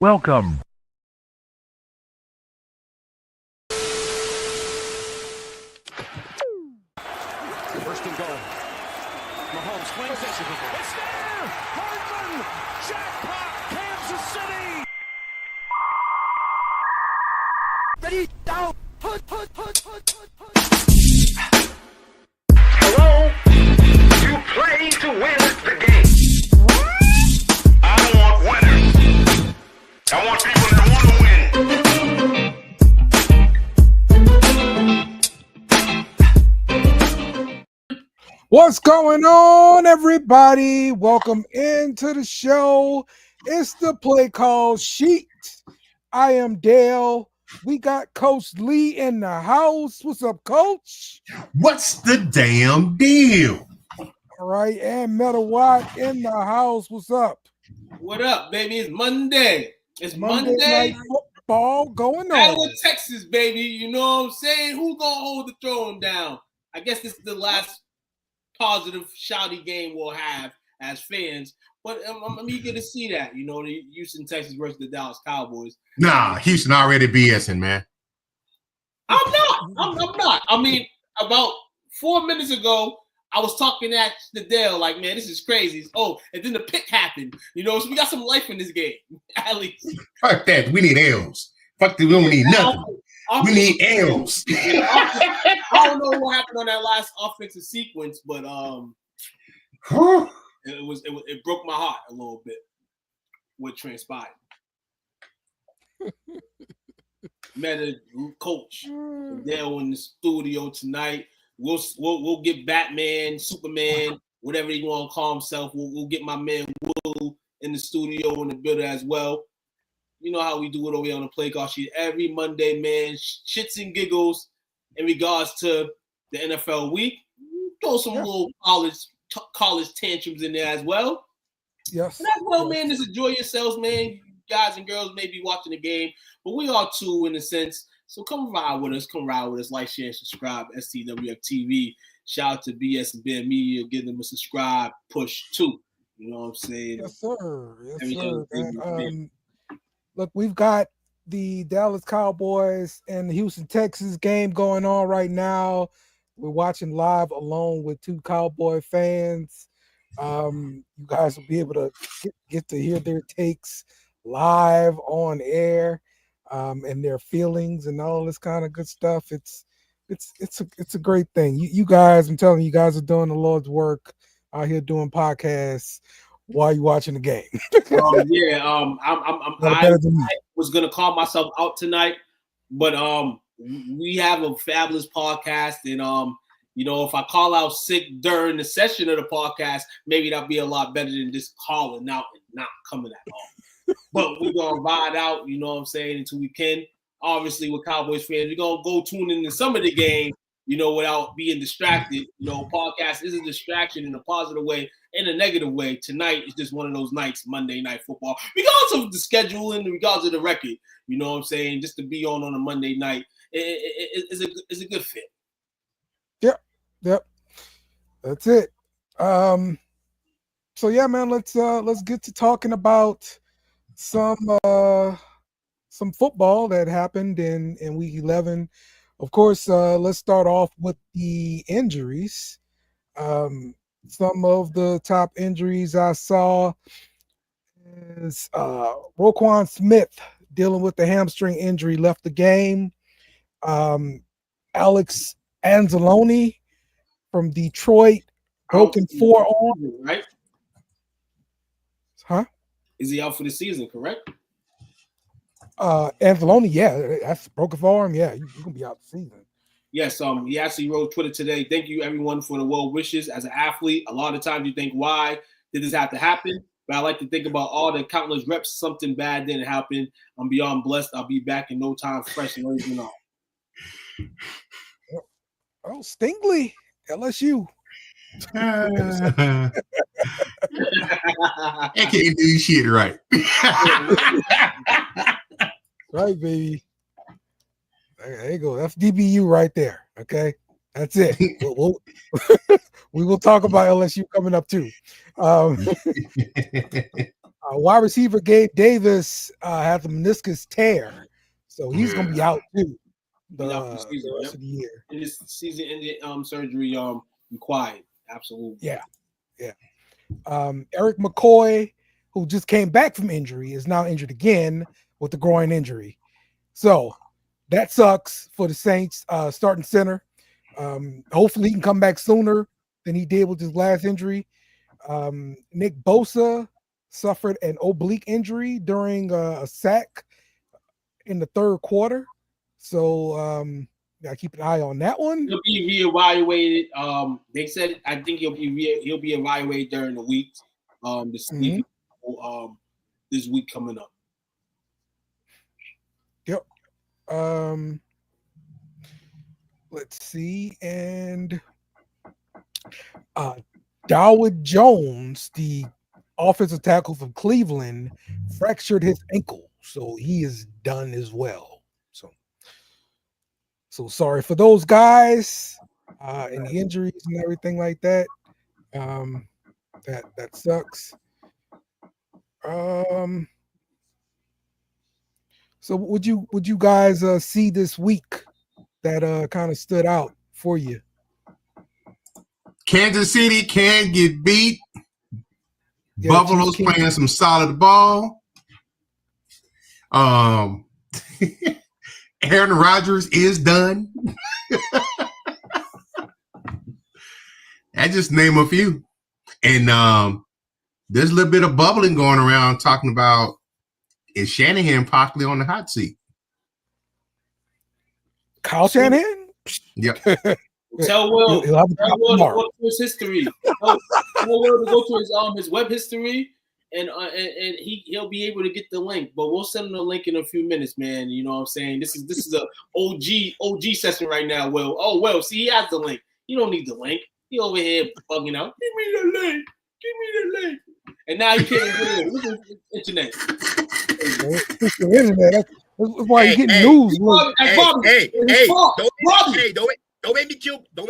Welcome. First and goal. Mahomes swings it. It's there! Hardman! Jackpot! Kansas City! Ready, down! Put. Hello? You play to win the game. I want winners. I want people that want to win. What's going on, everybody? Welcome into the show. It's the Play Call Sheet. I am Dale. We got Coach Lee in the house. What's up, Coach? What's the damn deal? All right, and Metal Watt in the house. What's up? What up, baby? It's Monday. It's Monday night football going Battle on. of Texas, baby. You know what I'm saying? Who's gonna hold the throne down? I guess this is the last positive, shouty game we'll have as fans. But I'm eager to see that. You know, the Houston Texans versus the Dallas Cowboys. Nah, Houston already BSing, man. I'm not. I mean, about 4 minutes ago, I was talking at the Dale like, man, this is crazy. Oh, and then the pick happened. You know, so we got some life in this game, at least. Fuck that. We need L's. Fuck that. We don't need nothing. We need L's. I don't know what happened on that last offensive sequence, but it broke my heart a little bit what transpired. Met a coach Dale in the studio tonight. We'll get Batman, Superman, whatever he want to call himself. We'll get my man Will in the studio in the building as well. You know how we do it over here on the Play Call Sheet every Monday, man. Shits and giggles in regards to the NFL week. Throw some little college tantrums in there as well. Yes. And as well, man, just enjoy yourselves, man. You guys and girls may be watching the game, but we are too in a sense. So come ride with us. Like, share, and subscribe. STWF TV. Shout out to BS and Ben Media. Give them a subscribe push too. You know what I'm saying? Yes, sir. Yes, sir. And, look, we've got the Dallas Cowboys and the Houston Texans game going on right now. We're watching live along with two Cowboy fans. You guys will be able to get to hear their takes live on air, and their feelings and all this kind of good stuff. It's a great thing. You guys, I'm telling you, guys are doing the Lord's work out here doing podcasts while you're watching the game. I was gonna call myself out tonight, but we have a fabulous podcast, and you know, if I call out sick during the session of the podcast, maybe that'll be a lot better than just calling out and not coming at all. But we're gonna ride out, you know what I'm saying, until we can. Obviously, with Cowboys fans, we're gonna go tune into some of the game, you know, without being distracted. You know, podcast is a distraction in a positive way, in a negative way. Tonight is just one of those nights, Monday Night Football, regardless of the schedule and regardless of the record. You know what I'm saying? Just to be on a Monday night is a good fit. Yep. That's it. So yeah, man, let's get to talking about some football that happened in week 11. Of course, let's start off with the injuries. Some of the top injuries I saw is Roquan Smith dealing with the hamstring injury, left the game. Alex Anzalone from Detroit, broken forearm. Right? Huh? Is he out for the season, correct? Anzalone, yeah, that's broken forearm. Yeah, you can be out the season. Yes, he actually wrote Twitter today. Thank you, everyone, for the well wishes. As an athlete, a lot of times you think, why did this have to happen? But I like to think about all the countless reps. Something bad didn't happen. I'm beyond blessed. I'll be back in no time, fresh and ready to know. Oh, Stingley, LSU. I can't do shit right. Right, baby. There you go. That's DBU right there. Okay, that's it. We will talk about LSU coming up too. Wide receiver Gabe Davis has a meniscus tear, so he's going to be out too the rest of the year. And this season-ending surgery required. Absolutely. Yeah. Eric McCoy, who just came back from injury, is now injured again with the groin injury. So that sucks for the Saints starting center. Hopefully he can come back sooner than he did with his last injury. Nick Bosa suffered an oblique injury during a sack in the third quarter. So gotta keep an eye on that one. He'll be reevaluated. They said I think he'll be evaluated during the week. This week coming up. Yep. Let's see. And Darwood Jones, the offensive tackle from Cleveland, fractured his ankle, so he is done as well. So sorry for those guys and the injuries and everything like that. That sucks. So would you guys see this week that kind of stood out for you? Kansas City can get beat. Yeah, Buffalo's playing some solid ball. Aaron Rodgers is done. I just name a few. And there's a little bit of bubbling going around talking about, is Shanahan possibly on the hot seat? Kyle Shanahan? Yep. Tell Will to go to his history. Tell Will to go to his web history, and he'll be able to get the link. But we'll send him the link in a few minutes, man. You know what I'm saying? This is a OG session right now, Will. Oh, well, see, he has the link. You don't need the link. He over here bugging out. Give me the link. Give me the link. And now he can't get it. Look at the internet. It's the internet. That's why you're getting news. Don't make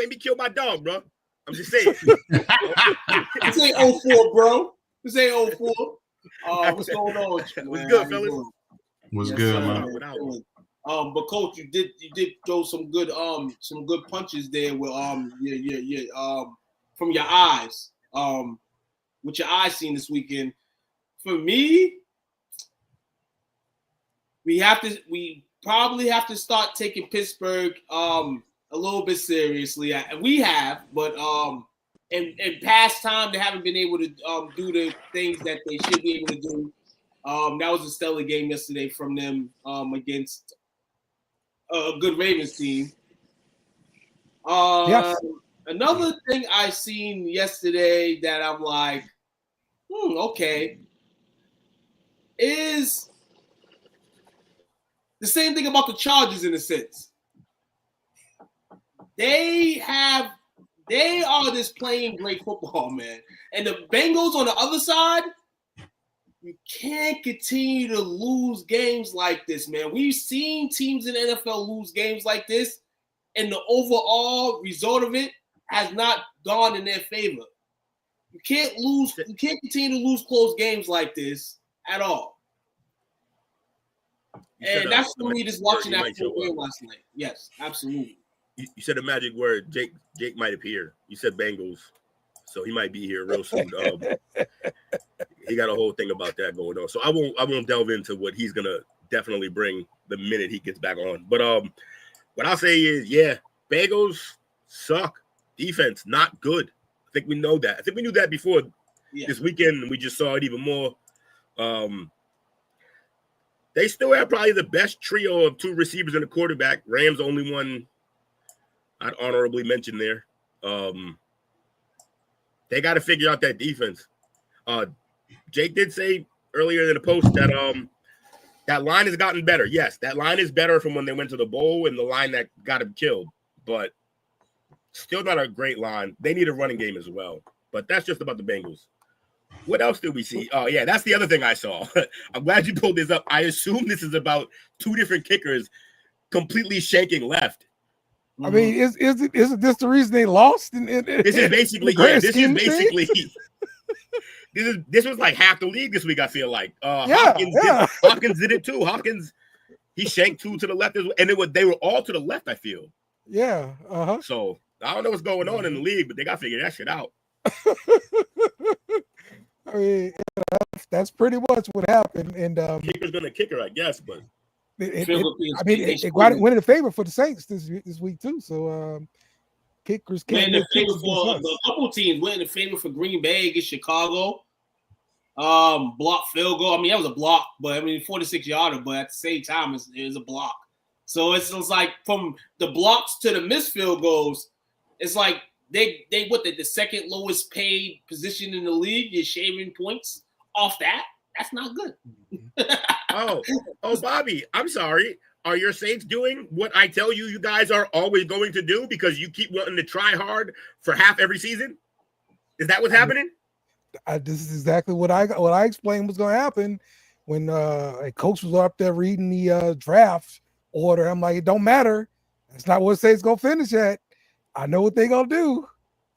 me kill my dog, bro. I'm just saying. This ain't 04, bro. This ain't 04. What's going on? What's good, fellas? What's good, man? But coach, you did throw some good punches there with from your eyes. What your eyes seen this weekend. For me, we probably have to start taking Pittsburgh a little bit seriously. We have, but in past time they haven't been able to do the things that they should be able to do. That was a stellar game yesterday from them against a good Ravens team. Yes. Another thing I seen yesterday that I'm like, okay, is the same thing about the Chargers in a sense. They are just playing great football, man. And the Bengals on the other side, you can't continue to lose games like this, man. We've seen teams in the NFL lose games like this, and the overall result of it has not gone in their favor. You can't continue to lose close games like this at all. And that's for me just watching that game last night. Yes, absolutely. You said a magic word. Jake might appear. You said Bengals, so he might be here real soon. He got a whole thing about that going on. So I won't delve into what he's gonna definitely bring the minute he gets back on. But what I'll say is, yeah, Bengals suck. Defense not good. I think we know that. I think we knew that before this weekend, and we just saw it even more. They still have probably the best trio of two receivers and a quarterback. Rams only one I'd honorably mention there. They got to figure out that defense. Jake did say earlier in the post that that line has gotten better. Yes, that line is better from when they went to the bowl and the line that got him killed, but still not a great line. They need a running game as well, but that's just about the Bengals. What else did we see? Oh, yeah, that's the other thing I saw. I'm glad you pulled this up. I assume this is about two different kickers completely shanking left. I mean, isn't this the reason they lost? This is basically this was like half the league this week. I feel like Yeah, Hopkins did it too. Hopkins, he shanked 2 to the left, and they were all to the left. I feel. Yeah. So I don't know what's going on in the league, but they got to figure that shit out. I mean, that's pretty much what happened. And Kicker's gonna kick her, I guess, but it went in the favor for the Saints this week too. So kickers can't went in the favor for a couple teams. Went in the favor for Green Bay against Chicago. Block field goal. I mean, that was a block, but I mean 46-yarder, but at the same time, it was a block. So it's like from the blocks to the missed field goals, it's like they the second lowest paid position in the league. You're shaving points off that. That's not good. oh, Bobby, I'm sorry. Are your Saints doing what I tell you guys are always going to do because you keep wanting to try hard for half every season? Is that what's happening? This is exactly what I explained was going to happen when a coach was up there reading the draft order. I'm like, it don't matter. That's not what Saints going to finish at. I know what they going to do.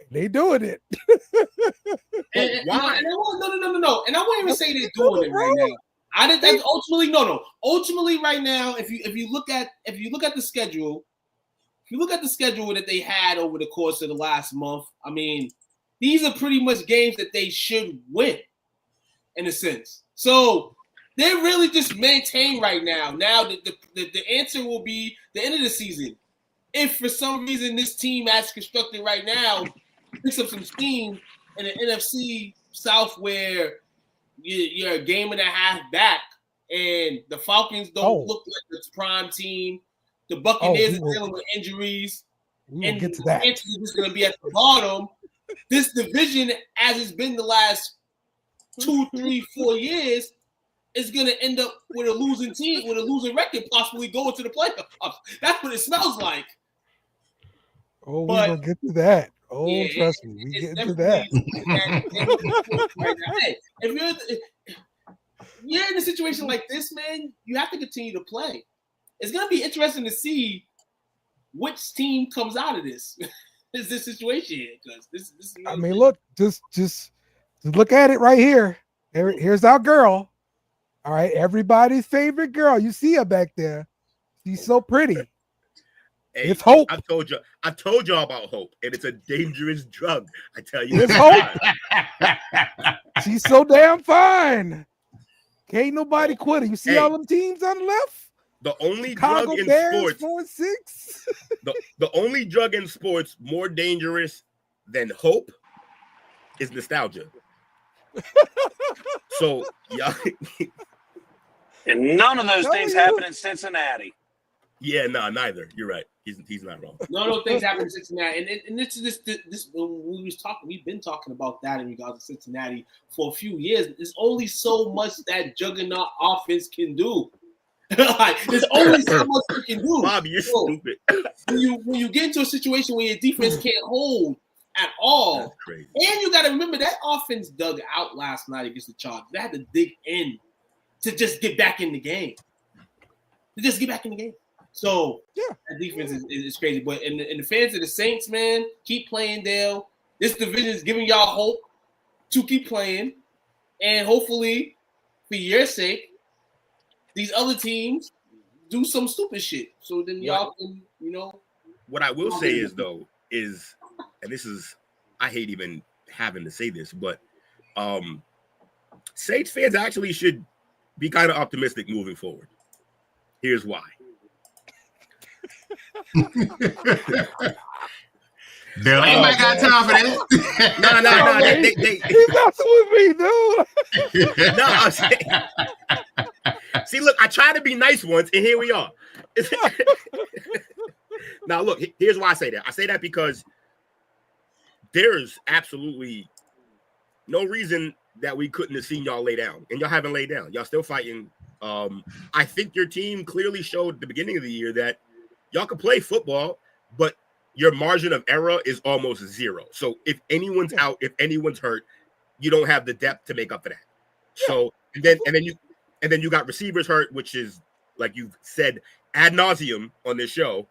They doing it. Why? No. And I won't even say they're doing it right now. That's ultimately no. Ultimately, right now, if you look at the schedule, that they had over the course of the last month, I mean, these are pretty much games that they should win, in a sense. So they're really just maintained right now. Now the answer will be the end of the season. If for some reason this team as constructed right now picks up some steam in the NFC South where you're a game and a half back and the Falcons don't look like the prime team, the Buccaneers are dealing with injuries, and get to that. is going to be at the bottom. This division, as it's been the last 2, 3, 4 years, is going to end up with a losing team, with a losing record, possibly going to the playoffs. That's what it smells like. Oh, we're going to get to that. Oh, yeah, trust me, we get to that. Hey, if you're in a situation like this, man, you have to continue to play. It's going to be interesting to see which team comes out of this. Is this situation here? Because this is I mean, look, just look at it right here. Here's our girl. All right, everybody's favorite girl. You see her back there. She's so pretty. Hey, it's hope. I told y'all about hope, and it's a dangerous drug. I tell you, it's hope. She's so damn fine. Can't nobody quit her. You see all them teams on the left? The only Chicago drug in Bears, sports, 4-6. the only drug in sports more dangerous than hope is nostalgia. So, yeah. And none of those things happen in Cincinnati. Yeah, no, neither. You're right. He's not wrong. None of those things happen in Cincinnati. And this we've been talking about that in regards to Cincinnati for a few years. There's only so much that juggernaut offense can do. There's only so much you can do. Bobby, you're stupid. When you get into a situation where your defense can't hold at all, that's crazy. And you got to remember that offense dug out last night against the Chargers. They had to dig in to just get back in the game. So that defense is crazy. But in the fans of the Saints, man, keep playing, Dale. This division is giving y'all hope to keep playing, and hopefully, for your sake, these other teams do some stupid shit. So then y'all can, What I will say is, though, and this is, I hate even having to say this, but Saints fans actually should be kind of optimistic moving forward. Here's why. Bill, anybody got time for that? No. He's not with me, dude. No, I'm saying. See, look, I try to be nice once, and here we are. Now, look, here's why I say that. I say that because there's absolutely no reason that we couldn't have seen y'all lay down, and y'all haven't laid down. Y'all still fighting. I think your team clearly showed at the beginning of the year that y'all can play football, but your margin of error is almost zero. So if anyone's out, if anyone's hurt, you don't have the depth to make up for that. So and then you got receivers hurt, which is, like you've said ad nauseum on this show,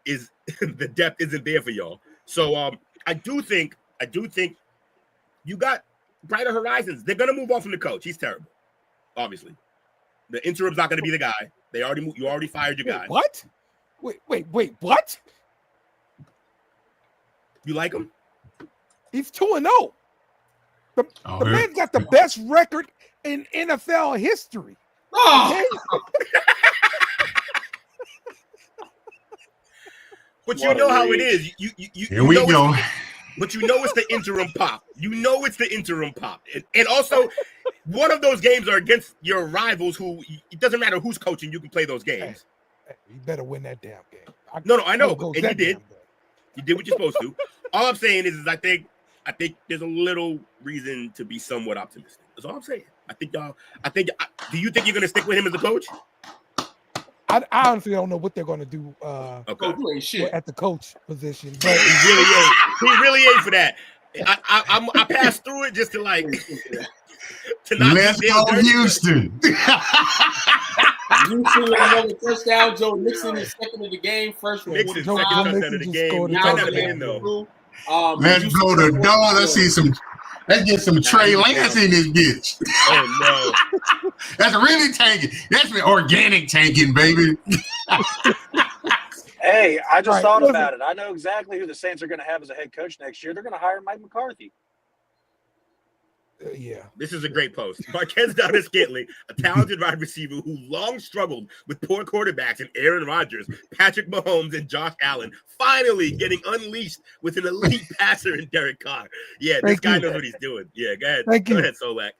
is the depth isn't there for y'all. So I do think you got brighter horizons. They're gonna move on from the coach. He's terrible. Obviously, the interim's not gonna be the guy. You already fired your guy. What? Wait, what? You like him? He's 2-0. The man's got the best record in NFL history. Oh, But you know how it is. Here we go. But you know it's the interim pop. You know it's the interim pop. And also, one of those games are against your rivals who, it doesn't matter who's coaching, you can play those games. Hey, you better win that damn game. No, I know. And you did. You did what you're supposed to. All I'm saying is I think there's a little reason to be somewhat optimistic. That's all I'm saying. Do you think you're going to stick with him as a coach? I honestly don't know what they're going to do okay. at the coach position. But he really ain't for that. I passed through it just to like to not. Let's go, Houston. Houston with another touchdown. Joe Mixon is second of the game. First one. Mixon second touchdown of the game. Never been though. Let's blow the door. Let's get some Trey Lance in this bitch. Oh no. That's really tanking. That's organic tanking, baby. Hey, I just thought listen. about it. I know exactly who the Saints are going to have as a head coach next year. They're going to hire Mike McCarthy. Yeah. This is a great post. Marquez Valdes-Scantling, a talented wide receiver who long struggled with poor quarterbacks in Aaron Rodgers, Patrick Mahomes, and Josh Allen, finally getting unleashed with an elite passer in Derek Carr. Yeah, this guy knows what he's doing. Yeah, go ahead. Go ahead, Solak.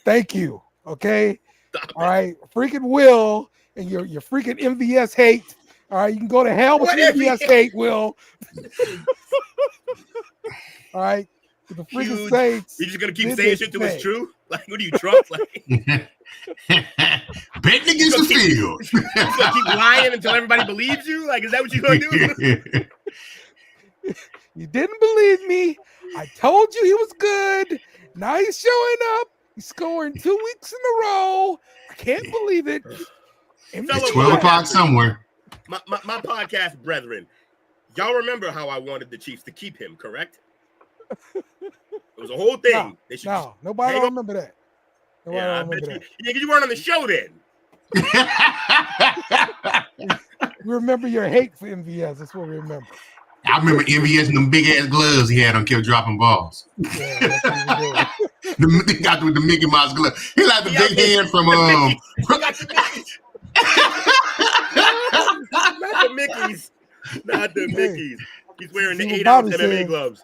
Thank you. Okay. All right. Freaking Will and your freaking MVS hate. All right. You can go to hell with your MVS hate, Will. All right. The freaking Saints. You're just gonna keep saying shit till it's true? Like, what are you, Trump? Like, betting against the field. You're gonna keep lying until everybody believes you? Like, is that what you're gonna do? You didn't believe me. I told you he was good. Now he's showing up. He's scoring 2 weeks in a row. I can't believe it. It's 12 o'clock somewhere. My podcast brethren, y'all remember how I wanted the Chiefs to keep him, correct? It was a whole thing. Nobody don't remember that. You weren't on the show then. We remember your hate for MVS. That's what we remember. I remember MVS and them big ass gloves he had on, kept dropping balls. Yeah, that's what we did. He got with the Mickey Mouse glove. He like the big hand from Not the Mickeys. He's wearing the 8-ounce MMA gloves.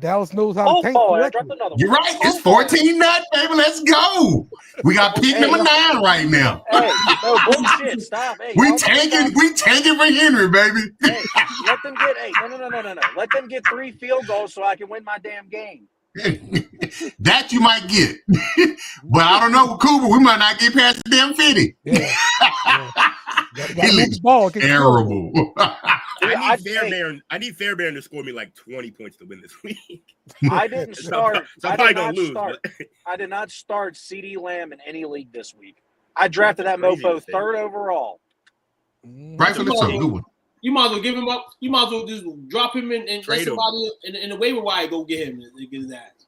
Dallas knows how to tank correctly. You're right. It's 14 nut, baby. Let's go. We got pick number 9 right now. Hey, no bullshit. Stop. Hey, we tanking for Henry, baby. Hey, let them get no. Let them get 3 field goals so I can win my damn game. That you might get. But I don't know, Cooper. We might not get past the damn 50. Yeah. He looks terrible. I need Fairbairn to score me like 20 points to win this week. I didn't start. So I'm probably gonna lose. I did not start CD Lamb in any league this week. I drafted that mofo 3rd overall. Rightfully so. Good one. You might as well give him up. You might as well just drop him and let somebody in the waiver wire go get him and get his ass.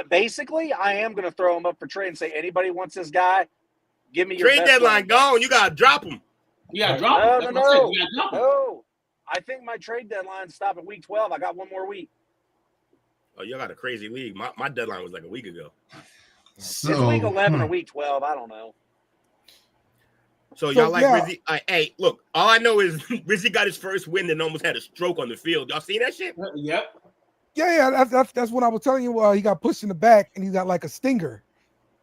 Basically, I am going to throw him up for trade and say, anybody wants this guy, give me your trade deadline gone. You got to drop him. You got to drop him. No. I think my trade deadline stopped at week 12. I got one more week. Oh, you got a crazy league. My deadline was like a week ago. It's week 11 or week 12. I don't know. So y'all like Rizzy? Hey, look, all I know is Rizzy got his first win and almost had a stroke on the field. Y'all seen that shit? Yep. Yeah. That's what I was telling you. He got pushed in the back and he got like a stinger.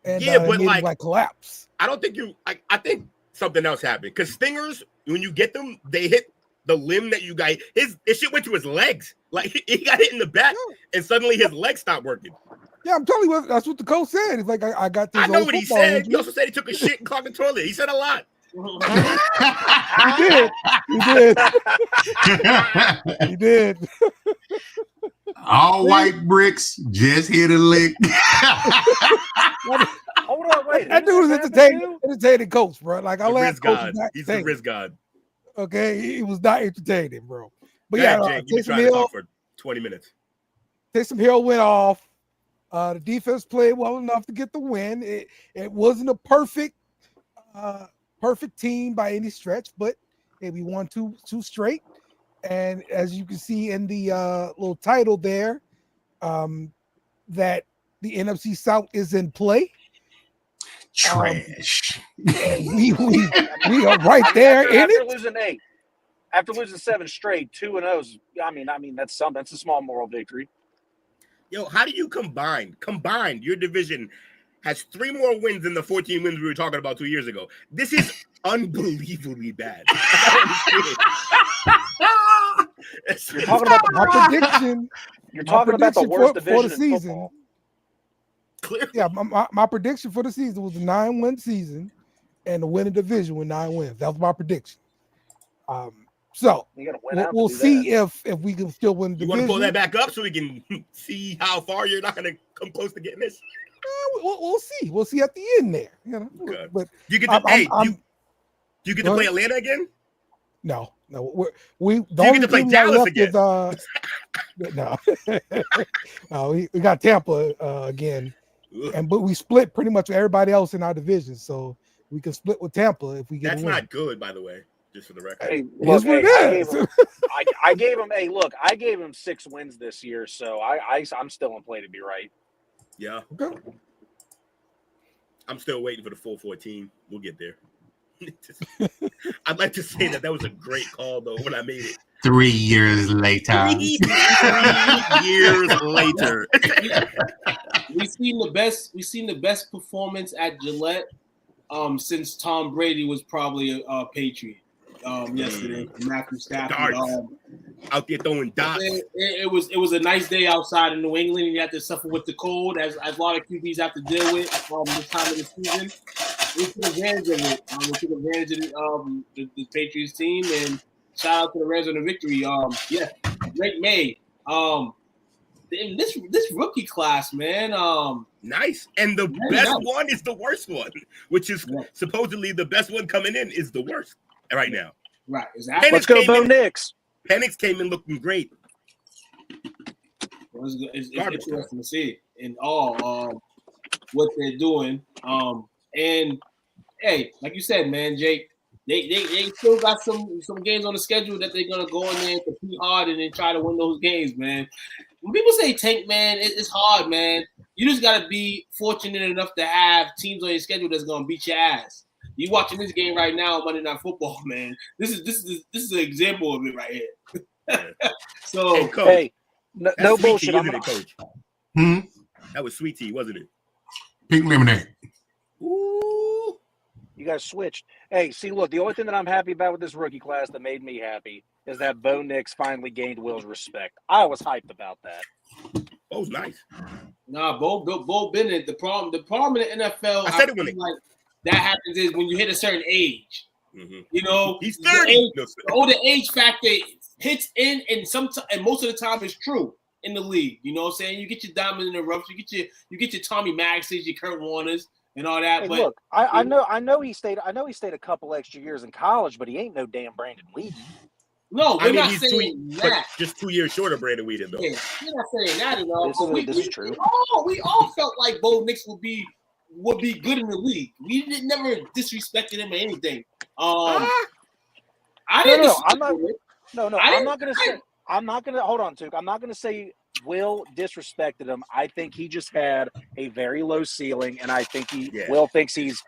And but like collapse. I don't think I think something else happened because stingers, when you get them, they hit the limb that you got. His shit went to his legs. Like he got hit in the back and suddenly his legs stopped working. Yeah, I'm telling you, that's what the coach said. He's like, I got this. I know what he said. Injury. He also said he took a shit and clogged the toilet. He said a lot. He did. All white bricks just hit a lick. Hold on, wait. That dude was entertaining coach, bro. Like I laughed. He's the Riz God. Okay, he was not entertaining, bro. But Jake, you can try to talk for 20 minutes. Taysom Hill went off. The defense played well enough to get the win. It wasn't a perfect team by any stretch, but hey, we won two straight. And as you can see in the little title there, that the NFC South is in play. Trash. We are right there in it. After losing 7 straight, 2-0. I mean that's something. That's a small moral victory. Yo, how do you combine? Your division has 3 more wins than the 14 wins we were talking about 2 years ago. This is unbelievably bad. You're talking about my prediction. You're talking about the worst division for the season. in football. Clearly. Yeah, my prediction for the season was a 9-win season and the winning division with 9 wins. That was my prediction. So we'll see if we can still win the division. You want to pull that back up so we can see how far you're not going to come close to getting this? We'll see. We'll see at the end there. You know, okay. But you get to, you get to play Atlanta again? No. We don't get to play Dallas again. We got Tampa again, but we split pretty much with everybody else in our division, so we can split with Tampa if we get. That's not good, by the way. Just for the record. Hey, look, I gave him. Hey, look, I gave him 6 wins this year, so I'm still in play to be right. Yeah. Okay. I'm still waiting for the full 14. We'll get there. I'd like to say that was a great call, though, when I made it. 3 years later. 3 years later. We've seen the best performance at Gillette since Tom Brady was probably a Patriot. Yesterday, Matthew Stafford. Out there throwing dots. It was a nice day outside in New England. You have to suffer with the cold, as a lot of QBs have to deal with this time of the season. We took advantage of it. We took advantage of the Patriots team, and shout out to the Reds on the victory. Drake May. This rookie class, man. Nice. And the best one is the worst one, which is supposedly the best one coming in is the worst right now. Right. Exactly. Let's go, Bo Nix. Penix came in looking great. It's interesting to see in all what they're doing. And hey, like you said, man, Jake, they still got some games on the schedule that they're gonna go in there and compete hard and then try to win those games, man. When people say tank, man, it's hard, man. You just gotta be fortunate enough to have teams on your schedule that's gonna beat your ass. You watching this game right now on Monday Night Football, man. This is an example of it right here. So, hey, no bullshit, isn't it, Coach? That was sweet tea, wasn't it? Pink lemonade. Ooh, you guys switched. Hey, see, look, the only thing that I'm happy about with this rookie class that made me happy is that Bo Nix finally gained Will's respect. I was hyped about that. Bo's nice. Nah, Bo Bennett. The problem in the NFL, I said it when like that happens is when you hit a certain age. Mm-hmm. You know, he's 30. The older age factor hits in, and most of the time it's true in the league. You know what I'm saying? You get your diamond in the rough, you get your Tommy Maxes, your Kurt Warners, and all that. Hey, but look, I know he stayed a couple extra years in college, but he ain't no damn Brandon Weeden. No, we're not saying that. Just 2 years short of Brandon Weeden, though. Yeah, we're not saying that at all. This is true. We all felt like Bo Nix would be good in the league. We never disrespected him or anything. I didn't. I'm not gonna hold on, Tuke. I'm not gonna say Will disrespected him. I think he just had a very low ceiling, and I think Will thinks he's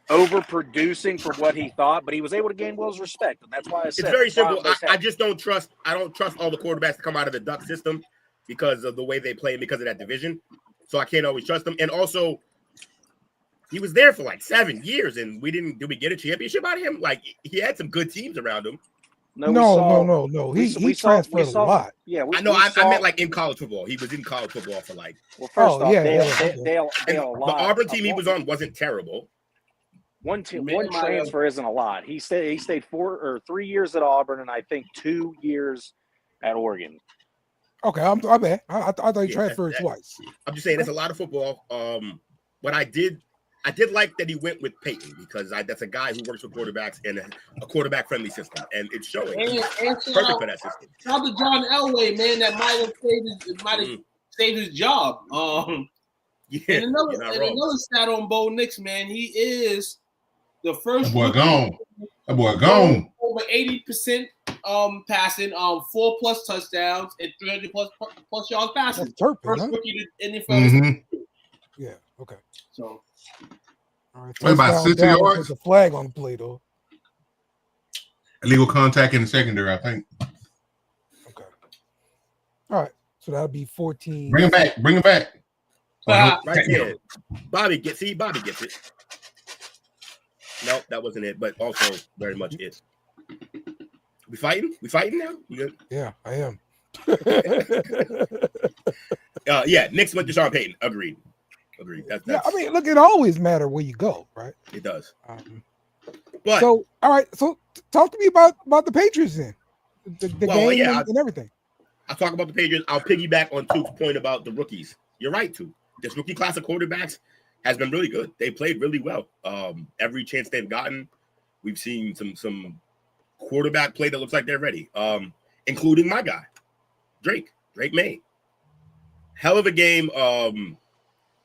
overproducing for what he thought, but he was able to gain Will's respect, and that's why I said it's very simple. I just don't trust. I don't trust all the quarterbacks to come out of the Duck system because of the way they play and because of that division. So I can't always trust them. And also, he was there for like 7 years, and did we get a championship out of him? Like, he had some good teams around him. No. He transferred a lot. Yeah, I know. I meant like in college football. He was in college football for like. Well, first off, the Auburn team he was on wasn't terrible. One transfer isn't a lot. He stayed 3 years at Auburn, and I think 2 years at Oregon. Okay, I'm bad. I thought he transferred twice. I'm just saying it's a lot of football. But I did like that he went with Peyton because that's a guy who works with quarterbacks in a quarterback-friendly system, and it's showing. And perfect for that system. Shout out to John Elway, man. That might have save his job. Yeah, and another stat on Bo Nix, man, he is the first. That boy gone. That boy gone. Over 80% passing, 4+ touchdowns and 300+ yards passing. That's Turpin, First huh? rookie in the NFL. Mm-hmm. Yeah. Okay. So, All right. What, about touchdown 60 Dallas yards? with the flag on the play, though. Illegal contact in the secondary, I think. Okay. All right. So that'll be 14. Bring him back. Bring him back. Right there. Bobby gets it. Nope, that wasn't it, but also very much it. We fighting? We fighting now? You good? Yeah, I am. Yeah, Knicks went to Sean Payton. Agreed. That's, Yeah, I mean, look, it always matter where you go, right? it does. But so, all right. So, talk to me about the Patriots then, the game and everything. I'll talk about the Patriots. I'll piggyback on Tuke's point about the rookies. You're right, Tuke. This rookie class of quarterbacks has been really good. They played really well. Every chance they've gotten, we've seen some quarterback play that looks like they're ready. Including my guy, Drake May. Hell of a game.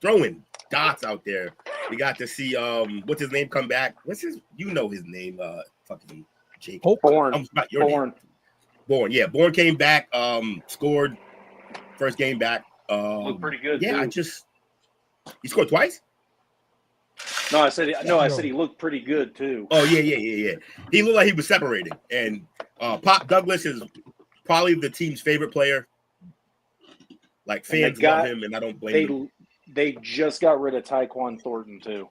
Throwing dots out there. We got to see what's his name come back. What's his? You know his name. Fucking Jake. Bourne. Bourne. Yeah, Bourne came back. Scored first game back. Looked pretty good. Yeah, too. He scored twice. No, I said he looked pretty good too. Oh yeah. He looked like he was separating. And Pop Douglas is probably the team's favorite player. Like fans love him, and I don't blame them. They just got rid of Tyquan Thornton too.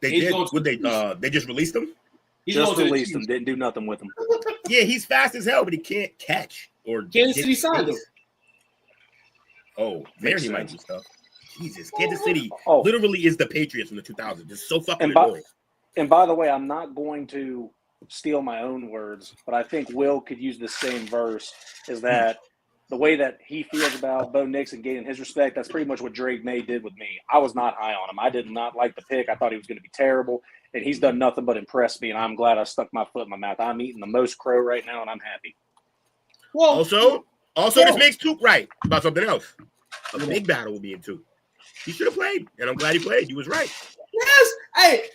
They did. Would they just released him? Just released him. Didn't do nothing with him. Yeah, he's fast as hell, but he can't catch or. Kansas City signed him. Oh, there he might do stuff. Jesus, Kansas City literally is the Patriots from the 2000s. Just so fucking annoying. And by the way, I'm not going to steal my own words, but I think Will could use the same verse. Is that the way that he feels about Bo Nix and gaining his respect? That's pretty much what Drake May did with me. I was not high on him. I did not like the pick. I thought he was going to be terrible, and he's done nothing but impress me. And I'm glad I stuck my foot in my mouth. I'm eating the most crow right now, and I'm happy. Well, also, this makes Tuke right about something else. A big battle will be in Tuke. He should have played, and I'm glad he played. He was right. Yes.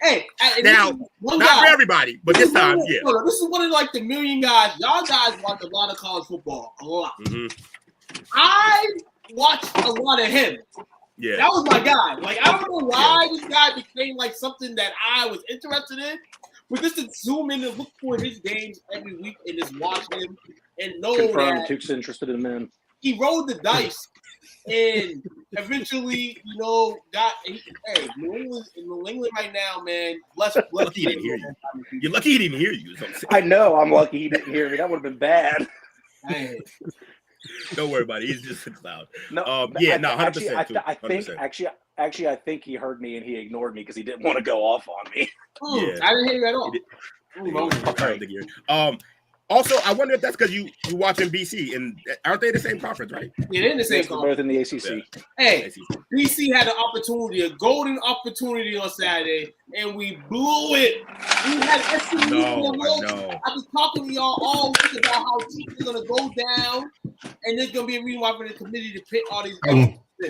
Hey. Now, not for everybody, but this time, yeah. This is one of like the million guys. Y'all guys watch a lot of college football, a lot. Mm-hmm. I watched a lot of him. Yeah, that was my guy. Like I don't know why this guy became like something that I was interested in, but just to zoom in and look for his games every week and just watch him and know that Tuke's interested in men. He rolled the dice. And eventually, got New England right now, man. Bless he didn't hear you. You're lucky he didn't hear you. I know. I'm lucky he didn't hear me. That would have been bad. Hey. Don't worry about it. He's just loud. No, 100%. Actually, I think he heard me and he ignored me because he didn't want to go off on me. Yeah. I didn't hear you at all. Also, I wonder if that's because you watching BC, and aren't they the same conference, right? Yeah, they're in the same conference. Both in the ACC. Yeah. Hey, BC had an opportunity, a golden opportunity on Saturday, and we blew it. We had SMU. No. I've been talking to y'all all week about how teams are going to go down, and there's going to be a reason why for the committee to pick all these.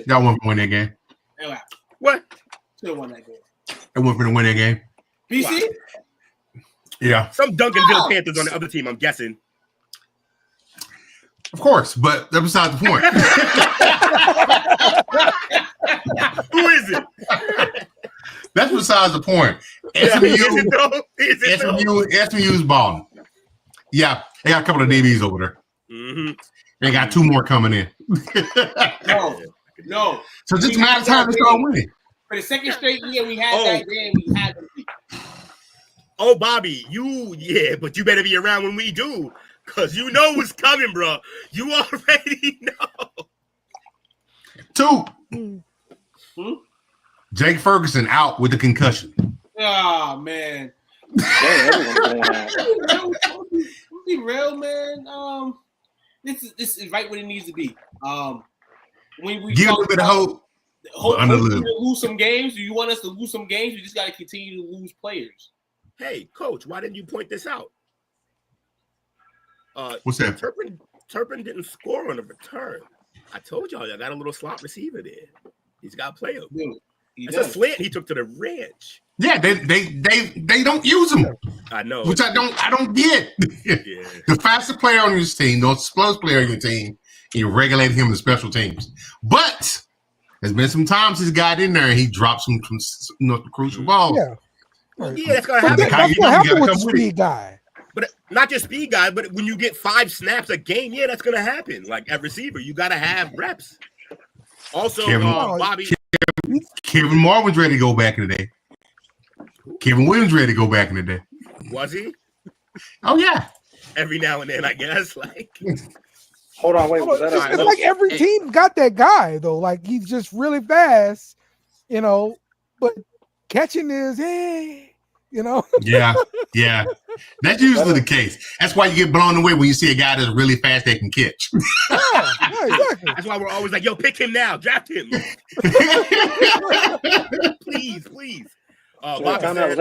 Y'all want to win that game? Anyway. What? Still won that game. They want to win that game. BC? Wow. Yeah. Some Duncanville Panthers on the other team, I'm guessing. Of course, but that's beside the point. Who is it? That's besides the point. SMU's balling. Yeah, they got a couple of DBs over there. Mm-hmm. They got two more coming in. No. So just a matter of time to start winning. For the second straight year we had that game, we had them. Oh, Bobby, but you better be around when we do, because you know what's coming, bro. You already know. Two. Jake Ferguson out with the concussion. Oh, man. Be real, man. This is right where it needs to be. When we give a bit of hope. To lose some games. Do you want us to lose some games? We just got to continue to lose players. Hey, coach, why didn't you point this out? What's that? Turpin didn't score on a return. I told y'all, I got a little slot receiver there. He's got to play him. Dude, It's a slant he took to the ranch. Yeah, they don't use him. I know. Which I don't get. Yeah. The fastest player on your team, the explosive player on your team, you regulate him in special teams. But there's been some times he's got in there and he drops some crucial balls. Yeah. Well, yeah, that's gonna But happen. that's what happened with the speed guy. But not just speed guy, but when you get 5 snaps a game, yeah, that's gonna happen. Like at receiver, you gotta have reps. Also, Bobby, Kevin Marvin's ready to go back in the day. Kevin Williams ready to go back in the day. Was he? Oh yeah. Every now and then, I guess. Like, hold on, wait. Was that it's like every team got that guy though. Like he's just really fast, but catching is Yeah. That's usually the case. That's why you get blown away when you see a guy that's really fast that can catch. Yeah, exactly. That's why we're always like, yo, pick him now, draft him. please. Bobby said,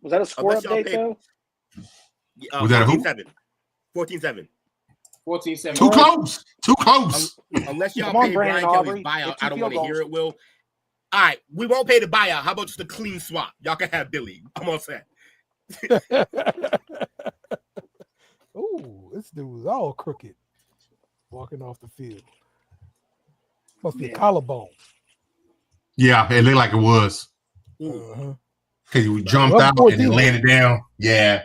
was that a score update though? Was that a who? 14-7. 14-7. Too close. Unless y'all pay Brian Kelly's buyout, I don't want to hear it, Will. All right, we won't pay the buyout. How about just a clean swap? Y'all can have Billy. I'm all set. Ooh, this dude was all crooked walking off the field. Must be a collarbone. Yeah, it looked like it was. Uh-huh. Because you jumped out and then landed down. Yeah.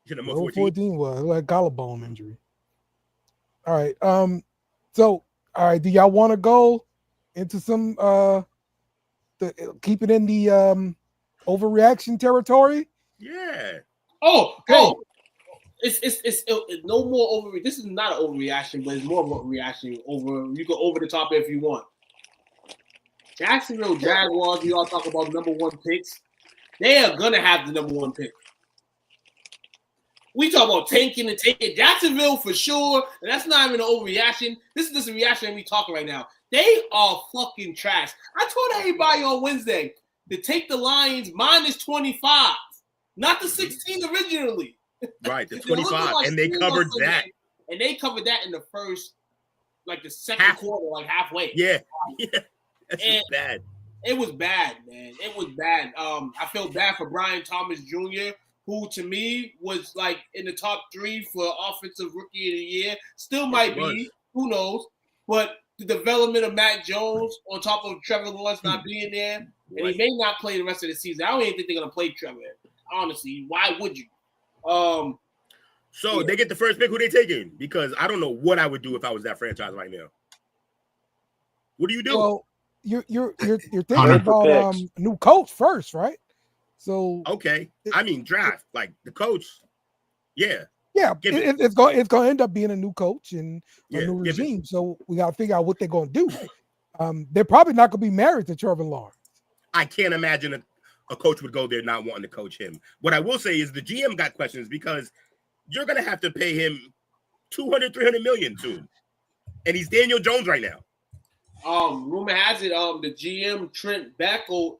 14 was like collarbone injury. All right. So, all right. Do y'all want to go into some keep it in the overreaction territory? Yeah. It's no more over. This is not an overreaction, but it's more of a reaction. You go over the top if you want. Jacksonville Jaguars. We all talk about number 1 picks. They are gonna have the number 1 pick. We talk about tanking and taking Jacksonville for sure, and that's not even an overreaction. This is just a reaction we talking right now. They are fucking trash. I told everybody on Wednesday to take the Lions minus 25, not the 16 originally. Right, the 25, and they covered that. And they covered that in the first, like the second quarter, like halfway. Yeah. That's bad. It was bad, man. It was bad. I feel bad for Brian Thomas Jr., who to me was like in the top 3 for offensive rookie of the year. Still might be. Who knows? But the development of Matt Jones on top of Trevor Lawrence not being there, and he may not play the rest of the season. I don't even think they're gonna play Trevor. Honestly, why would you? So they get the first pick. Who they taking? Because I don't know what I would do if I was that franchise right now. What do you do? Well, you're thinking about a new coach first, right? So okay, I mean draft like the coach. Yeah, it's going to end up being a new coach and a new regime. So we got to figure out what they're going to do. They're probably not going to be married to Trevor Lawrence. I can't imagine a coach would go there not wanting to coach him. What I will say is the GM got questions because you're going to have to pay him $200-300 million soon, and he's Daniel Jones right now. Rumor has it, the GM Trent Backel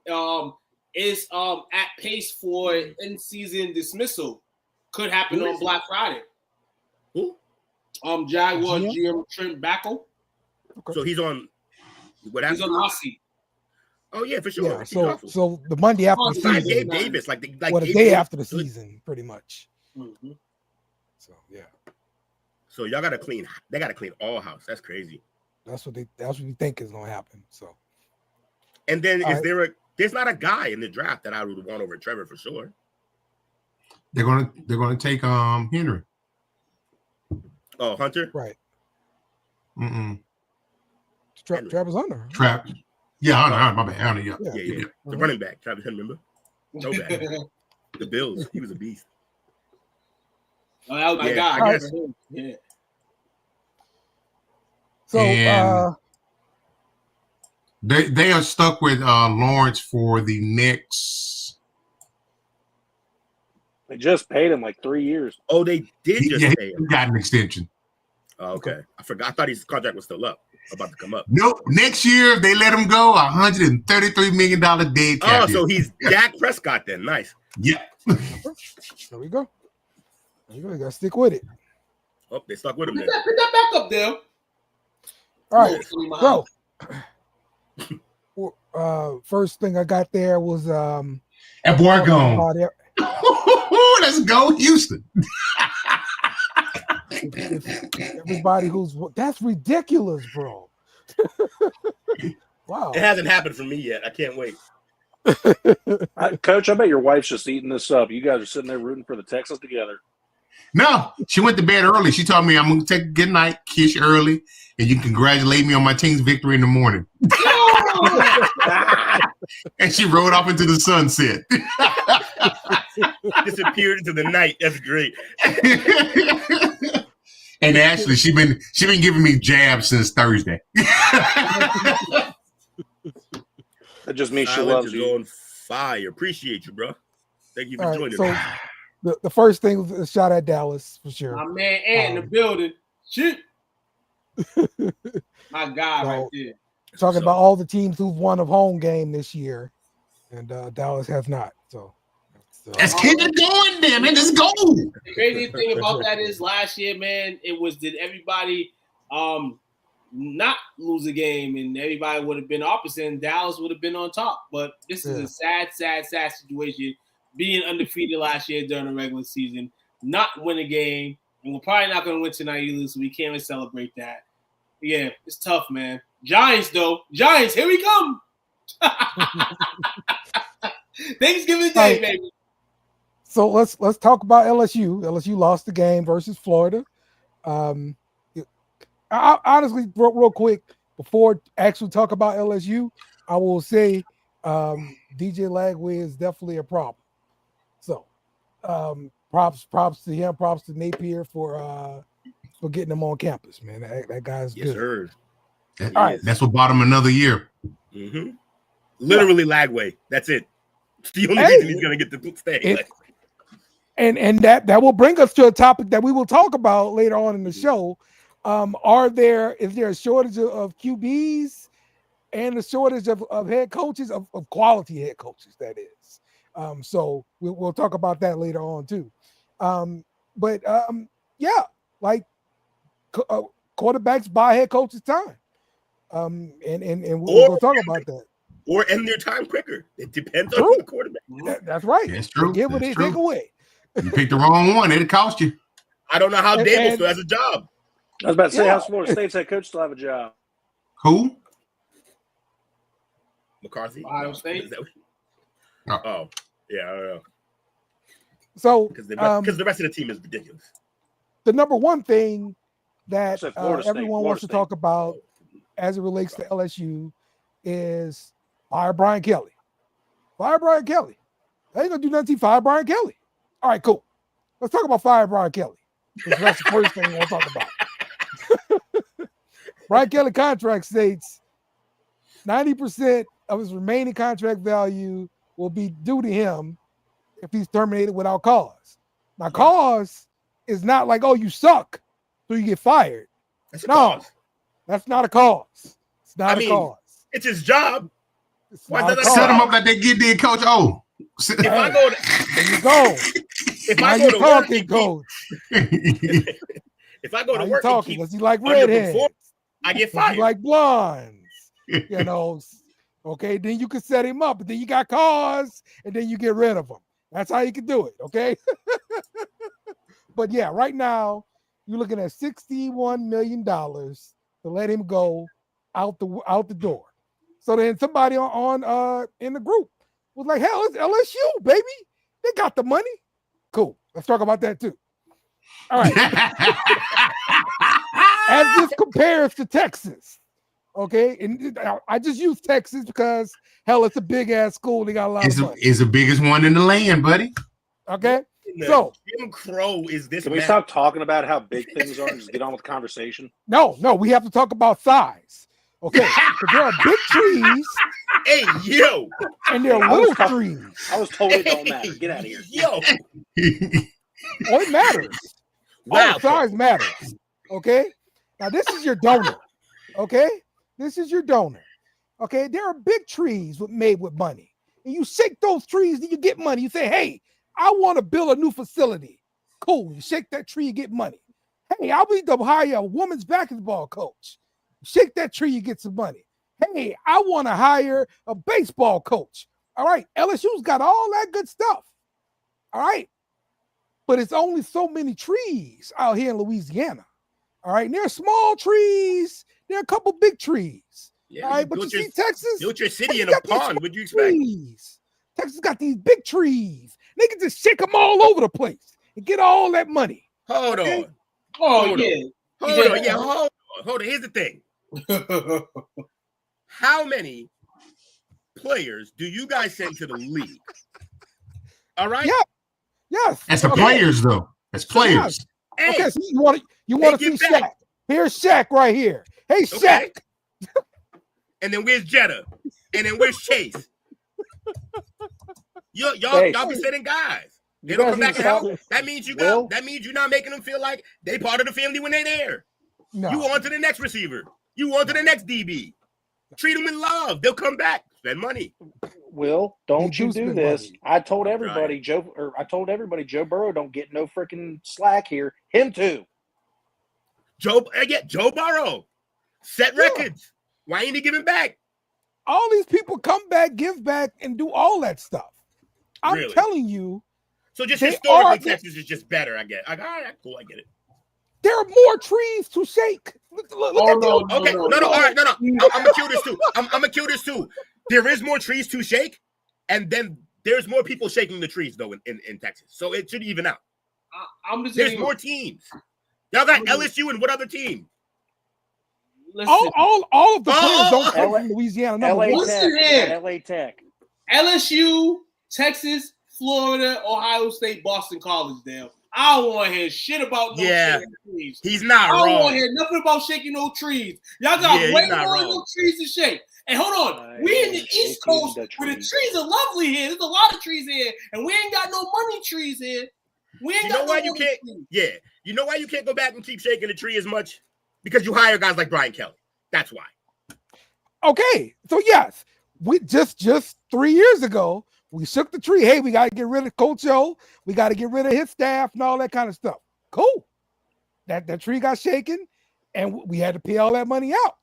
is at pace for in-season dismissal. Could happen on Black Friday. Who? Jaguars GM Trent Backel. Okay. So he's on. He's on hot seat. Oh yeah, for sure. Yeah, so the Monday after the season, Gabe Davis, like the day after the season, pretty much. Mm-hmm. So yeah. So y'all gotta clean. They gotta clean all house. That's crazy. That's what we think is gonna happen. So. And then there's not a guy in the draft that I would want over Trevor for sure. They're gonna take Henry. Oh, Hunter? Right. Travis Hunter. Trap. Yeah, Hunter, my bad. Hunter, yeah. The running back, Travis Hunter, remember? No bad. The Bills. He was a beast. Oh, that was my guy. Yeah. So they are stuck with Lawrence for the next. They just paid him like 3 years. Oh, they did just pay him. He got an extension. Oh, okay. I forgot. I thought his contract was still about to come up. Nope. Next year, if they let him go, $133 million dead cap. Oh, so he's Dak Prescott then. Nice. Yeah. There we go. You gotta stick with it. Oh, they stuck with him then. Put that back up there. All right, Bro. first thing I got there was That boy gone. Let's go, Houston. Everybody that's ridiculous, bro. Wow. It hasn't happened for me yet. I can't wait. Coach, I bet your wife's just eating this up. You guys are sitting there rooting for the Texans together. No, she went to bed early. She told me I'm going to take a good night, kiss you early, and you congratulate me on my team's victory in the morning. And she rode off into the sunset. Disappeared into the night. That's great. And actually, she been giving me jabs since Thursday. That just means she Silence loves is you. on fire. Appreciate you, bro. Thank you for All right, joining so me. the first thing was a shot at Dallas for sure. My man Ant in the building. Shit. My guy right there. Talking about all the teams who've won a home game this year, and Dallas has not. So let's keep it going, damn it. Let's go. The crazy thing about that is last year, man, did everybody not lose a game and everybody would have been opposite and Dallas would have been on top. But this is a sad situation. Being undefeated last year during the regular season, not win a game, and we're probably not going to win tonight either, so we can't even celebrate that. Yeah, it's tough, man. Giants, though. Giants, here we come. Thanksgiving Day, baby. So let's talk about LSU. LSU lost the game versus Florida. I honestly, real quick, before actually talk about LSU, I will say DJ Lagway is definitely a problem. So props to him, props to Napier for getting him on campus, man. That guy's yes, good. Sir. All right. That's what bought him another year. Mm-hmm. Literally Lagway. That's it. It's the only reason he's going to get to stay. And that will bring us to a topic that we will talk about later on in the show. Is there a shortage of QBs and a shortage of head coaches, of quality head coaches, that is. So we'll talk about that later on too. Quarterbacks buy head coaches time. And we'll talk about that. Or end their time quicker. It depends on the quarterback. That's right. That's true. They give what they take away. You picked the wrong one. It'll cost you. I don't know how Dable still has a job. I was about to say, how's Florida State's head coach still have a job? Who? McCarthy? Ohio State? Oh, yeah, I don't know. So because the rest of the team is ridiculous. The number one thing that Florida State, everyone wants to talk about as it relates to LSU is fire Brian Kelly. Fire Brian Kelly. They ain't gonna do nothing. Fire Brian Kelly. All right, cool. Let's talk about fire Brian Kelly. That's the first thing we want to talk about. Brian Kelly contract states 90% of his remaining contract value will be due to him if he's terminated without cause. Now, cause is not like, oh, you suck, so you get fired. That's a cause. That's not a cause. It's not a cause. It's his job. Why does that set him up like they get there, Coach? Oh, if I go, there you go. If I go to talking, Coach. If I go to work, talking because you like redheads. I get fired. You like blondes. You know. Okay, then you can set him up, but then you got cause, and then you get rid of him. That's how you can do it. Okay. But yeah, right now you're looking at $61 million to let him go out the door. So then somebody on in the group was like, hell, it's LSU, baby. They got the money. Cool. Let's talk about that too. All right. As this compares to Texas, okay, and I just use Texas because hell, it's a big ass school. They got a lot of money. It's the biggest one in the land, buddy. Okay. So Jim Crow is this. Can we stop talking about how big things are and just get on with the conversation? No, we have to talk about size. Okay, there are big trees. Hey, yo. And there are little trees. I was told it don't matter. Get out of here. Yo. Oh, it matters. Wow. Size matters. Okay. Now, this is your donor. Okay. This is your donor. Okay. There are big trees made with money. And you shake those trees and you get money. You say, hey, I want to build a new facility. Cool. You shake that tree, you get money. Hey, I'll be to hire a women's basketball coach. Shake that tree, you get some money. Hey, I want to hire a baseball coach. All right, LSU's got all that good stuff. All right, but it's only so many trees out here in Louisiana. All right, and there are small trees. There are a couple big trees. Yeah, all right, but you see Texas built your city Texas in a pond. What'd you expect? Trees. Texas got these big trees. They can just shake them all over the place and get all that money. Hold Okay? on. Oh, Hold yeah. on. Hold on. Yeah, hold on. Here's the thing. How many players do you guys send to the league? All right. Yeah. Yes. That's the players, though. That's players. Hey, Okay, so you want to see get back. Shaq. Here's Shaq right here. Hey, Shaq. Okay. And then where's Jetta? And then where's Chase? Y'all be sending guys. They don't come back and help. That means that means you're not making them feel like they part of the family when they're there. No. You on to the next receiver. You on to the next DB. Treat them with love. They'll come back. Spend money. Will, don't you do this? Money. I told everybody Joe Burrow don't get no freaking slack here. Him too. Joe Burrow. Set records. Why ain't he giving back? All these people come back, give back, and do all that stuff. I'm Really? telling you. So just historically, Texas is just better, I guess. Like, all right, cool, I get it. There are more trees to shake. Look No. All right, no. I'm gonna kill this too. I'm gonna kill this too. There is more trees to shake, and then there's more people shaking the trees though in Texas. So it should even out. There's more teams. Y'all got LSU and what other team? All of the players don't come from Louisiana. LA Tech. LSU, Texas, Florida, Ohio State, Boston College, Dale. I don't want to hear shit about no trees. He's not wrong. I don't want to hear nothing about shaking no trees. Y'all got way more of no trees to shake. And hold on, we in the East Coast where the trees are lovely here. There's a lot of trees here, and we ain't got no money trees here. We ain't got no money trees. Yeah, you know why you can't go back and keep shaking the tree as much? Because you hire guys like Brian Kelly. That's why. Okay, so yes, we just 3 years ago we shook the tree. Hey, we got to get rid of Coach O. We got to get rid of his staff and all that kind of stuff. Cool. That tree got shaken, and we had to pay all that money out.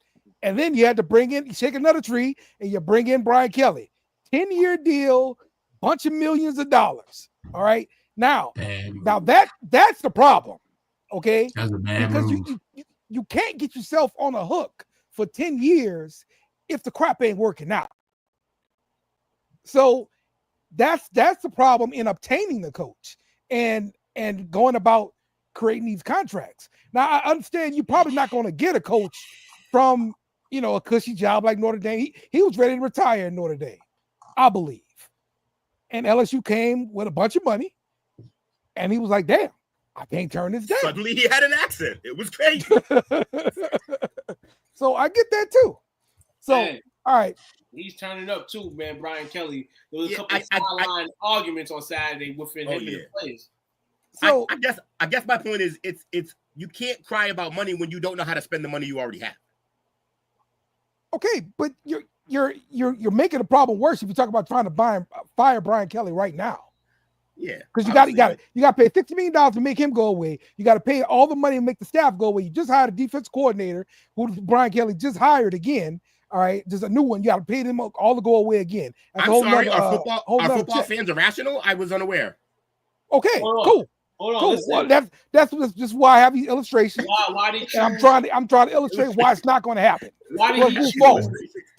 And then you had to shake another tree, and you bring in Brian Kelly. 10-year deal, bunch of millions of dollars. All right. Now that's the problem. Okay. That's a bad because move. you can't get yourself on a hook for 10 years if the crap ain't working out. So that's the problem in obtaining the coach and going about creating these contracts. Now I understand you're probably not going to get a coach from a cushy job like Notre Dame. He was ready to retire in Notre Dame, I believe. And LSU came with a bunch of money, and he was like, "Damn, I can't turn this down." Suddenly he had an accent. It was crazy. So I get that too. So all right. He's turning up too, man. Brian Kelly. There was a couple of sideline arguments on Saturday within him and the players. So I guess my point is it's you can't cry about money when you don't know how to spend the money you already have. Okay, but you're making the problem worse if you talk about trying to fire Brian Kelly right now. Yeah, because you got to pay $50 million to make him go away. You got to pay all the money to make the staff go away. You just hired a defense coordinator who Brian Kelly just hired again. All right, just a new one. You got to pay them all to go away again. That's I'm sorry. Are football fans irrational? I was unaware. Okay, cool. Hold on. Cool. Well, that's just why I have these illustrations. Why did you? I'm trying to illustrate why it's not going to happen. Why did he choose?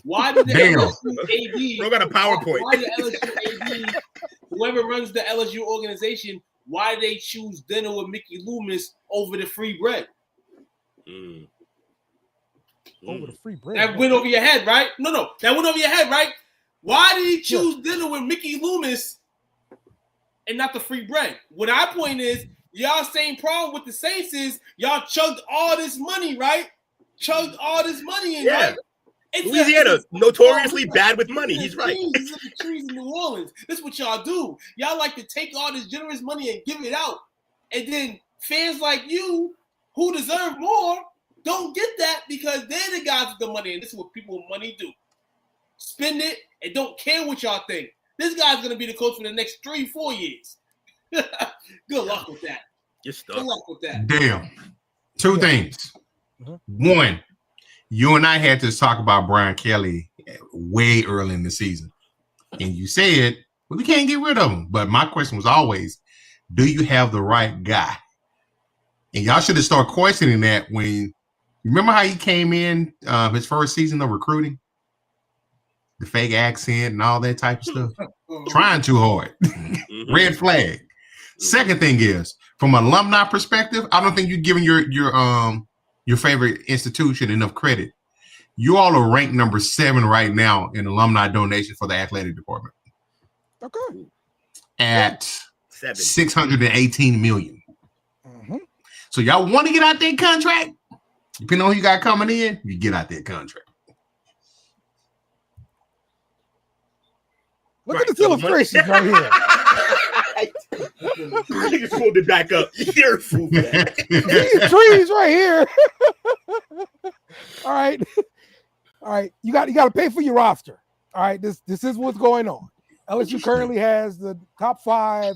Why did the LSU AD? Bro got a PowerPoint. Why did LSU AD? Whoever runs the LSU organization, why did they choose dinner with Mickey Loomis over the free bread? Over the free bread. That went over your head, right? No, that went over your head, right? Why did he choose dinner with Mickey Loomis and not the free bread? What I point is, y'all same problem with the Saints is y'all chugged all this money, right? Chugged all this money in, right? Louisiana, notoriously bad with money. He's right. It's like the trees in New Orleans. This is what y'all do. Y'all like to take all this generous money and give it out. And then fans like you, who deserve more, don't get that because they're the guys with the money. And this is what people with money do. Spend it and don't care what y'all think. This guy's going to be the coach for the next 3-4 years. Good luck with that. You're stuck. Good luck with that. Damn. Two things. One, you and I had to talk about Brian Kelly way early in the season. And you said, well, we can't get rid of him. But my question was always, do you have the right guy? And y'all should have started questioning that when you remember how he came in his first season of recruiting? The fake accent and all that type of stuff. Trying too hard. Red flag. Second thing is, from an alumni perspective, I don't think you're giving your favorite institution enough credit. You all are ranked number 7 right now in alumni donation for the athletic department. Okay. At 618 million. So y'all want to get out that contract? Depending on who you got coming in, you get out that contract. Look at this illustration right here. I just pulled it back up. You're a fool. These trees right here. All right. All right. You got to pay for your roster. All right. This is what's going on. LSU currently has the top 5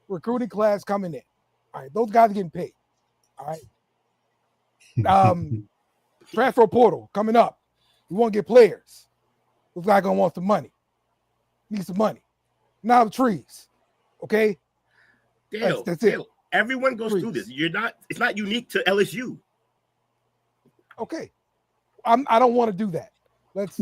recruiting class coming in. All right. Those guys are getting paid. All right. Transfer portal coming up. We want to get players. Those guys gonna want some money. Need some money. Now the trees. Okay. Dale, that's Dale, it. Everyone goes through this. It's not unique to LSU. Okay. I don't want to do that. Let's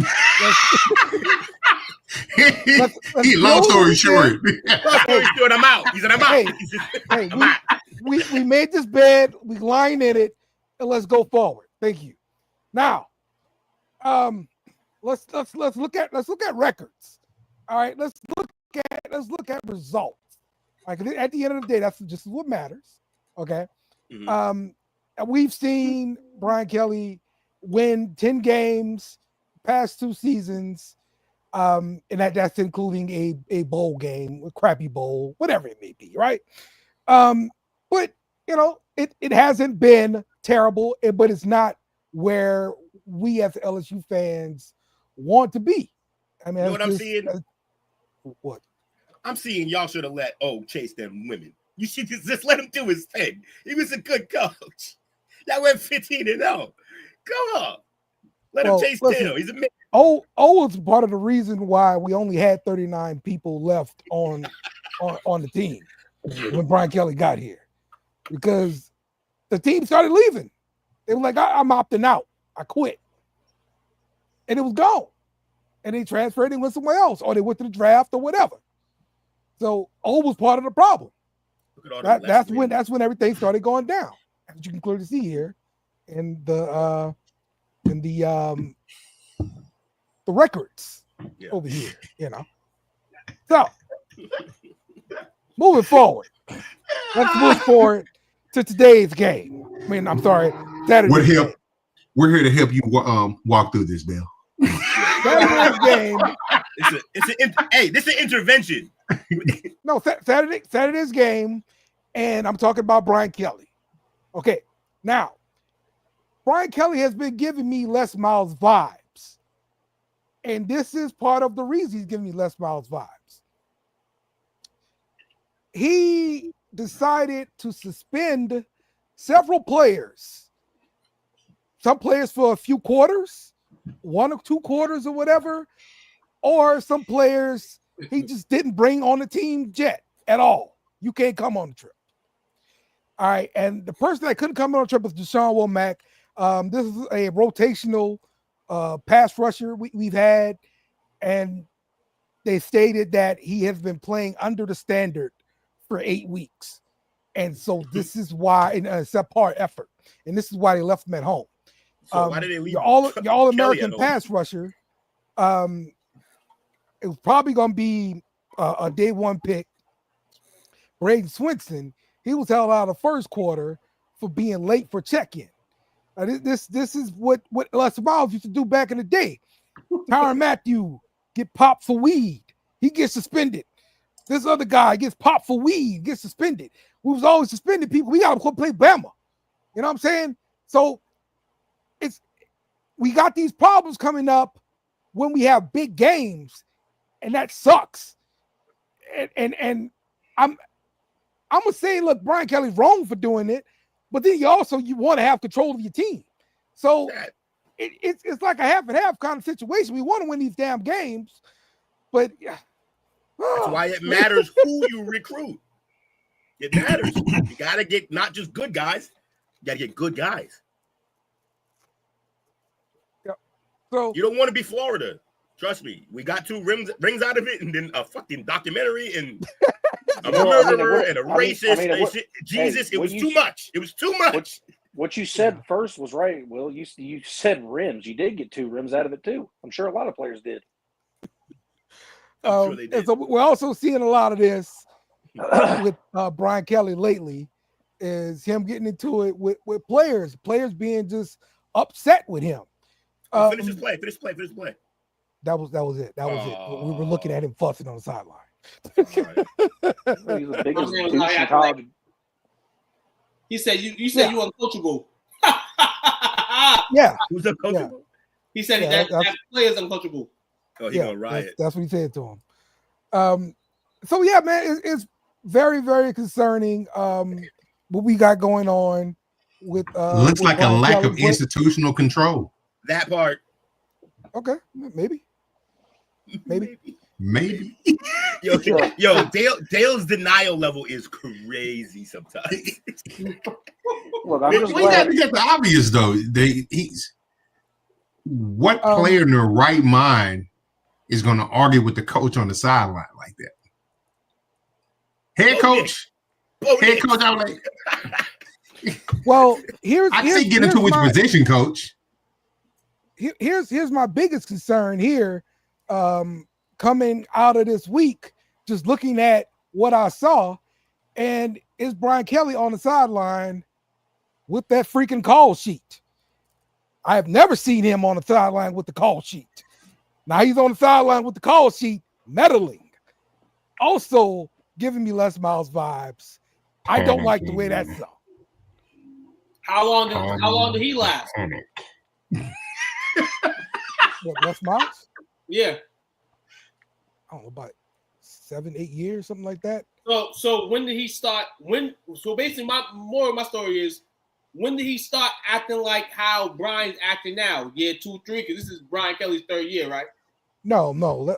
long story short. I'm out. He said I'm out. We made this bed, we lying in it, and let's go forward. Thank you. Now, let's look at records. All right, let's look at results. Like at the end of the day, that's just what matters. Okay. And we've seen Brian Kelly win 10 games past 2 seasons. And that's including a bowl game, a crappy bowl, whatever it may be, right? But you know, it hasn't been terrible, but it's not where we as LSU fans want to be. I mean, you know what I'm seeing? What? I'm seeing y'all should have let chase them women. You should just let him do his thing. He was a good coach. Y'all went 15-0. Come on. Let him chase Dale. He's a man. Was part of the reason why we only had 39 people left on the team when Brian Kelly got here. Because the team started leaving. They were like, I'm opting out. I quit. And it was gone. And they transferred and went somewhere else, or they went to the draft or whatever. So was part of the problem. That's when everything started going down. As you can clearly see here in the records over here, you know. So moving forward. Let's move forward to today's game. I mean, I'm sorry, Saturday. We're here to help you walk through this, Bill. Saturday's game. This is an intervention. No, Saturday's game, and I'm talking about Brian Kelly. Okay, now Brian Kelly has been giving me Les Miles vibes, and this is part of the reason he's giving me Les Miles vibes. He decided to suspend several players, some players for a few quarters, 1 or 2 quarters or whatever, or some players he just didn't bring on the team jet at all. You can't come on the trip. All right, and the person that couldn't come on the trip was Deshaun Womack. This is a rotational pass rusher we've had, and they stated that he has been playing under the standard for 8 weeks. And so this is why, and it's a part effort, and this is why they left him at home. So why did they leave your all-American pass rusher? It was probably going to be a day 1 pick. Braden Swinson, he was held out of the first quarter for being late for check-in. This is what Les Miles used to do back in the day. Tyrann Mathieu get popped for weed. He gets suspended. This other guy gets popped for weed, gets suspended. We was always suspending people. We got to play Bama. You know what I'm saying? So we got these problems coming up when we have big games, and that sucks. And I'm gonna say, look, Brian Kelly's wrong for doing it, but then you want to have control of your team. So it's like a half and half kind of situation. We want to win these damn games, but yeah. That's why it matters who you recruit. It matters. You got to get not just good guys. You got to get good guys. Yeah. So you don't want to be Florida. Trust me. We got 2 rings out of it, and then a fucking documentary and a murderer and a racist. Jesus, it was too much. It was too much. What you said first was right, Will. You said rims. You did get 2 rims out of it too. I'm sure a lot of players did. Sure they did. And so we're also seeing a lot of this with Brian Kelly lately, is him getting into it with players being just upset with him. Finish his play. That was it. That was it. We were looking at him fussing on the sideline. Well, he's the biggest douche in college. He said you said you uncoachable. Yeah. Who's uncoachable? Yeah. He said that player's uncoachable. Oh, he's gonna riot. That's what he said to him. So yeah, man, it's very, very concerning what we got going on with looks like Brian a lack Kelly. of institutional control. That part. Okay, maybe. Yo, Dale's denial level is crazy sometimes. Look, I'm just We glad. got to get the obvious though. What player in their right mind is going to argue with the coach on the sideline like that? Head coach, I'm like, Well, I say get into which position, coach. Here's my biggest concern here, coming out of this week, just looking at what I saw, and is Brian Kelly on the sideline with that freaking call sheet. I have never seen him on the sideline with the call sheet. Now he's on the sideline with the call sheet, meddling. Also giving me Les Miles vibes. I don't like the way that's up. How long did he last? What, Les Miles? Yeah. I don't know, about 7-8 years, something like that. So when did he start? So basically, more of my story is, when did he start acting like how Brian's acting now? Year 2, 3, because this is Brian Kelly's 3rd year, right? No.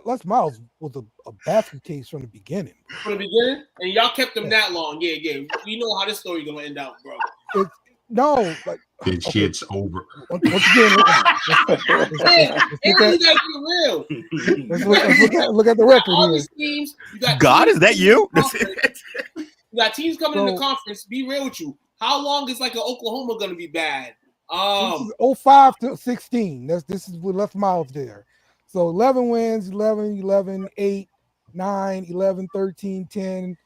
Les Miles was a basket case from the beginning. From the beginning, and y'all kept him that long. Yeah. We know how this story gonna end out, bro. This shit's over. Once again, let's look at the record all here. these teams, you got God, is that you? You got teams coming in the conference. Be real with you. How long is like an Oklahoma gonna be bad? This is 05 to 16. This is what left Miles there. So 11 wins, 11, 8, 9, 11, 13, 10,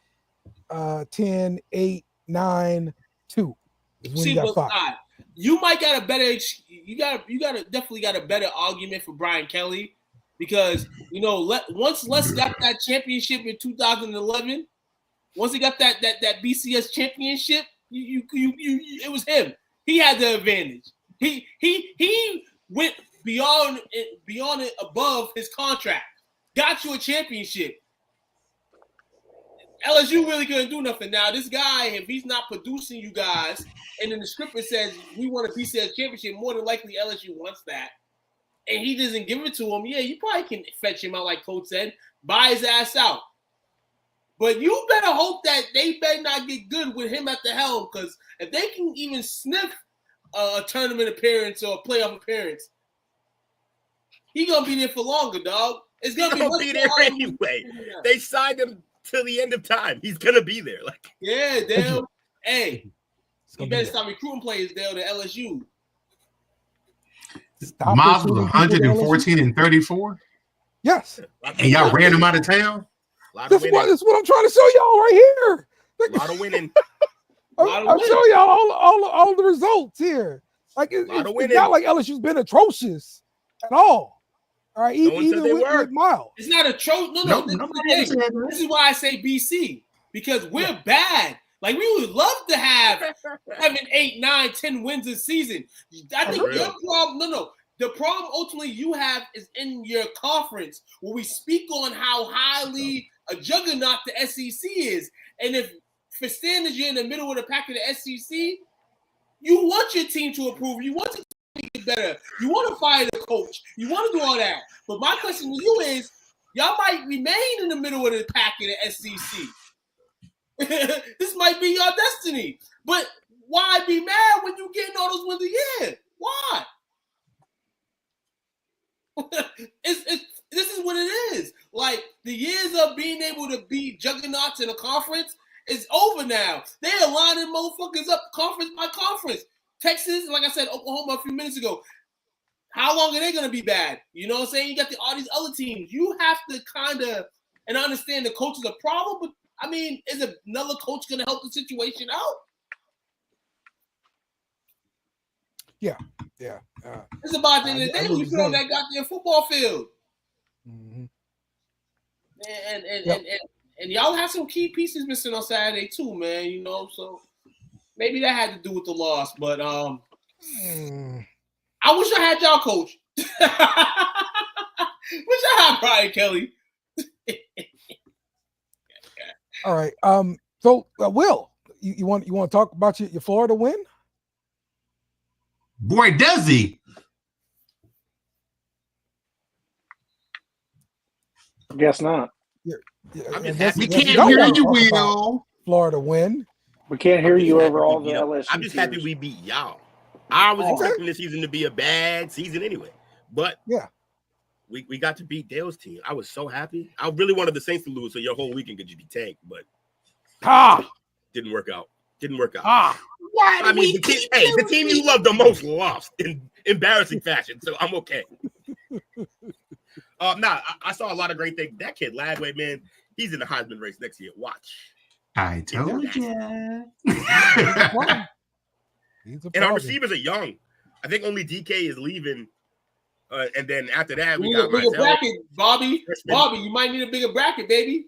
10, 8, 9, 2. See, you might got a better. You definitely got a better argument for Brian Kelly, because once Les got that championship in 2011, once he got that BCS championship, it was him. He had the advantage. He went beyond it, above his contract. Got you a championship. LSU really couldn't do nothing. Now, this guy, if he's not producing you guys, and then the script says we want a BCS championship, more than likely LSU wants that, and he doesn't give it to him, yeah, you probably can fetch him out, like Coach said, buy his ass out. But you better hope that they better not get good with him at the helm, because if they can even sniff a tournament appearance or a playoff appearance, he gonna be there for longer, dog. It's gonna be there anyway. They signed him till the end of time. He's gonna be there. Dale. Hey, you better stop recruiting players, Dale, to LSU. Miles was 114 and 34. Yes. And y'all ran him out of town. This is what I'm trying to show y'all right here. A lot of winning. I'm showing y'all all the results here. Like it's not like LSU's been atrocious at all. All right, even with Miles. It's not atrocious. No. This is why I say BC, because we're bad. Like, we would love to have 7, 8, 9, 10 wins this season. I think your problem, the problem ultimately you have is in your conference, where we speak on how highly a juggernaut the SEC is. And if for standards you're in the middle of the pack of the SEC, you want your team to improve. You want to to get better. You want to fire the coach. You want to do all that. But my question to you is, y'all might remain in the middle of the pack in the SEC. This might be your destiny. But why be mad when you getting all those wins a year? Why? This is what it is. Like, the years of being able to beat juggernauts in a conference is over now. They're lining motherfuckers up conference by conference. Texas, like I said, Oklahoma a few minutes ago. How long are they going to be bad? You know what I'm saying? You got all these other teams. You have to kind of, and I understand the coach is a problem, but I mean, is another coach going to help the situation out? Yeah. It's about the end of the day when you put on that goddamn football field. Mm-hmm. And y'all have some key pieces missing on Saturday too, man. You know, so maybe that had to do with the loss. But I wish I had y'all coach. Wish I had Brian Kelly. All right. So Will, you want to talk about your Florida win? Boy, does he. Guess not. I'm just We happy. can't hear you, Will. Florida win. We can't hear you over all the LSU. I'm just happy tears. we beat y'all. I was expecting this season to be a bad season anyway, but yeah, we got to beat Dale's team. I was so happy. I really wanted the Saints to lose so your whole weekend could just be tanked, but didn't work out. Why I mean, the team you love the most lost in embarrassing fashion, so I'm okay. I saw a lot of great things. That kid, Lagway, man, he's in the Heisman race next year. Watch. I told you. And our receivers are young. I think only DK is leaving. And then after that, we got a bigger bracket, Bobby. Bobby, you might need a bigger bracket, baby.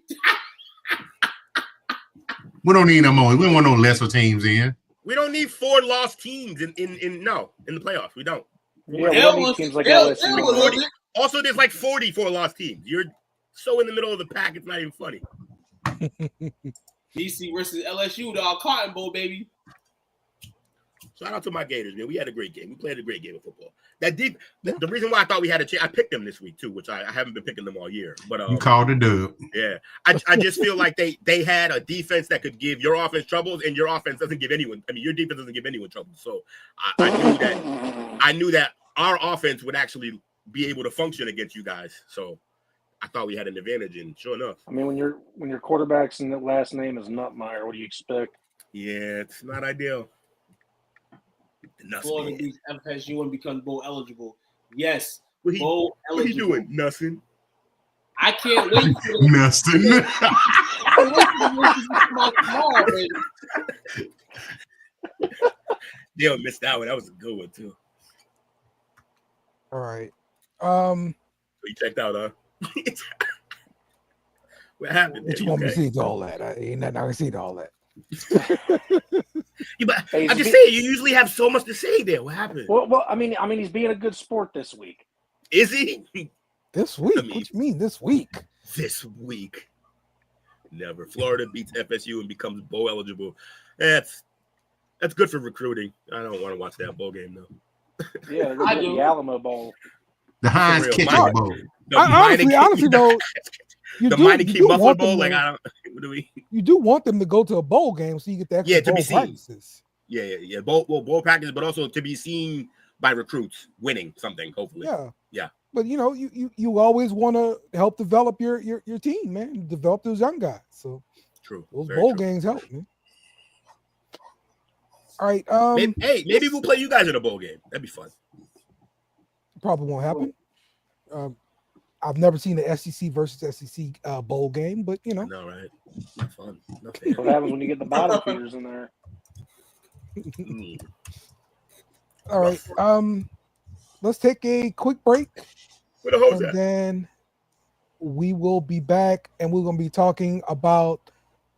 We don't need no more. We don't want no lesser teams in. We don't need 4 lost teams in the playoffs. We don't. Yeah, we don't need teams like LSU. Also, there's like 44 lost teams. You're so in the middle of the pack, it's not even funny. DC versus LSU, the Cotton Bowl, baby. Shout out to my Gators, man. We had a great game. We played a great game of football. The reason why I thought we had a chance, I picked them this week too, which I haven't been picking them all year. But you called it dub. Yeah, I just feel like they had a defense that could give your offense troubles, and your offense doesn't give anyone. I mean, your defense doesn't give anyone trouble. So I knew that our offense would actually be able to function against you guys. So I thought we had an advantage, and sure enough. I mean, when your quarterback's last name is Nutmeyer, what do you expect? Yeah, it's not ideal. Florida beats FSU and becomes bowl eligible. Yes, bowl eligible. What are you doing? Nothing. I can't wait for Dale missed that one. That was a good one too. All right. So you checked out, huh? What happened? What you want me to see to all that? Ain't nothing I can see to all that. Yeah, but I'm just saying, you usually have so much to say there. What happened? Well, I mean, he's being a good sport this week. Is he? This week? What you mean this week? This week. Never. Florida beats FSU and becomes bowl eligible. That's good for recruiting. I don't want to watch that bowl game though. Yeah, they're going to the Alamo Bowl. The Heinz Kitchen Bowl. Honestly, though, the Mighty King Buffalo Bowl. Like, I don't. What do we? You do want them to go to a bowl game so you get the extra to bowl be seen. practices. Yeah. Bowl practice, but also to be seen by recruits winning something. Hopefully. Yeah. But you always want to help develop your team, man. Develop those young guys. So true. Those bowl games help, man. All right. Maybe we'll play you guys in a bowl game. That'd be fun. Probably won't happen. I've never seen the SEC versus SEC bowl game, but No, right? Not fun. What happens when you get the bottom feeders in there? All right. Let's take a quick break. Where the hell's and at? Then we will be back, and we're going to be talking about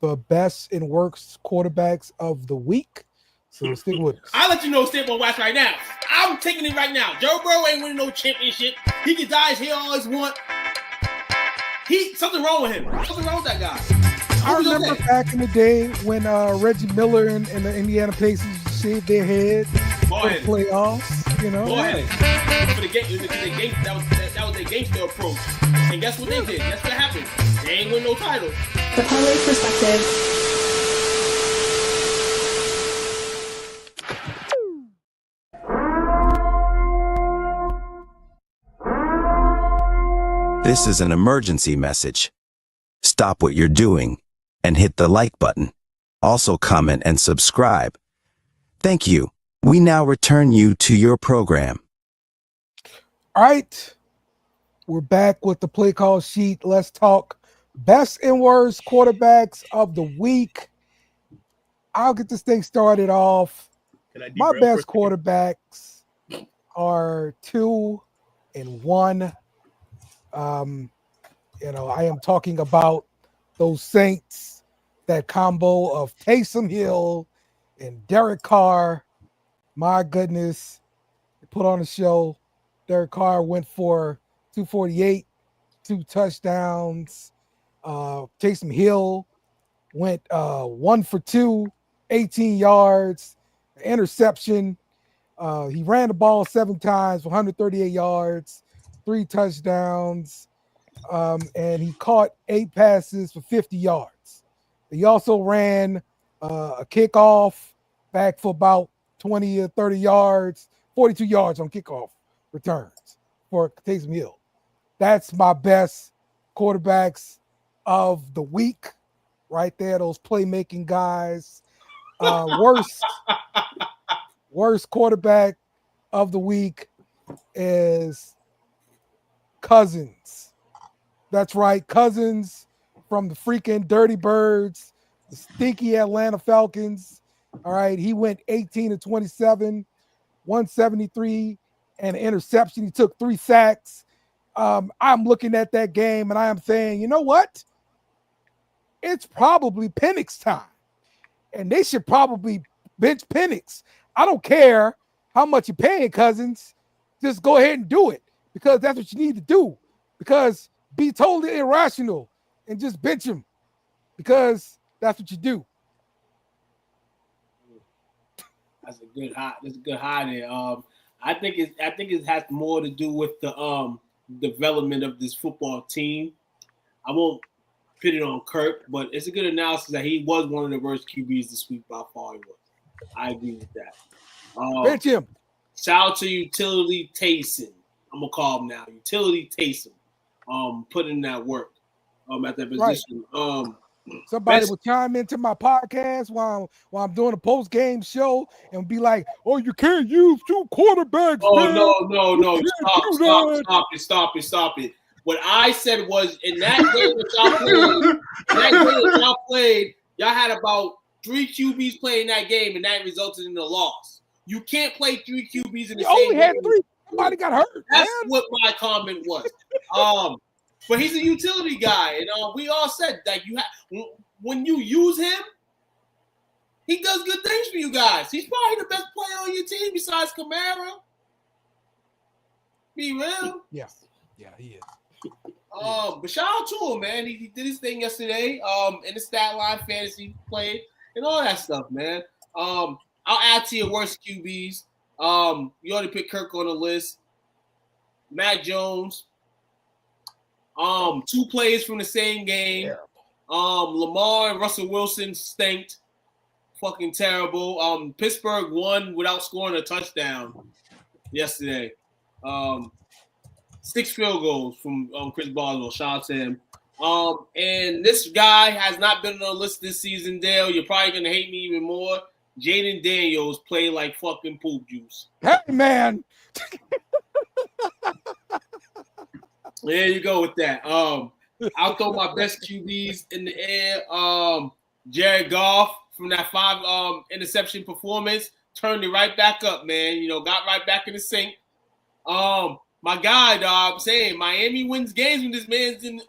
the best and worst quarterbacks of the week. So stick with us. I'll let you know Stamp on Wax right now. I'm taking it right now. Joe Burrow ain't winning no championship. He can dye his hair all he want. Something wrong with him. Something wrong with that guy. I remember back in the day when Reggie Miller and the Indiana Pacers shaved their heads for the playoffs. You know, Go ahead. For the game, that was their gangster approach. And guess what they did? Guess what happened? They ain't win no title. The parlay perspective. This is an emergency message. Stop what you're doing and hit the like button. Also comment and subscribe. Thank you. We now return you to your program. all right. We're back with the play call sheet. Let's talk best and worst quarterbacks of the week. I'll get this thing started off. My best quarterbacks are 2 and 1. I am talking about those Saints, that combo of Taysom Hill and Derek Carr. My goodness, they put on a show. Derek Carr went for 248, 2 touchdowns. Taysom Hill went 1 for 2, 18 yards, interception. He ran the ball 7 times, 138 yards, 3 touchdowns, and he caught 8 passes for 50 yards. He also ran a kickoff back for about 20 or 30 yards, 42 yards on kickoff returns for Taysom Hill. That's my best quarterbacks of the week right there, those playmaking guys. Worst quarterback of the week is Cousins. That's right, Cousins from the freaking Dirty Birds, the stinky Atlanta Falcons. All right, he went 18 to 27, 173, and an interception. He took 3 sacks. I'm looking at that game and I am saying, you know what? It's probably Penix time, and they should probably bench Penix. I don't care how much you're paying Cousins. Just go ahead and do it, because that's what you need to do. Because be totally irrational and just bench him, because that's what you do. That's a good high. That's a good high there. I think it has more to do with the development of this football team. I won't put it on Kirk, but it's a good analysis that he was one of the worst QBs this week by far. He was. I agree with that. Bench him. Shout out to Utility Taysom. I'm gonna call him now. Utility Taysom. Put in that work. At that position. Right. Somebody will chime into my podcast while I'm doing a post game show and be like, "Oh, you can't use 2 quarterbacks." Oh man. No! Stop it! What I said was, in that game that y'all played, y'all had about 3 QBs playing that game, and that resulted in a loss. You can't play 3 QBs in the same game. You only had 3. Somebody got hurt. That's what my comment was. But he's a utility guy, and we all said that when you use him, he does good things for you guys. He's probably the best player on your team besides Kamara. Be real. Yeah, he is. But shout out to him, man. He did his thing yesterday. In the stat line, fantasy played, and all that stuff, man. I'll add to your worst QBs. You already picked Kirk on the list. Matt Jones. 2 plays from the same game. Lamar and Russell Wilson stinked. Fucking terrible. Pittsburgh won without scoring a touchdown yesterday. 6 field goals from Chris Boswell. Shout out to him. And this guy has not been on the list this season, Dale. You're probably going to hate me even more. Jaden Daniels played like fucking poop juice. Hey, man. There you go with that. I'll throw my best QBs in the air. Jared Goff from that 5 interception performance turned it right back up, man. Got right back in the sync. My guy, dog, I'm saying Miami wins games when this man's in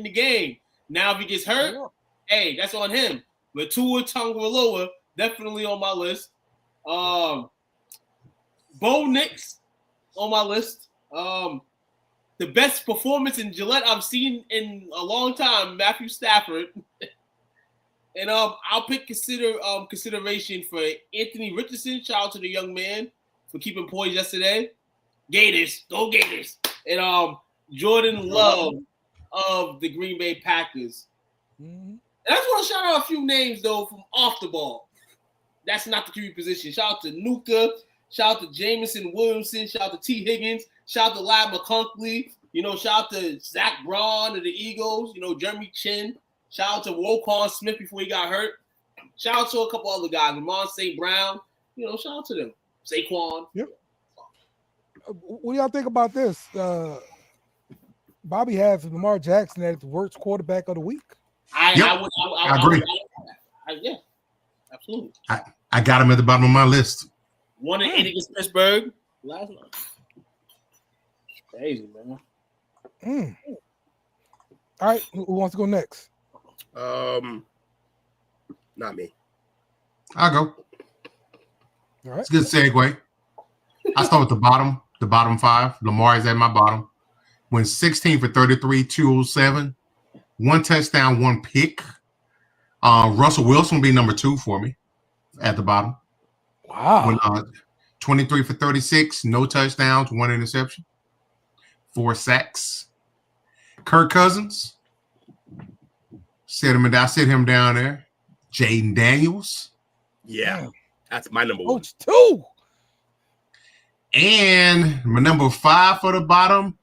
the game. Now if he gets hurt, hey, that's on him. But Tua Tagovailoa definitely on my list. Bo Nix on my list. The best performance in Gillette I've seen in a long time, Matthew Stafford. And I'll pick consideration for Anthony Richardson. Shout out to the young man for keeping poise yesterday. Gators, go Gators. And Jordan Love of the Green Bay Packers. And I just want to shout out a few names, though, from off the ball. That's not the QB position. Shout out to Nuka. Shout out to Jamison Williamson. Shout out to T. Higgins. Shout out to Lad McConkey. Shout out to Zach Braun of the Eagles. Jeremy Chin. Shout out to Roquan Smith before he got hurt. Shout out to a couple other guys. Ramon St. Brown. Shout out to them. Saquon. Yep. What do y'all think about this? Bobby has Lamar Jackson as the worst quarterback of the week. I agree. Yeah, absolutely. I got him at the bottom of my list. 1-8 against Pittsburgh last night. Crazy, man. All right, who wants to go next? Not me. I'll go. All right. It's a good segue. I start with the bottom five. Lamar is at my bottom. Went 16 for 33, 207. 1 touchdown, 1 pick. Russell Wilson will be number 2 for me at the bottom. Wow. Went 23 for 36, no touchdowns, 1 interception, 4 sacks. Kirk Cousins. I sit him down there. Jaden Daniels. Yeah, that's my number 1. Coach 2. And my number 5 for the bottom.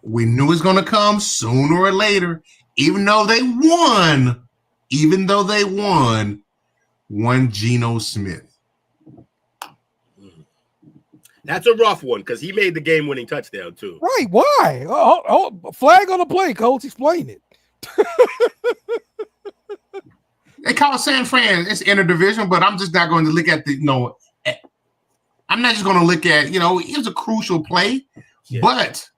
We knew it was going to come sooner or later. Even though they won, one Geno Smith. That's a rough one because he made the game-winning touchdown too. Right? Why? Flag on the play, Coach. Explain it. They call it San Fran. It's interdivision, but I'm just not going to look at I'm not just going to look at, it was a crucial play, but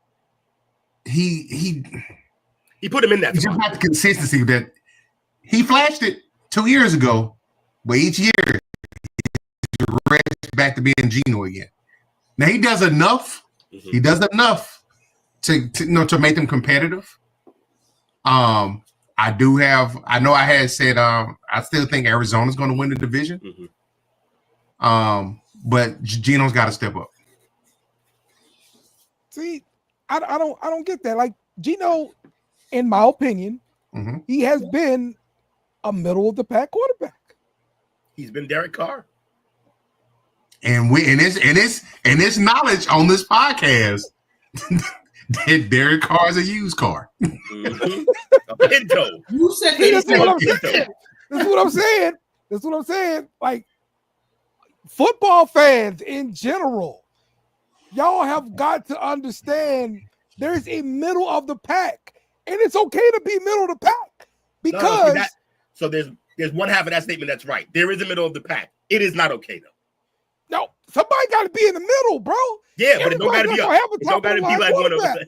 he put him in that. He just had the consistency that he flashed it 2 years ago, but each year he's back to being Geno again. Now he does enough. Mm-hmm. He does enough to make them competitive. I know I had said I still think Arizona's going to win the division. Mm-hmm. But Geno's got to step up. See, I don't get that. Like Geno, in my opinion, he has been a middle of the pack quarterback. He's been Derek Carr. And it's knowledge on this podcast that Derek Carr is a used car. Mm-hmm. A Pinto. You said that's what I'm saying. That's what I'm saying. Like football fans in general, y'all have got to understand there's a middle of the pack, and it's okay to be middle of the pack because so there's one half of that statement that's right. There is a middle of the pack. It is not okay though. No, somebody got to be in the middle, bro. Yeah, but it don't got to be. It don't got to be like one of them.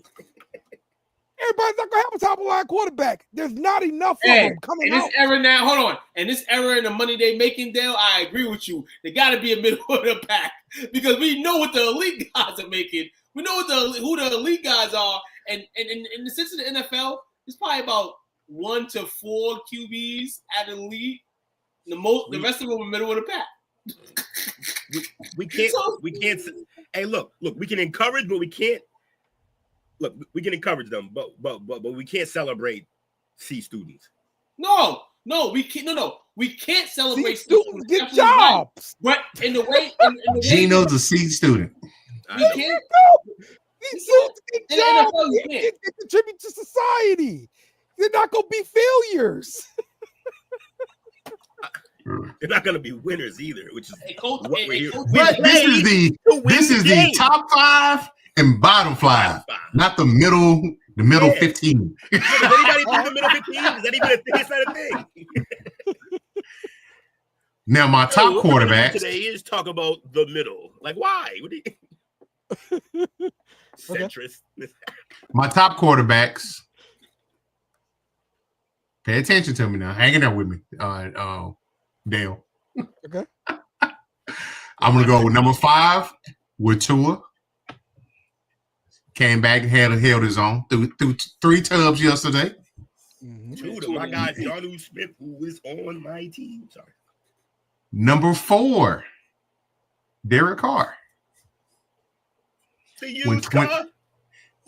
Everybody's not gonna have a top of the line quarterback. There's not enough of them coming out. This era now, hold on. And this era in the money they making, Dale, I agree with you. They got to be a middle of the pack because we know what the elite guys are making. We know who the elite guys are, and in the sense of the NFL, it's probably about 1 to 4 QBs at elite. The rest of them are middle of the pack. We can't. Hey, look. We can encourage, but we can't. Look, we can encourage them, but we can't celebrate C students. No, we can't. No, we can't celebrate C students. Get jobs. Right. But in the way, Geno's a C student. We can't go. These students get jobs. They contribute to society. They're not going to be failures. They're not going to be winners either, which is what we're here. This is the top 5 and bottom 5, not the middle 15. Does anybody think the middle 15? Is that even a thing? It's not a thing. Now, my top quarterbacks today is talk about the middle. Like, why? What do you... Centrist. My top quarterbacks. Pay attention to me now. Hang in there with me, Dale. Okay. I'm gonna go with number 5 with Tua. Came back and held his own through 3 tubs yesterday. Tua, my guy Jonnu Smith, who is on my team. Sorry. Number 4, Derek Carr. The used car.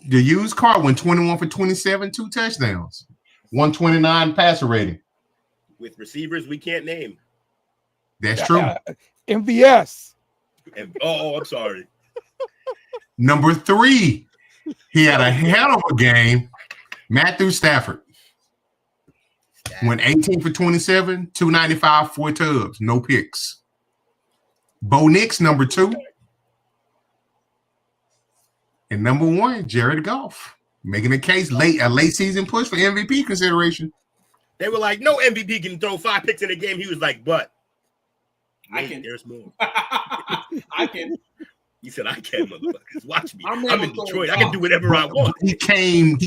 The used car went 21 for 27, 2 touchdowns, 129 passer rating. With receivers we can't name. That's true. MVS. And, I'm sorry. Number 3, he had a hell of a game. Matthew Stafford went 18 for 27, 295, 4 tubs, no picks. Bo Nix, number 2. And number 1, Jared Goff, making a case a late season push for MVP consideration. They were like, no MVP can throw 5 picks in a game. He was like, but I can. There's more. I can. He said, I can, motherfuckers. Watch me. I'm in Detroit. I can do whatever I want. He came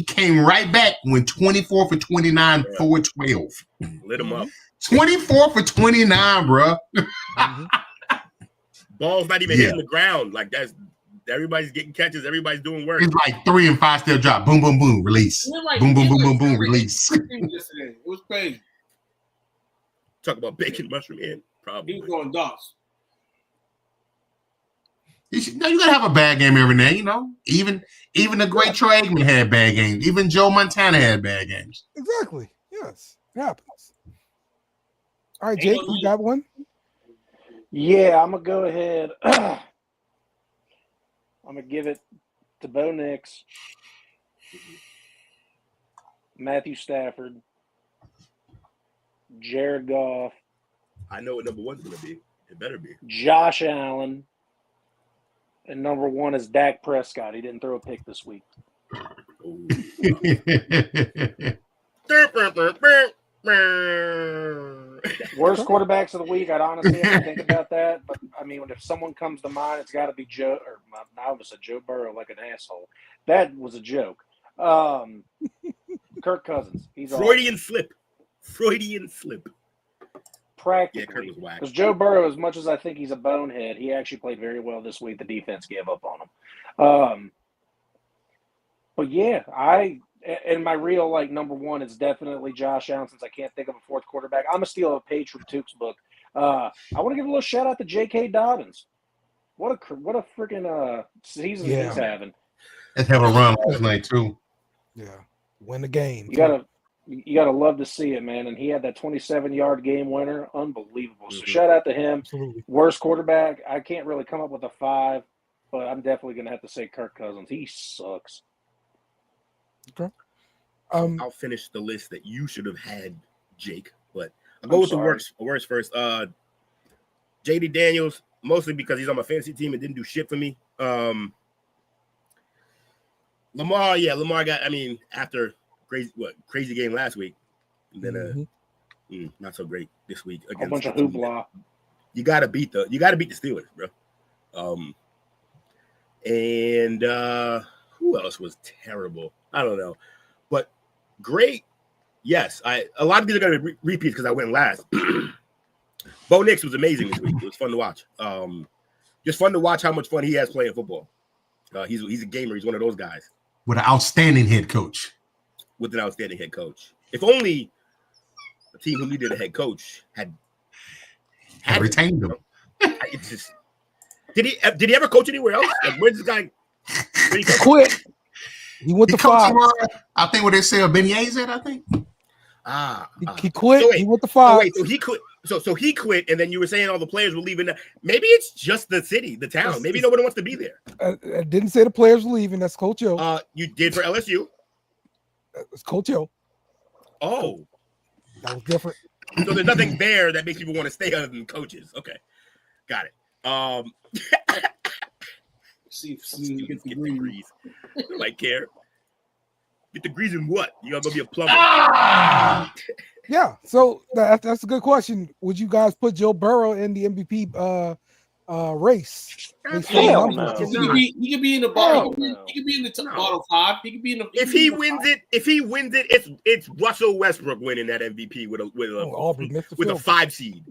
right back, went 24 for 29, 412. Lit him up. 24 for 29, bro. Ball's not even hitting the ground. Like everybody's getting catches. Everybody's doing work. It's like 3 and 5 step drop. Boom, boom, boom, release. Like, boom, boom, boom, boom, boom, release. It was crazy. Talk about bacon mushroom in. Probably. He was going dots. You gotta have a bad game every day, you know. Even the great Troy Aikman had bad games. Even Joe Montana had bad games. Exactly. Yes, it happens. All right, Jake, you got one? Yeah, I'm gonna go ahead. I'm gonna give it to Bo Nix, Matthew Stafford, Jared Goff. I know what number 1's gonna be. It better be Josh Allen. And number 1 is Dak Prescott. He didn't throw a pick this week. Worst quarterbacks of the week. I'd honestly have to think about that. But, I mean, if someone comes to mind, it's got to be Joe – or I almost said Joe Burrow like an asshole. That was a joke. Kirk Cousins. He's Freudian slip. Practically. Because Joe Burrow, as much as I think he's a bonehead, he actually played very well this week. The defense gave up on him. But, yeah, and my real, number 1 is definitely Josh Allen since I can't think of a 4th quarterback. I'm going to steal a page from Took's book. I want to give a little shout-out to J.K. Dobbins. What a freaking season he's having. Let's have a run last night, too. Yeah, win the game. You gotta love to see it, man. And he had that 27-yard game winner. Unbelievable. So shout out to him. Absolutely. Worst quarterback. I can't really come up with a 5, but I'm definitely gonna have to say Kirk Cousins. He sucks. Okay. I'll finish the list that you should have had, Jake. But I'll go with the worst first. JD Daniels, mostly because he's on my fantasy team and didn't do shit for me. Lamar got, after crazy game last week, and then not so great this week against a bunch of hoopla. You gotta beat the Steelers, bro. And who else was terrible? I don't know, but great. Yes, a lot of these are gonna repeat because I went last. Bo Nix was amazing this week. It was fun to watch. Just fun to watch how much fun he has playing football. He's a gamer. He's one of those guys with an outstanding head coach. If only a team who needed a head coach had retained him. It's just did he ever coach anywhere else? Like, where's this guy? He quit. He went to Fox. I think what they say Beignets at. I think. He quit. So he went to Fox. So he quit. So he quit, and then you were saying all the players were leaving. Maybe it's just the city, the town. Maybe nobody wants to be there. I didn't say the players were leaving. That's Coach O. You did for LSU. It's Coach O. Oh, that was different. So there's nothing there that makes people want to stay other than coaches. Okay, got it. See get the degrees. Like care. Get degrees in what? You gotta go be a plumber. Yeah, so that's a good question. Would you guys put Joe Burrow in the MVP race? Hell no. He could be in the bottom. He could be in the bottom 5. He could be in the. If he wins it, it's Russell Westbrook winning that MVP with a 5 seed.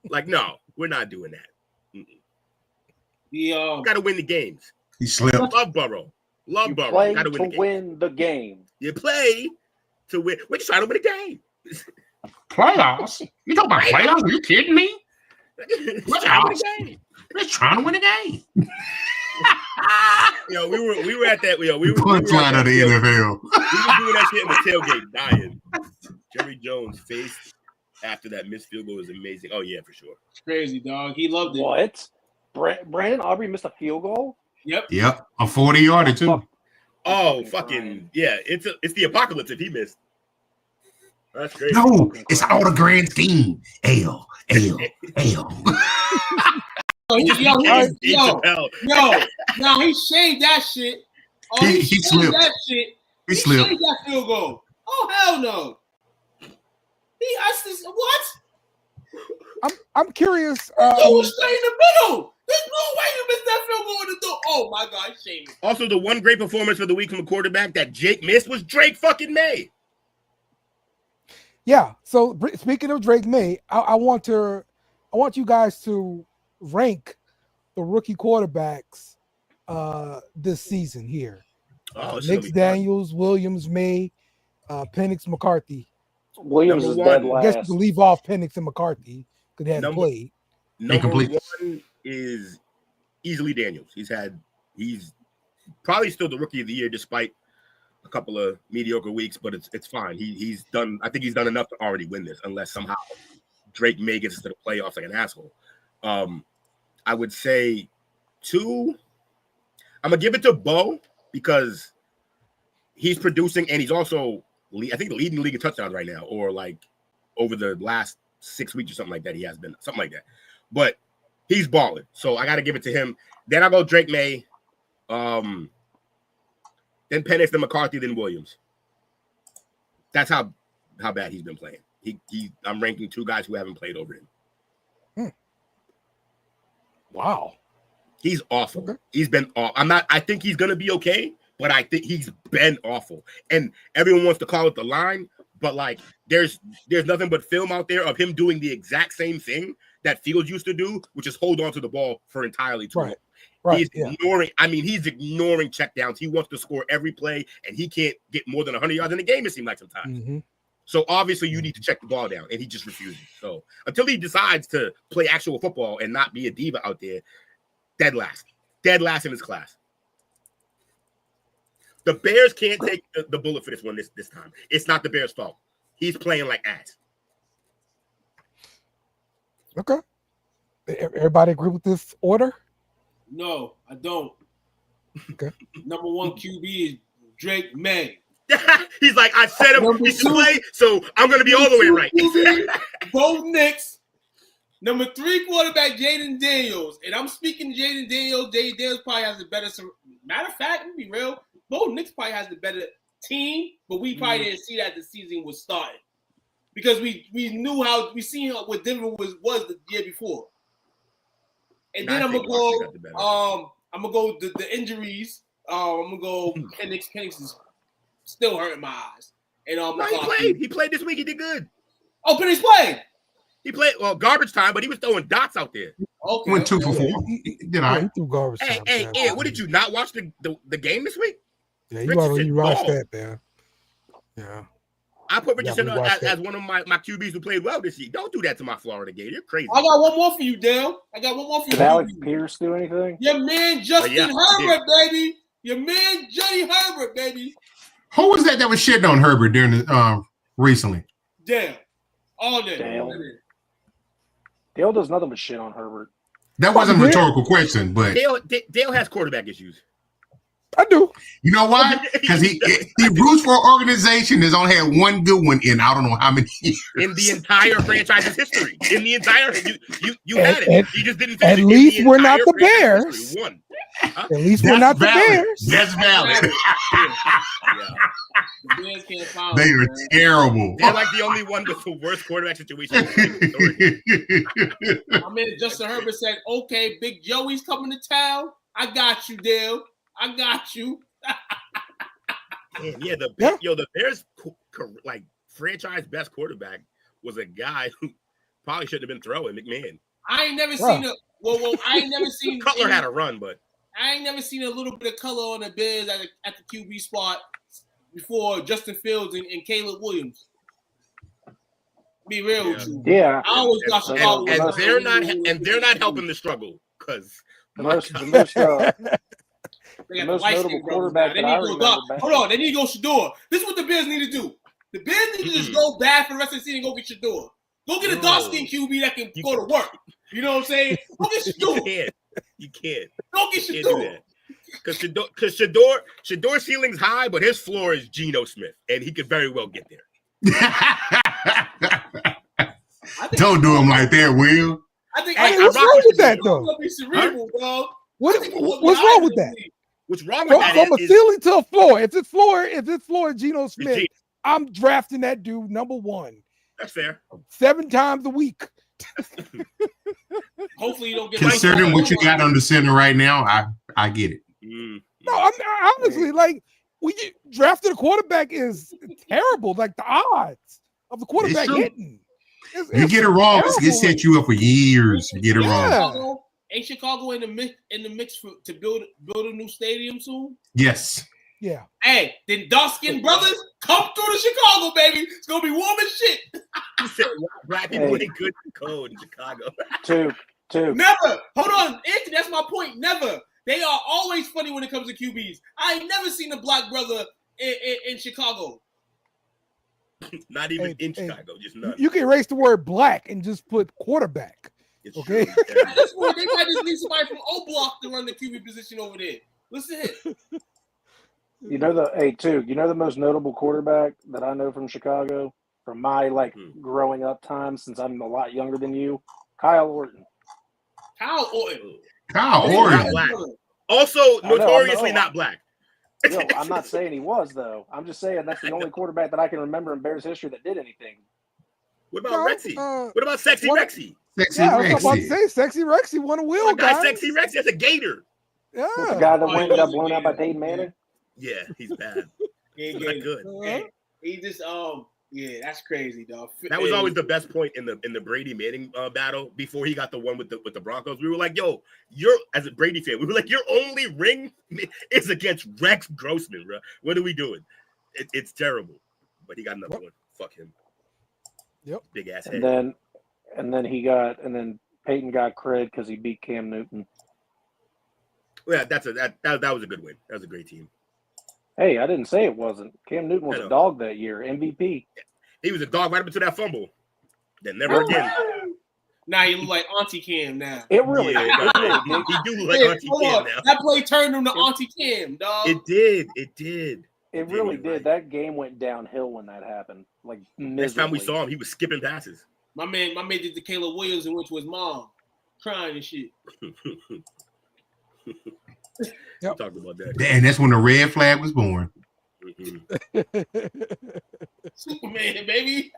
Like, no, we're not doing that. Got to win the games. He slipped. Love Burrow. You play to win the game. You play to win. We're just trying to win a game. Playoffs? You talking about playoffs? Are you kidding me? We're trying to win a game. Yo, we were at that. Yo, we were Punchline at of the that, NFL. we were doing that shit in the tailgate, dying. Jerry Jones' face after that missed field goal was amazing. Oh yeah, for sure. It's crazy, dog. He loved it. What? Brandon Aubrey missed a field goal? Yep. Yep, a 40-yarder too. Oh, fucking yeah! It's the apocalypse if he missed. That's crazy. No, it's all the grand scheme. L. Yo, Dave Chappelle. Now he shaved that shit. Oh, He shaved slipped. that shit. He slipped. Shaved that field goal. Oh hell no. What? I'm curious. It was straight in the middle. There's no way you missed that field goal in the door. Oh my God, shame. Also, the one great performance for the week from a quarterback that Jake missed was Drake fucking May. Yeah. So speaking of Drake May, I want you guys to rank the rookie quarterbacks this season here. Oh, Nix, Daniels, Williams, May, Penix, McCarthy. Williams Number is one. dead I guess you last. can leave off Penix and McCarthy because they hadn't played. Number Incomplete. one is easily Daniels. He's probably still the rookie of the year despite a couple of mediocre weeks, but it's fine. He's done. I think he's done enough to already win this, unless somehow Drake May gets to the playoffs like an asshole. I would say 2. I'm gonna give it to Bo because he's producing and he's also, I think, leading the league in touchdowns right now, or like over the last 6 weeks or something like that. He has been something like that, but he's balling. So I got to give it to him. Then I'll go Drake May, then Penix, then McCarthy, then Williams. That's how bad he's been playing. I'm ranking 2 guys who haven't played over him. Wow. He's awful. Okay. He's been awful. I think he's gonna be okay, but I think he's been awful. And everyone wants to call it the line, but like there's nothing but film out there of him doing the exact same thing that Fields used to do, which is hold on to the ball for entirely too long. Right. He's ignoring. I mean, he's ignoring checkdowns. He wants to score every play, and he can't get more than 100 yards in a game. It seems like sometimes. Mm-hmm. So obviously, you need to check the ball down, and he just refuses. So until he decides to play actual football and not be a diva out there, dead last in his class. The Bears can't take the bullet for this one this time. It's not the Bears' fault. He's playing like ass. Okay. Everybody agree with this order? No, I don't. Okay. Number 1 QB is Drake May. He's like, I said him he should play, so I'm going to be all the way right. Bo Nix. Number 3 quarterback, Jaden Daniels. And I'm speaking to Jaden Daniels. Jaden Daniels probably has the better. Matter of fact, let me be real. Bo Nix probably has the better team, but we probably didn't see that the season was starting because we knew how we seen what Denver was the year before. And then I'm gonna go the injuries. I'm gonna go Penix. Penix is still hurting my eyes. And He played this week. He did good. Oh, Penix played. He played garbage time, but he was throwing dots out there. Okay. Went 2 for 4. He threw garbage time. Hey, what did you not watch the game this week? Yeah, you already watched that, man. Yeah. I put Richardson as one of my QBs who played well this year. Don't do that to my Florida Gator. You're crazy. I got one more for you, Dale. Did Alex Pierce do anything? Your man Justin Herbert, baby. Your man Johnny Herbert, baby. Who was that was shitting on Herbert during the recently? Dale. All day. Dale does nothing but shit on Herbert. That wasn't a rhetorical question, but Dale has quarterback issues. I do. You know why? Because he roots for an organization that's only had one good one in I don't know how many years. In the entire franchise's history. In the entire you had it. You just didn't at least we're not the Bears. One. At least we're not the Bears. That's valid. The Bears can't find they are terrible. They're like the only one with the worst quarterback situation. I mean, Justin Herbert said, "Okay, Big Joey's coming to town. I got you, Dale. I got you." The Bears like franchise best quarterback was a guy who probably shouldn't have been throwing, McMahon. I ain't never seen I ain't never seen Cutler had a run, but I ain't never seen a little bit of color on the Bears at the QB spot before Justin Fields and Caleb Williams. Be real with you. Yeah. I always got Chicago. And they're not helping the struggle because They got most the light notable skinned brothers now. quarterback They that need I to go remember dark. back- Hold on, they need to go Shador. This is what the Bears need to do. The Bears need to just go bad for the rest of the season and go get Shador. Go get a dark skinned QB that can go to work. You know what I'm saying? Go get Shador. You can't. Go get You can't do Shador. that. Because Shador's ceiling's high, but his floor is Geno Smith, and he could very well get there. Don't do him like that, Will. I think what's wrong with that, though? It's gonna be cerebral, dog. What's wrong with that? What's wrong with that From a is ceiling to a floor. If it's floor Geno Smith, I'm drafting that dude number 1. That's fair. 7 times a week. Hopefully you don't get Considering what you got on the center right now, I get it. No, I'm honestly like when you drafted a quarterback is terrible. Like the odds of the quarterback true. hitting. You get it wrong, it terrible. set you up for years. You get it wrong. Chicago, ain't Chicago in the mix to build a new stadium soon? Yes. Yeah. Hey, then dark skinned brothers come through to Chicago, baby. It's gonna be warm as shit. Black people ain't good code in Chicago. Two. Never. Hold on, Anthony. That's my point. Never. They are always funny when it comes to QBs. I ain't never seen a black brother in Chicago. Not even in Chicago, just none. You can erase the word black and just put quarterback. It's okay. That's why they might just need somebody from O Block to run the QB position over there. Listen here. You know the most notable quarterback that I know from Chicago, from my growing up time, since I'm a lot younger than you, Kyle Orton. Kyle Orton. Not black. Also, notoriously not black. No, I'm not saying he was, though. I'm just saying that's the only quarterback that I can remember in Bears history that did anything. What about Rexy? What about Sexy Rexy? I was about to say Sexy Rexy won a wheel, guys. Sexy Rexy, that's a Gator. Yeah. What's the guy that went and got blown out by Peyton Manning? Yeah, he's bad. He's not good. He just yeah, that's crazy, dog. That was always the best point in the Brady Manning battle before he got the one with the Broncos. We were like, yo, you're as a Brady fan, we were like, your only ring is against Rex Grossman, bro. What are we doing? It's terrible. But he got another one. Fuck him. Yep. Big ass head. And then Peyton got cred because he beat Cam Newton. Yeah, that was a good win. That was a great team. Hey, I didn't say it wasn't. Cam Newton was a dog that year, MVP. He was a dog right up into that fumble. Then never again. Now he look like Auntie Cam now. It really, he do look like Auntie Cam now. That play turned him to Auntie Cam, dog. It did. It really did. That game went downhill when that happened. Like next time we saw him, he was skipping passes. My man did the Caleb Williams and went to his mom, crying and shit. Yep. Talked about that. And that's when the red flag was born. Superman, baby.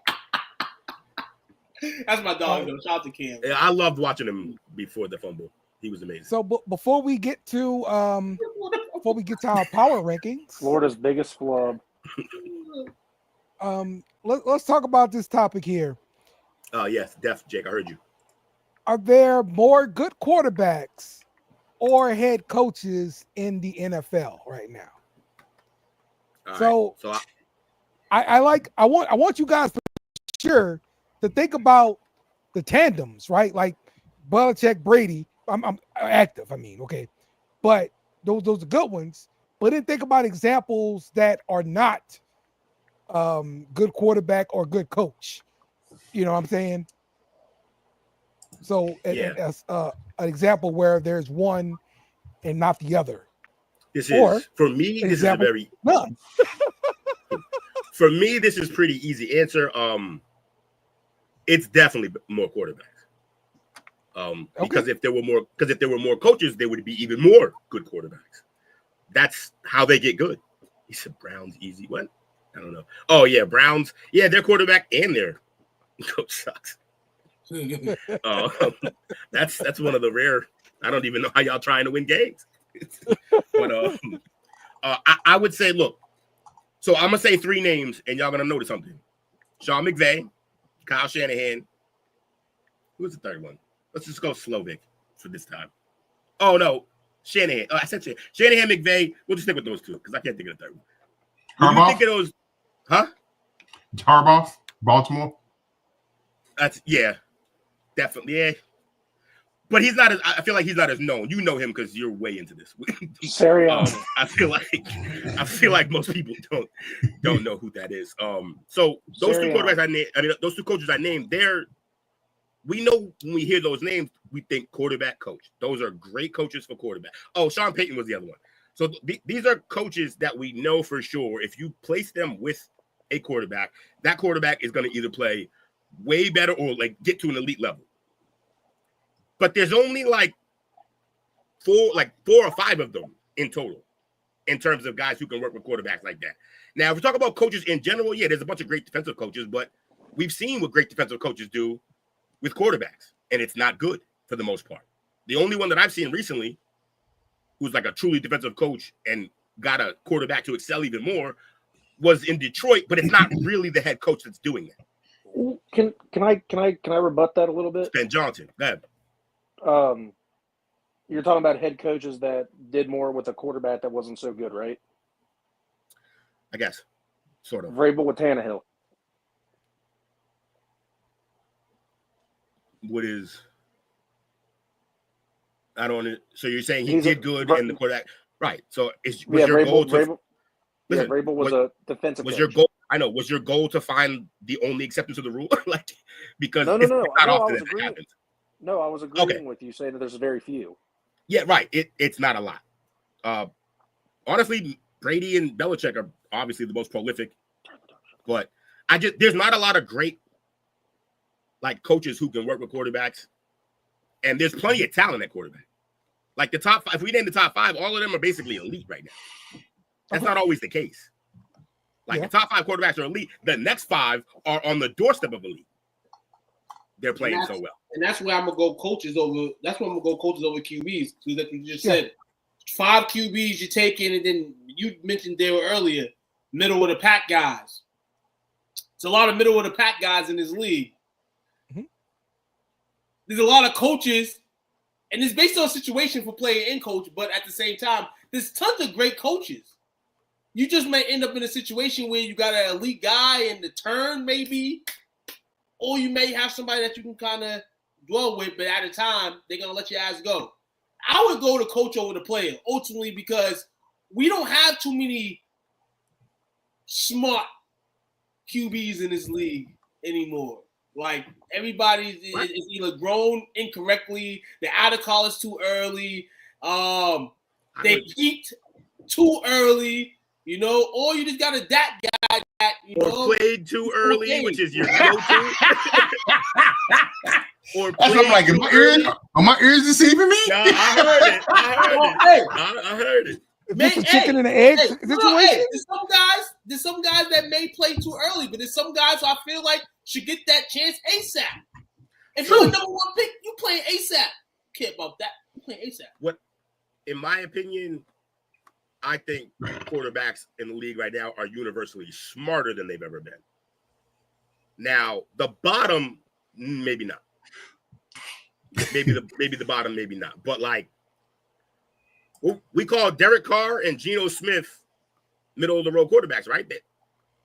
That's my dog, though. Shout out to Cam. Yeah, I loved watching him before the fumble. He was amazing. So before we get to our power rankings, Florida's biggest flub. Let's talk about this topic here. Yes, Jake, I heard you. Are there more good quarterbacks or head coaches in the NFL right now? I want you guys to sure to think about the tandems, right? Like Belichick, Brady. I'm active. I mean, okay, but those are good ones. But then think about examples that are not good quarterback or good coach. You know what I'm saying? So as an example where there's one and not the other. For me, this is a very none. For me, this is pretty easy answer. It's definitely more quarterbacks. Because if there were more coaches, there would be even more good quarterbacks. That's how they get good. He said Browns easy. What? I don't know. Oh yeah, Browns. Yeah, their quarterback and their coach sucks. That's one of the rare. I don't even know how y'all trying to win games. But I would say, look. So I'm gonna say 3 names, and y'all gonna notice something. Sean McVay, Kyle Shanahan. Who's the third one? Let's just go Slovic for this time. Oh no, Shanahan. I said Shanahan, McVay. We'll just stick with those 2 because I can't think of the third one. When you think of those, huh? Harbaugh, Baltimore. That's definitely. Yeah. but he's not as. I feel like he's not as known. You know him because you're way into this. Sirianni. I feel like most people don't know who that is. So those two quarterbacks those two coaches I named, we know when we hear those names, we think quarterback coach. Those are great coaches for quarterback. Oh, Sean Payton was the other one. So these are coaches that we know for sure. If you place them with a quarterback, that quarterback is going to either play way better or like get to an elite level. But there's only like four or five of them in total in terms of guys who can work with quarterbacks like that. Now, if we talk about coaches in general, yeah, there's a bunch of great defensive coaches, but we've seen what great defensive coaches do with quarterbacks, and it's not good for the most part. The only one that I've seen recently who's like a truly defensive coach and got a quarterback to excel even more was in Detroit, but it's not really the head coach that's doing that. Can I rebut that a little bit? Ben Johnson, go ahead. You're talking about head coaches that did more with a quarterback that wasn't so good, right? I guess, sort of. Vrabel with Tannehill. What is? I don't. So you're saying he did good in the quarterback, right? So was your goal to? Vrabel was a defensive. Was coach. your goal? I know. Was your goal to find the only exception to the rule? Like, because no. not often that happens. No, I was agreeing with you, saying that there's very few. Yeah, right. It's not a lot. Honestly, Brady and Belichick are obviously the most prolific, but there's not a lot of great like coaches who can work with quarterbacks, and there's plenty of talent at quarterback. Like the top five, if we name the top five, all of them are basically elite right now. That's not always the case. Like the top five quarterbacks are elite. The next five are on the doorstep of elite. They're playing so well. And that's where I'm gonna go coaches over. That's where I'm gonna go coaches over QBs. Because like you just said, 5 QBs you take in, and then you mentioned they were earlier, middle of the pack guys. It's a lot of middle of the pack guys in this league. Mm-hmm. There's a lot of coaches, and it's based on situation for player and coach, but at the same time, there's tons of great coaches. You just may end up in a situation where you got an elite guy in the turn, maybe, or you may have somebody that you can kind of dwell with, but at a time, they're going to let your ass go. I would go to coach over the player, ultimately, because we don't have too many smart QBs in this league anymore. Like, everybody is either grown incorrectly, they're out of college too early, they peaked too early, you know, or you just got a that guy that, or played too early, which is your go-to. Or that's what I'm like, are my ears deceiving me? No, I heard it. It's a chicken and an egg situation. There's some guys that may play too early, but there's some guys I feel like should get that chance ASAP. If you're the number one pick, you playing ASAP. Care about that. You playing ASAP. What, in my opinion, I think quarterbacks in the league right now are universally smarter than they've ever been. Now, the bottom, maybe not. Maybe the bottom, maybe not. But like, we call Derek Carr and Geno Smith middle of the road quarterbacks, right?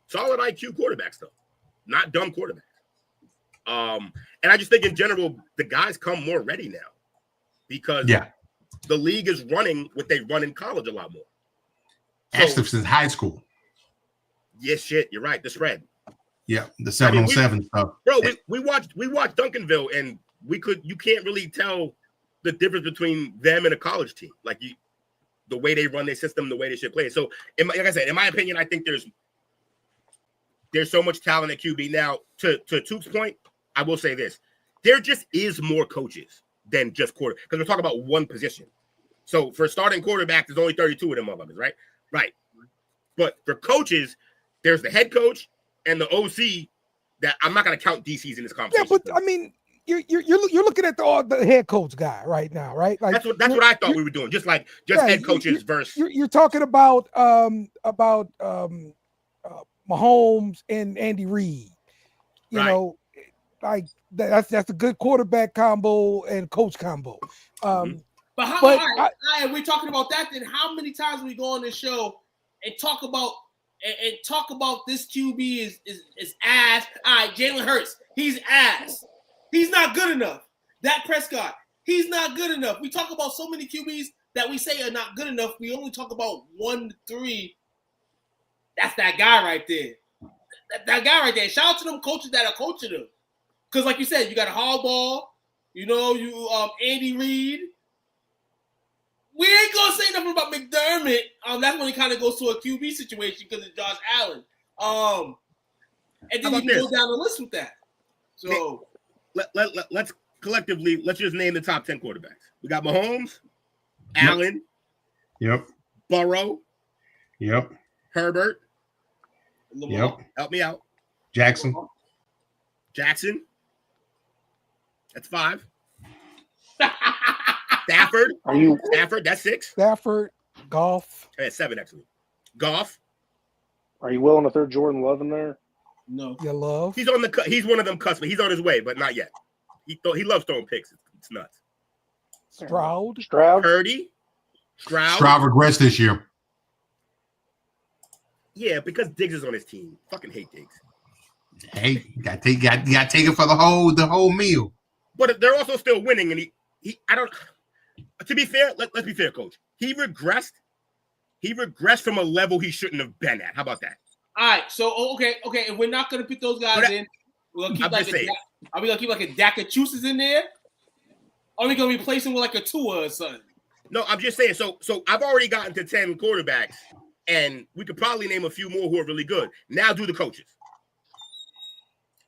Solid IQ quarterbacks, though, not dumb quarterbacks. And I just think in general, the guys come more ready now because the league is running what they run in college a lot more. Actually, since high school. Yes, shit, you're right. The spread. Yeah, the 7-on-7 stuff. Bro, we watched Duncanville, and you can't really tell the difference between them and a college team. Like the way they run their system, the way they should play it. So, like I said, in my opinion, I think there's so much talent at QB. Now, to Toop's point, I will say this: there just is more coaches than just quarter, because we're talking about one position. So for starting quarterback, there's only 32 of them motherfuckers, right? Right. But for coaches, there's the head coach and the OC. That I'm not going to count DCs in this conversation. Yeah, but I mean, you're looking at the head coach guy right now, right? Like that's what I thought we were doing. Just head coaches versus. You're talking about Mahomes and Andy Reid. You know, like that's a good quarterback combo and coach combo. But we're talking about that. Then how many times we go on this show and talk about this QB is ass? All right, Jalen Hurts, he's ass. He's not good enough. Dak Prescott, He's not good enough. We talk about so many QBs that we say are not good enough. We only talk about 1 to 3. That's that guy right there. That guy right there. Shout out to them coaches that are coaching him. Because like you said, you got a Harbaugh, Andy Reid. We ain't gonna say nothing about McDermott. That's when it kind of goes to a QB situation because it's Josh Allen. And then you can go down the list with that. So let's collectively just name the top 10 quarterbacks. We got Mahomes, Allen, Burrow, Herbert, Lamar. Help me out. Jackson. That's 5. Stafford. Stafford, that's 6. Stafford, Goff. That's 7 actually. Goff. Are you willing to throw Jordan Love in there? No. You love. He's on the. He's one of them cusp. He's on his way, but not yet. He loves throwing picks. It's nuts. Stroud. Purdy. Stroud regressed this year. Yeah, because Diggs is on his team. Fucking hate Diggs. Hey, you got to take it for the whole meal. But they're also still winning, and he I don't. To be fair, let's be fair, Coach. He regressed. He regressed from a level he shouldn't have been at. How about that? All right, so okay. If we're not gonna put those guys in, we're gonna keep are we gonna keep like a Dakachusis in there? Or are we gonna replace him with like a Tua or something? No, I'm just saying. So I've already gotten to 10 quarterbacks, and we could probably name a few more who are really good. Now do the coaches.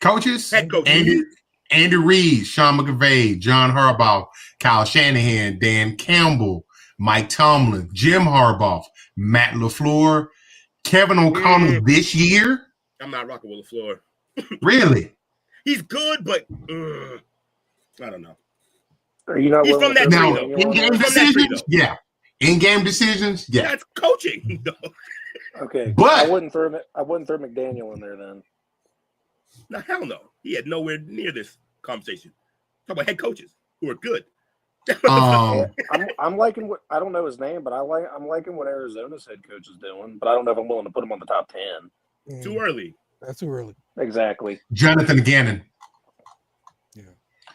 Head coaches. Andy Reid, Sean McVay, John Harbaugh, Kyle Shanahan, Dan Campbell, Mike Tomlin, Jim Harbaugh, Matt LaFleur, Kevin O'Connell this year. I'm not rocking with LaFleur. Really? He's good, but I don't know. Are you not He's from that now, tree, though. in-game decisions? Yeah. In-game decisions? Yeah. That's coaching, though. Okay. But I wouldn't throw McDaniel in there then. No, hell no. He had nowhere near this conversation. Talk about head coaches who are good. I'm liking what I don't know his name, but I'm liking what Arizona's head coach is doing. But I don't know if I'm willing to put him on the top 10. Too early. That's too early. Exactly. Jonathan Gannon. Yeah.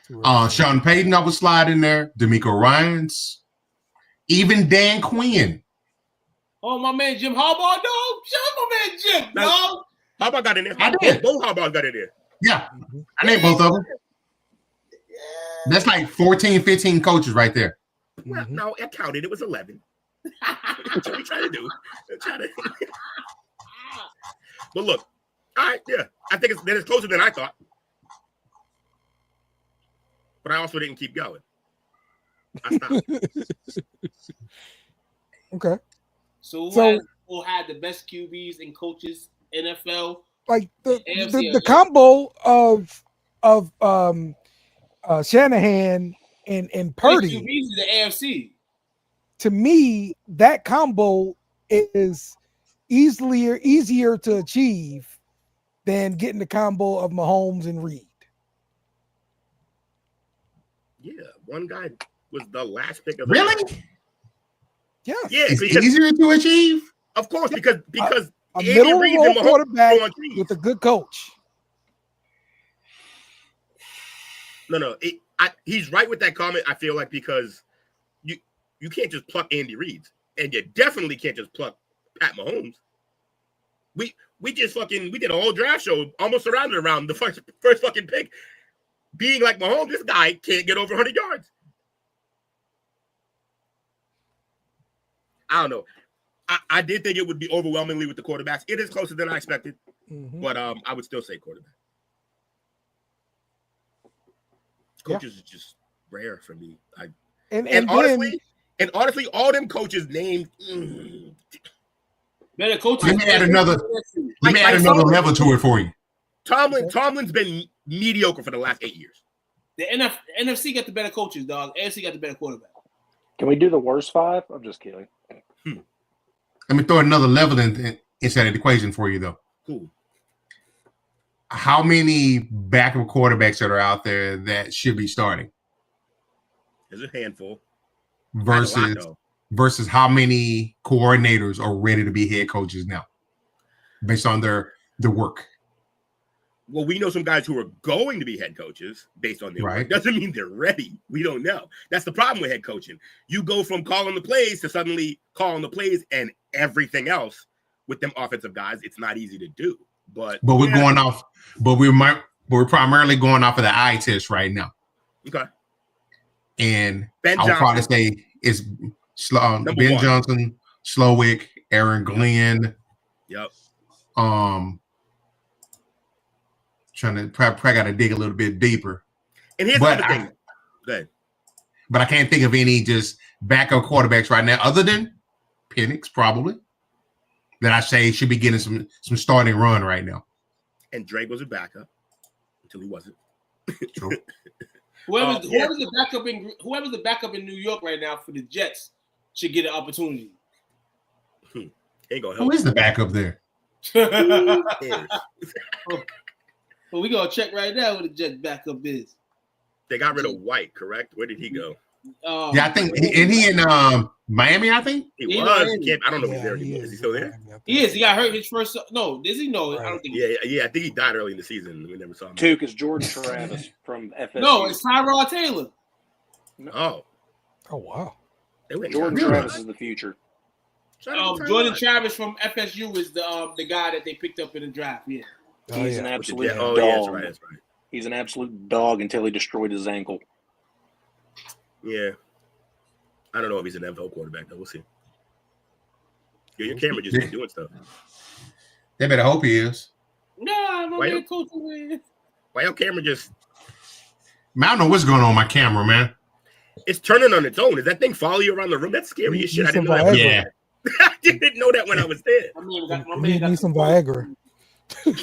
Too early. Sean Payton, I would slide in there. D'Amico Ryans. Even Dan Quinn. Oh, my man Jim Harbaugh, no. Shout out my man Jim, no. Harbaugh got in there. I did. Both Harbaughs got in there. Yeah. I named both of them. That's like 14, 15 coaches right there. Well, no, I counted. It was 11. That's what we trying to do. But look, all right, yeah. I think it's closer than I thought. But I also didn't keep going. I stopped. Okay. So who had the best QBs and coaches NFL? Like the combo of Shanahan and Purdy. QBs is the AFC. To me, that combo is easier to achieve than getting the combo of Mahomes and Reed. Yeah, one guy was the last pick of the Really? Yeah. Yeah, It's because, easier to achieve? of course, because A Andy middle Reid role and Mahomes quarterback go on trees. with a good coach. No, he's right with that comment. I feel like because you can't just pluck Andy Reid, and you definitely can't just pluck Pat Mahomes. We just we did a whole draft show almost surrounded around the first fucking pick being like Mahomes. This guy can't get over 100 yards. I don't know. I did think it would be overwhelmingly with the quarterbacks. It is closer than I expected, but I would still say quarterback. Coaches is just rare for me. And honestly, all them coaches named. Better coaches. Let me add another level to it for you. Tomlin's been mediocre for the last 8 years. The NFC got the better coaches, dog. AFC got the better quarterback. Can we do the worst 5? I'm just kidding. Let me throw another level inside of the equation for you, though. Cool. How many backup quarterbacks that are out there that should be starting? There's a handful. Versus how many coordinators are ready to be head coaches now, based on their work. well, we know some guys who are going to be head coaches based on their work. Doesn't mean they're ready. We don't know. That's the problem with head coaching. You go from calling the plays to suddenly calling the plays and everything else with them offensive guys. It's not easy to do. But we're going off. But we're primarily going off of the eye test right now. Okay. And Ben I'll probably say it's Ben Johnson, Slowick, Aaron Glenn. Yep. Trying to probably got to dig a little bit deeper. And here's another thing. Good. But I can't think of any just backup quarterbacks right now, other than Penix, probably, that I say should be getting some starting run right now. And Drake was a backup until he wasn't. True. Whoever's the backup in New York right now for the Jets should get an opportunity. Ain't gonna help. Who is the backup there? Well, we gonna check right now who the Jets backup is. They got rid of White, correct? Where did he go? Yeah, I think he in Miami. I think he was. I don't know if he's there anymore. Is he still there? He is. He got hurt his first. No, does he? No, I don't think. Yeah. I think he died early in the season. We never saw him. Tuke is Jordan Travis from FSU. No, it's Tyrod Taylor. Oh wow. Jordan Travis is the future. Jordan Travis from FSU is the guy that they picked up in the draft. Yeah. He's an absolute dog. Yeah, that's right. He's an absolute dog until he destroyed his ankle. Yeah. I don't know if he's an NFL quarterback, though. We'll see. Your camera just been doing stuff. They better hope he is. Nah, my man coach away. Why your camera just... Man, I don't know what's going on with my camera, man. It's turning on its own. Does that thing follow you around the room? That's scary as shit. I didn't know that. Yeah. I didn't know that when I was there. Need some Viagra. Need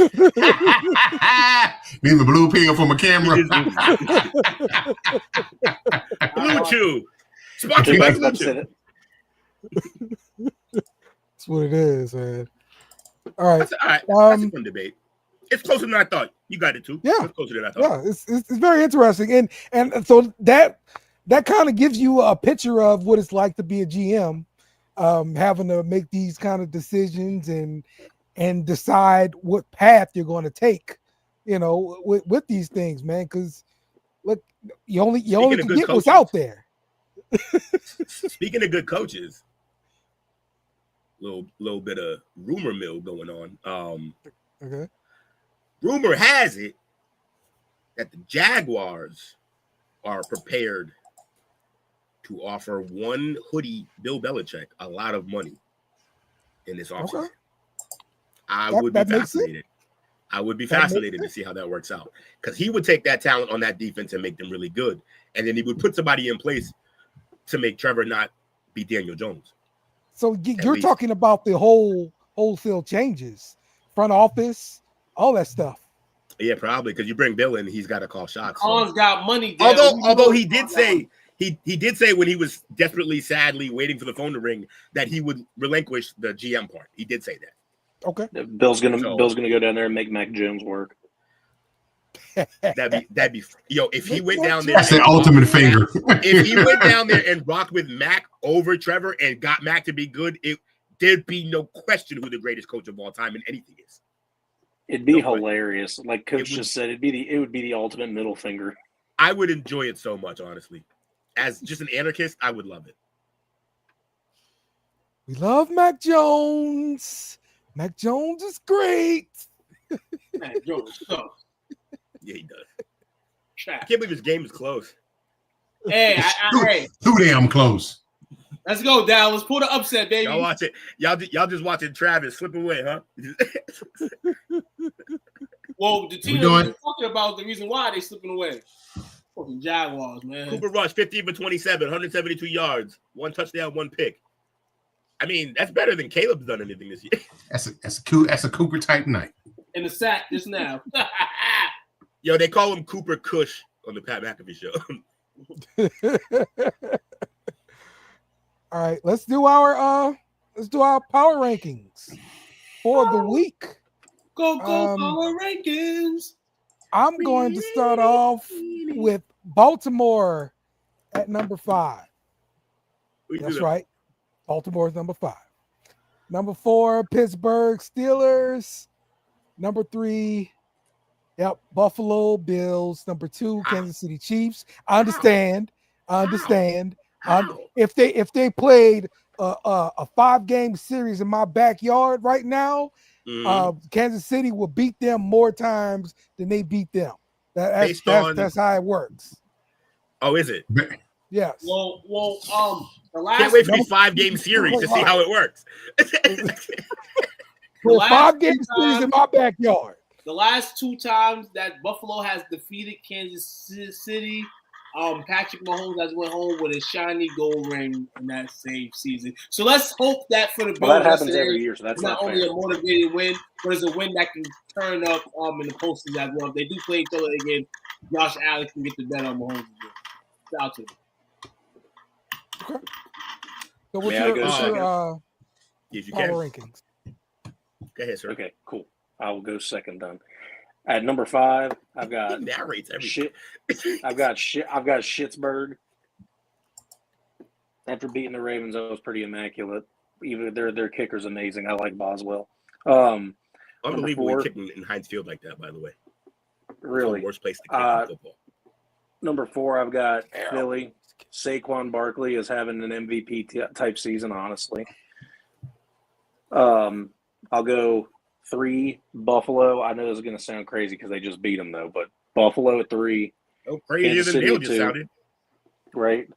the blue pill for my camera. Blue Chew. Sponsored by Blue Chew. That's what it is, man. All right. That's a fun debate. It's closer than I thought. You got it too. Yeah. It's closer than I thought. Yeah, it's very interesting. And so that kind of gives you a picture of what it's like to be a GM, having to make these kind of decisions and decide what path you're going to take, with these things, man. Because look, you only can get what's out there. Speaking of good coaches, little bit of rumor mill going on. Okay. Rumor has it that the Jaguars are prepared to offer one hoodie Bill Belichick a lot of money in this offseason. Okay. I would be fascinated. I would be fascinated to see how that works out, because he would take that talent on that defense and make them really good, and then he would put somebody in place to make Trevor not be Daniel Jones. So you're talking about the wholesale changes, front office, all that stuff. Yeah, probably, because you bring Bill in, he's got to call shots. Colin's got money. Although he did say when he was desperately, sadly waiting for the phone to ring that he would relinquish the GM part. He did say that. Okay. Bill's gonna go down there and make Mac Jones work. That'd be if he went down there. That's the ultimate finger. If he went down there and rocked with Mac over Trevor and got Mac to be good, there'd be no question who the greatest coach of all time in anything is. It'd be hilarious. Like Coach just said, it would be the ultimate middle finger. I would enjoy it so much, honestly. As just an anarchist, I would love it. We love Mac Jones. Mac Jones is great. Mac Jones sucks. Yeah, he does. I can't believe his game is close. Hey, too damn close. Let's go, Dallas. Pull the upset, baby. Y'all watch it. Y'all just watching Travis slip away, huh? Well, the team we're talking about the reason why they slipping away. Fucking Jaguars, man. Cooper Rush, 15 for 27, 172 yards, 1 touchdown, 1 pick. I mean, that's better than Caleb's done anything this year. That's a Cooper type night. In the sack just now. Yo, they call him Cooper Cush on the Pat McAfee show. All right, let's do our power rankings for the week. Go power rankings. I'm going to start off with Baltimore at number 5. That's right. Baltimore is number 5. Number 4, Pittsburgh Steelers. Number 3, Yep, Buffalo Bills, number 2, Kansas City Chiefs. I understand. If they played a 5-game series in my backyard right now, Kansas City will beat them more times than they beat them. That's how it works. Oh, is it? Yes. Well, the last Can't wait for these 5-game series to see how it works. Well, 5-game series in my backyard. The last 2 times that Buffalo has defeated Kansas City, Patrick Mahomes has went home with a shiny gold ring in that same season. So let's hope that for the Bills, that happens every year. So that's not only a motivated win, but it's a win that can turn up in the postseason as well. If they do play each other again, Josh Allen can get the bet on Mahomes again. Shout out to him. Okay. So what's your power rankings? Go ahead, sir. Okay, cool. I will go second then. At number 5, I've got narrates everything. I've got Schittsburg. After beating the Ravens, that was pretty immaculate. Even their kicker's amazing. I like Boswell. Unbelievable kicking in Heinz Field like that, by the way. Really? Worst place to kick in football. Number 4, I've got Philly. Saquon Barkley is having an MVP type season, honestly. I'll go 3, Buffalo. I know this is going to sound crazy because they just beat them, though, but Buffalo at 3. Oh, crazier than Dale just sounded. Right.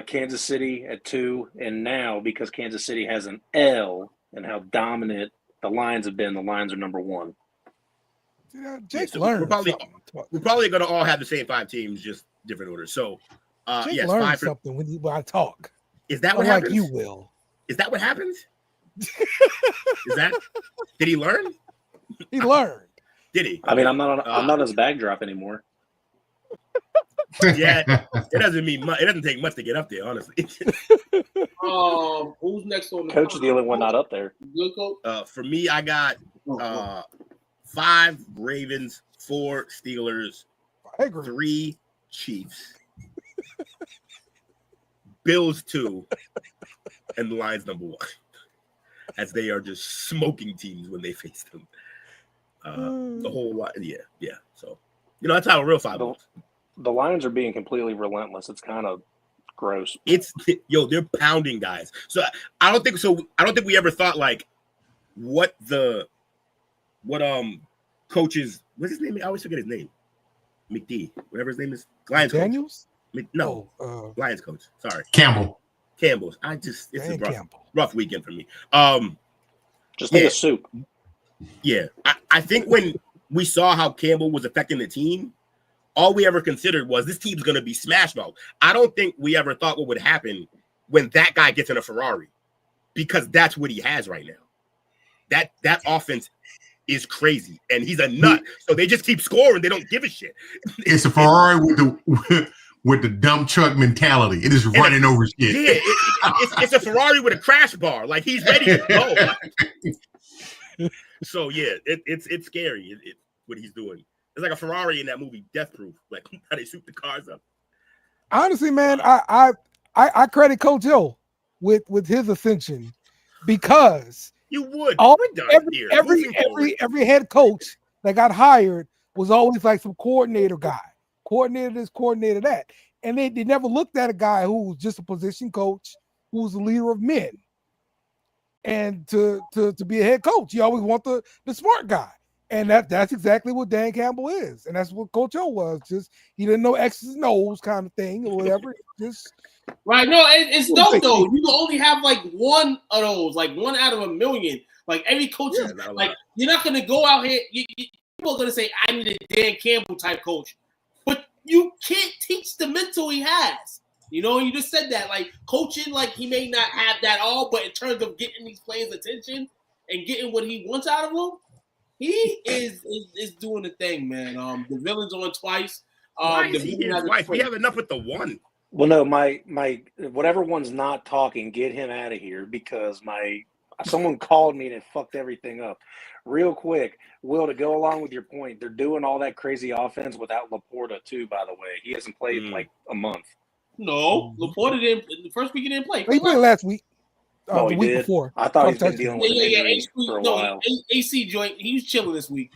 Kansas City at 2. And now, because Kansas City has an L and how dominant the Lions have been, the Lions are number 1. Yeah, Jake learned. We're probably going to all have the same 5 teams, just different orders. So, Jake learned something when I talk. Is that what happens? Like you will. Is that what happens? Did he learn? He learned. Did he? I mean, I'm not on his backdrop anymore. Yeah, it doesn't mean much. It doesn't take much to get up there, honestly. Who's next on the coach is the only one not up there. Good coach. For me, I got 5 Ravens, 4 Steelers, 3 Chiefs, Bills 2, and the Lions number 1. As they are just smoking teams when they face them. The whole lot, yeah. So, that's how a real 5 looks. The Lions are being completely relentless. It's kind of gross. They're pounding guys. So I don't think we ever thought like what coaches, what's his name? I always forget his name. McD, whatever his name is. Lions Daniels? coach. Lions coach. Sorry. Campbell's. It's a rough weekend for me. Just like a soup. Yeah. I think when we saw how Campbell was affecting the team, all we ever considered was this team's going to be smash mouth. I don't think we ever thought what would happen when that guy gets in a Ferrari, because that's what he has right now. That offense is crazy, and he's a nut. So they just keep scoring. They don't give a shit. It's a Ferrari with the dump truck mentality. It is running over shit. Yeah, it's a Ferrari with a crash bar. Like, he's ready to go. So yeah, it's scary. What he's doing. It's like a Ferrari in that movie, Death Proof. Like how they shoot the cars up. Honestly, man, I credit Coach Hill with his ascension, because you would every head coach that got hired was always like some coordinator guy, coordinator this, coordinator that, and they never looked at a guy who was just a position coach, who was the leader of men. And to be a head coach, you always want the smart guy. And that's exactly what Dan Campbell is. And that's what Coach O was. Just he didn't know X's and O's kind of thing or whatever. Just right. No, it's dope though. You can only have like one of those, like 1 out of a million. Like every coach is like, you're not gonna go out here. People are gonna say, I need a Dan Campbell type coach, but you can't teach the mental he has. You just said that. Like coaching, like he may not have that all, but in terms of getting these players' attention and getting what he wants out of them, he is doing the thing, man. The villain's on twice. We have enough with the 1. Well, no, my whatever one's not talking, get him out of here, because someone called me and it fucked everything up. Real quick, Will, to go along with your point, they're doing all that crazy offense without Laporta too. By the way, he hasn't played in like a month. No, Laporta didn't. The first week he didn't play. He played last week. The week before. I thought he's been dealing with injuries for a while. AC joint. He was chilling this week.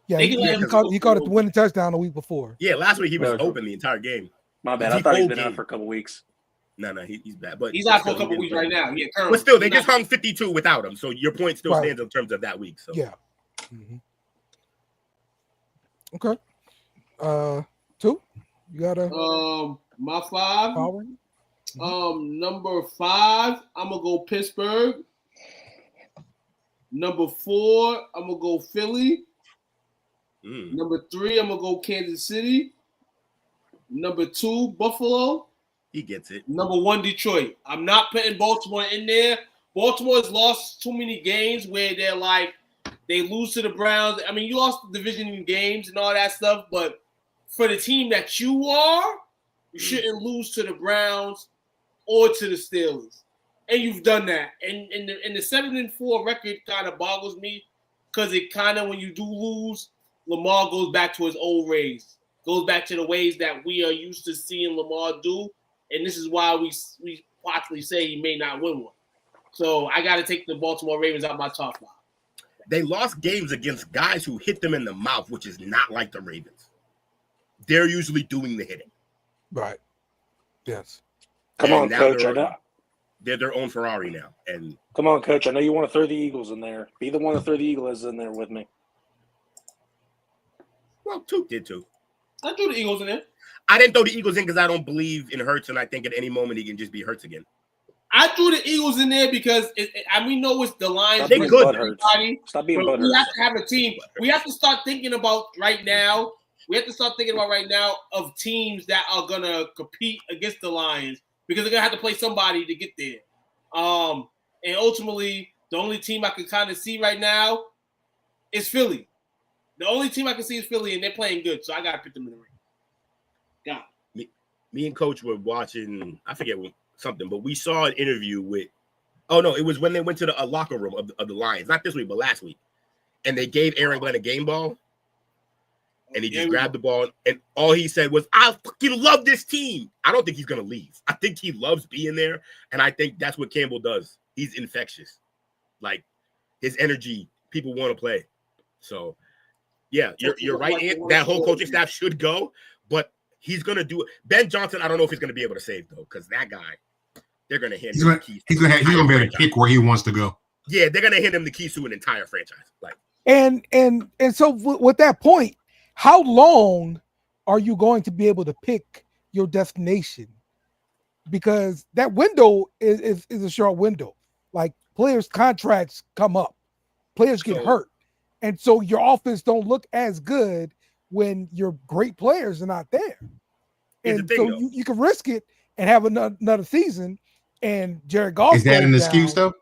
Yeah, They can let him he caught it the winning touchdown the week before. Yeah, last week he was Okay. open the entire game. My bad. The I thought he's whole been out game. for a couple weeks. No, he's bad. But He's out for a still, couple he weeks didn't right play. now. Yeah, currently. But still, they He's just not- hung 52 without him. So your point still Right. stands in terms of that week. So Yeah. Okay. 2. You got a my 5. power? Number 5, I'm gonna go Pittsburgh. Number 4, I'm gonna go Philly. Number 3, I'm gonna go Kansas City. Number 2, Buffalo. he gets it. Number 1, Detroit. I'm not putting Baltimore in there. Baltimore has lost too many games where they're like they lose to the Browns. I mean, you lost the division games and all that stuff, but for the team that you are, you shouldn't lose to the Browns or to the Steelers. And you've done that. And the 7-4 record kind of boggles me because it kind of, when you do lose, Lamar goes back to his old ways, goes back to the ways that we are used to seeing Lamar do. And this is why we possibly say he may not win one. So I got to take the Baltimore Ravens out my top 5. They lost games against guys who hit them in the mouth, which is not like the Ravens. They're usually doing the hitting. Right. Yes. Come on, Coach. They're their own Ferrari now. And come on, Coach. I know you want to throw the Eagles in there. Be the one to throw the Eagles in there with me. well, Toot did too. I threw the Eagles in there. I didn't throw the Eagles in because I don't believe in Hurts, and I think at any moment he can just be Hurts again. I threw the Eagles in there because we know it's the Lions. Stop being good. Stop being But we butthurt. have to have a team. We have to start thinking about right now. We have to start thinking about right now of teams that are gonna compete against the Lions because they're gonna have to play somebody to get there. And ultimately, the only team I can kind of see right now is Philly. The only team I can see is Philly, and they're playing good, so I gotta pick them in the ring. Yeah. Me and Coach were watching. I forget something, but we saw an interview with. Oh no, it was when they went to the locker room of the Lions, not this week, but last week, and they gave Aaron Glenn a game ball. And he just grabbed the ball, and all he said was, I fucking love this team. I don't think he's going to leave. I think he loves being there, and I think that's what Campbell does. He's infectious. Like, his energy, people want to play. So, yeah, you're right. That whole coaching staff should go, but he's going to do it. Ben Johnson, I don't know if he's going to be able to save, though, because that guy, they're going to hand him the keys. He's going to be able to pick where he wants to go. Yeah, they're going to hand him the keys to an entire franchise. Like, And so with that point, how long are you going to be able to pick your destination? Because that window is a short window. Like players' contracts come up, players get hurt, and so your offense don't look as good when your great players are not there. And so you can risk it and have another season. And Jared Goff is that an excuse though?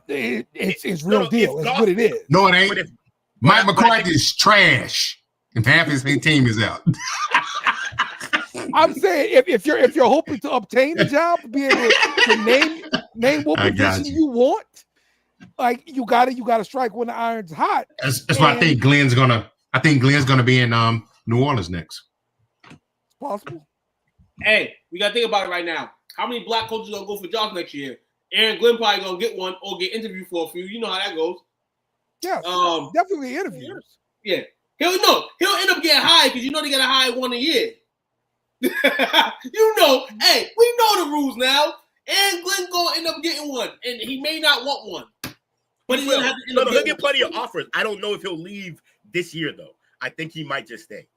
It's real deal. It's what it is. No, it ain't. Mike McCarthy is trash. And half his team is out. I'm saying if you're hoping to obtain the job, be able to name what position you want, like you gotta strike when the iron's hot. That's why I think Glenn's gonna be in New Orleans next. It's possible. Hey, we gotta think about it right now. How many black coaches gonna go for jobs next year? Aaron Glenn probably gonna get one or get interviewed for a few. You know how that goes. Yeah, definitely interviews. Yeah. He'll end up getting hired because you know they gotta hire one a year. You know, hey, we know the rules now. And Glenn gonna end up getting one, and he may not want one, but he's gonna have to end up he'll get plenty of offers. I don't know if he'll leave this year though. I think he might just stay,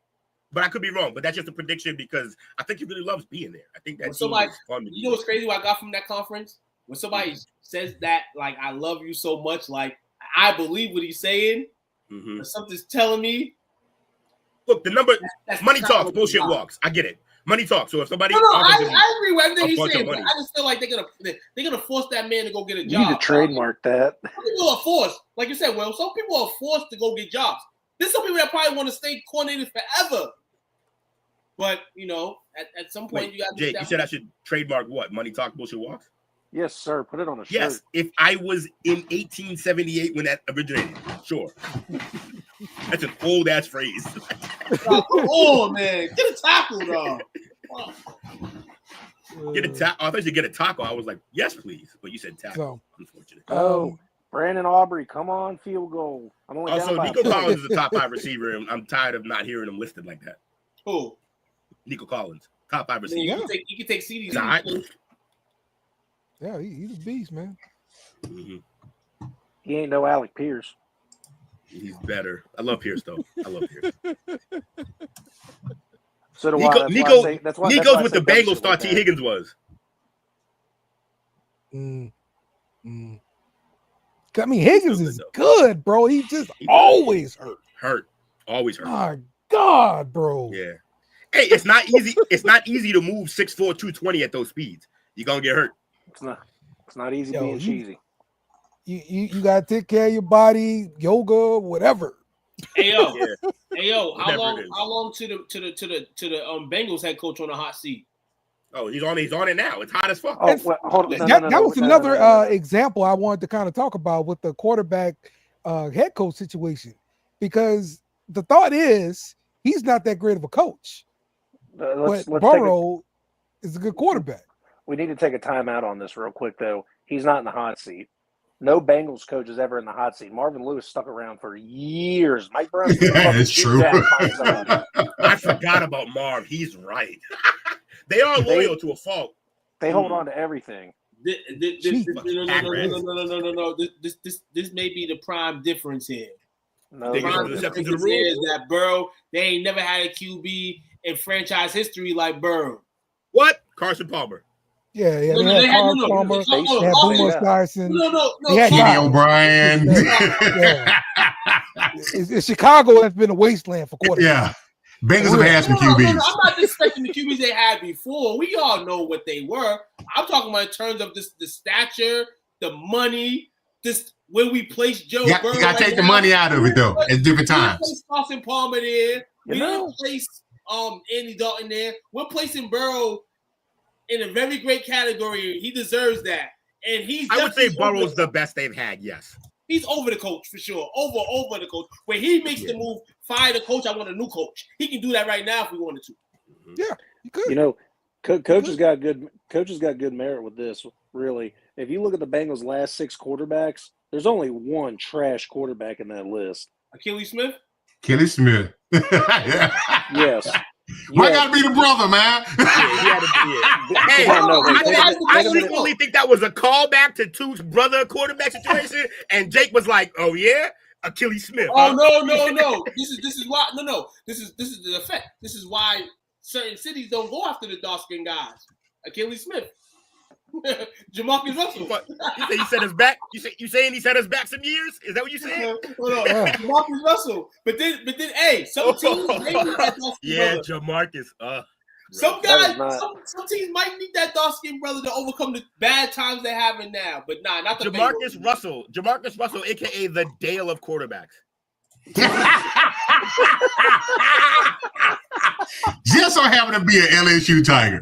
but I could be wrong. But that's just a prediction because I think he really loves being there. I think that's somebody. You know what's crazy? What I got from that conference when somebody says that, like, I love you so much, like I believe what he's saying. Mm-hmm. Something's telling me. Look, the number money talks, bullshit walks. I get it. Money talks. So if somebody, I agree with everything he's saying. But I just feel like they're gonna force that man to go get a job. You need to trademark that. Some people are forced, like you said. Well, some people are forced to go get jobs. There's some people that probably want to stay coordinated forever. But you know, at some point you got. Jay, you said I should trademark what? Money talk, bullshit walks. Yes, sir. Put it on a shirt. Yes, if I was in 1878 when that originated, sure. That's an old ass phrase. Come on, man. Get a tackle, dog. Get a taco. I thought you get a taco. I was like, yes, please. But you said taco. So, unfortunately. Oh, Brandon Aubrey, come on, field goal. I'm only Also, down by Nico a point. Collins is a top 5 receiver, and I'm tired of not hearing him listed like that. Who? Nico Collins, top 5 I mean, receiver. you can take CDs. Nah, Yeah, he's a beast, man. Mhm. He ain't no Alec Pierce. He's better. I love Pierce, though. I love Pierce. So do Nico, I. Nico's That's why with the I say dumb Bengals shit thought like T. that. Higgins was. I mean, Higgins good, is though. good, bro. He just always hurt. Hurt. Always hurt. My God, bro. Yeah. Hey, it's not easy. It's not easy to move 6'4", 220 at those speeds. You're gonna get hurt. It's not easy Yo, being cheesy. You gotta take care of your body, yoga, whatever. Hey yo, Yeah. hey yo, Whatever how it is. long to the Bengals head coach on the hot seat? Oh, he's on it now. It's hot as fuck. Oh, well, hold on. That was another example I wanted to kind of talk about with the quarterback head coach situation, because the thought is he's not that great of a coach, but Burrow is a good quarterback. We need to take a timeout on this real quick, though. He's not in the hot seat. No Bengals coach is ever in the hot seat. Marvin Lewis stuck around for years. Mike Brown. It's true. I forgot about Marv. He's right. They are loyal to a fault. They hold on to everything. No. This may be the prime difference here. No, Think it's Prime the exception to the difference rule? is that Burrow, they ain't never had a QB in franchise history like Burrow. What? Carson Palmer. Yeah, No, they had Carl Palmer, they had Boomer Esiason, they had Kenny guys. O'Brien. Yeah. Chicago has been a wasteland for quarterbacks. Yeah. Bengals have had some QBs. No, I'm not disrespecting the QBs they had before. We all know what they were. I'm talking about in terms of this, the stature, the money, this where we place Joe Burrow. You got to take the money out of it, though, at different times. We place Carson Palmer there. We didn't place Andy Dalton there. We're placing Burrow in a very great category. He deserves that. And he's I would say Burrow's the best they've had, yes. He's over the coach for sure. Over the coach. When he makes the move, fire the coach, I want a new coach. He can do that right now if we wanted to. Yeah, you could. You know, coach has got good merit with this, really. If you look at the Bengals' last 6 quarterbacks, there's only one trash quarterback in that list. Achilles Smith? Achilles Smith. Yes. Why gotta be the brother, man? Hey, I secretly think that was a callback to Two's brother quarterback situation, and Jake was like, "Oh yeah, Achilles Smith." Oh no. This is why This is the effect. This is why certain cities don't go after the dark skinned guys. Achilles Smith. Jamarcus Russell. You said his back. You saying he set us back some years? Is that what you saying? Jamarcus Russell. But then, hey, some teams may need that dark yeah, brother. Jamarcus. Some guys, some teams might need that dark skinned brother to overcome the bad times they're having now. But nah, not the Jamarcus Russell. Jamarcus Russell, aka the Dale of quarterbacks. Just so happen to be an LSU Tiger.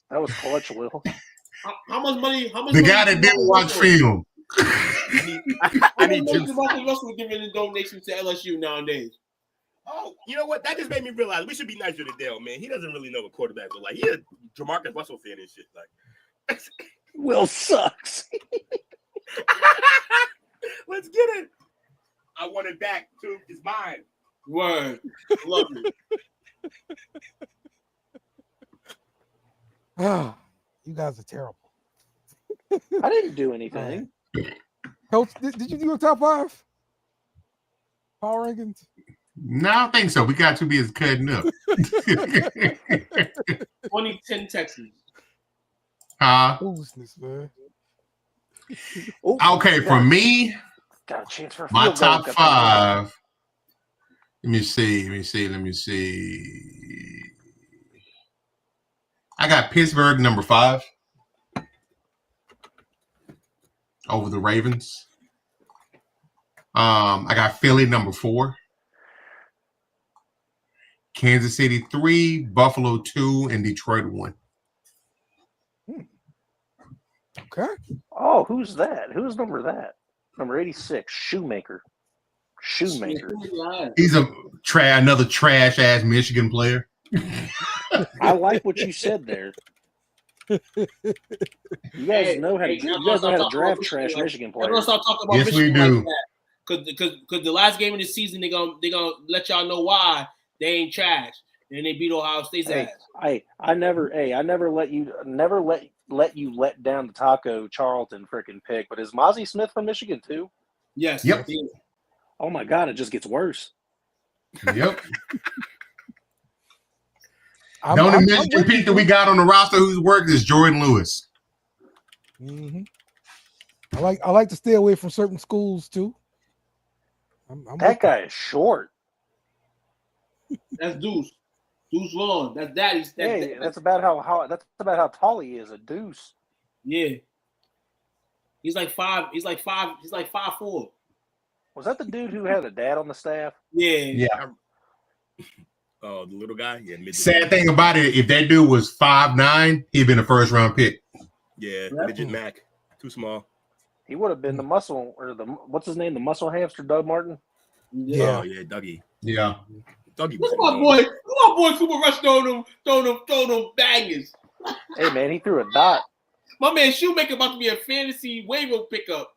That was clutch, Will. How much money? The guy that didn't watch film. I need juice. Jamarcus Russell giving a donation to LSU nowadays. Oh, you know what? That just made me realize we should be nicer to Dale, man. He doesn't really know what quarterbacks are like. He's a Jamarcus Russell fan and shit. Like, Will sucks. Let's get it. I want it back, too. It's mine. Word. Love you. You guys are terrible. I didn't do anything. Coach, did you do a top 5 power rankings? No, I don't think so. We got to be as cutting up. 2010 Texans. Foolishness, man. Okay, for me, got a chance for my top 5. Let me see. I got Pittsburgh number 5 over the Ravens. I got Philly number 4. Kansas City 3, Buffalo 2, and Detroit 1. Okay. Oh, who's that? Who's number 86, Shoemaker. He's another trash ass Michigan player. I like what you said there. You guys know how to. You guys know how to draft trash Michigan Let's players. start talking about Yes, we Michigan do. like that. Because the last game of the season they gonna let y'all know why they ain't trash and they beat Ohio State's ass. I never let you let down the Taco Charlton freaking pick. But is Mozzie Smith from Michigan too? Yes. Yep. Oh my God, it just gets worse. Yep. The only Michigan pick that we got on the roster who's worked is Jordan Lewis. Mm-hmm. I like to stay away from certain schools too. That guy is short. That's Deuce. Deuce Vaughn. That's Daddy's. That's about how tall he is. A deuce. Yeah. He's like 5'4". Was that the dude who had a dad on the staff? Yeah. Oh, the little guy. Yeah. Sad thing about it, if that dude was 5'9", he'd been a first round pick. Yeah, midget Mac. Too small. He would have been the muscle or the what's his name? The muscle hamster, Doug Martin. Yeah. Oh yeah, Dougie. Yeah. Dougie. Look at my boy. Look at my boy Cooper Rush throwing them bangers. Hey man, he threw a dot. My man Shoemaker about to be a fantasy waiver pickup.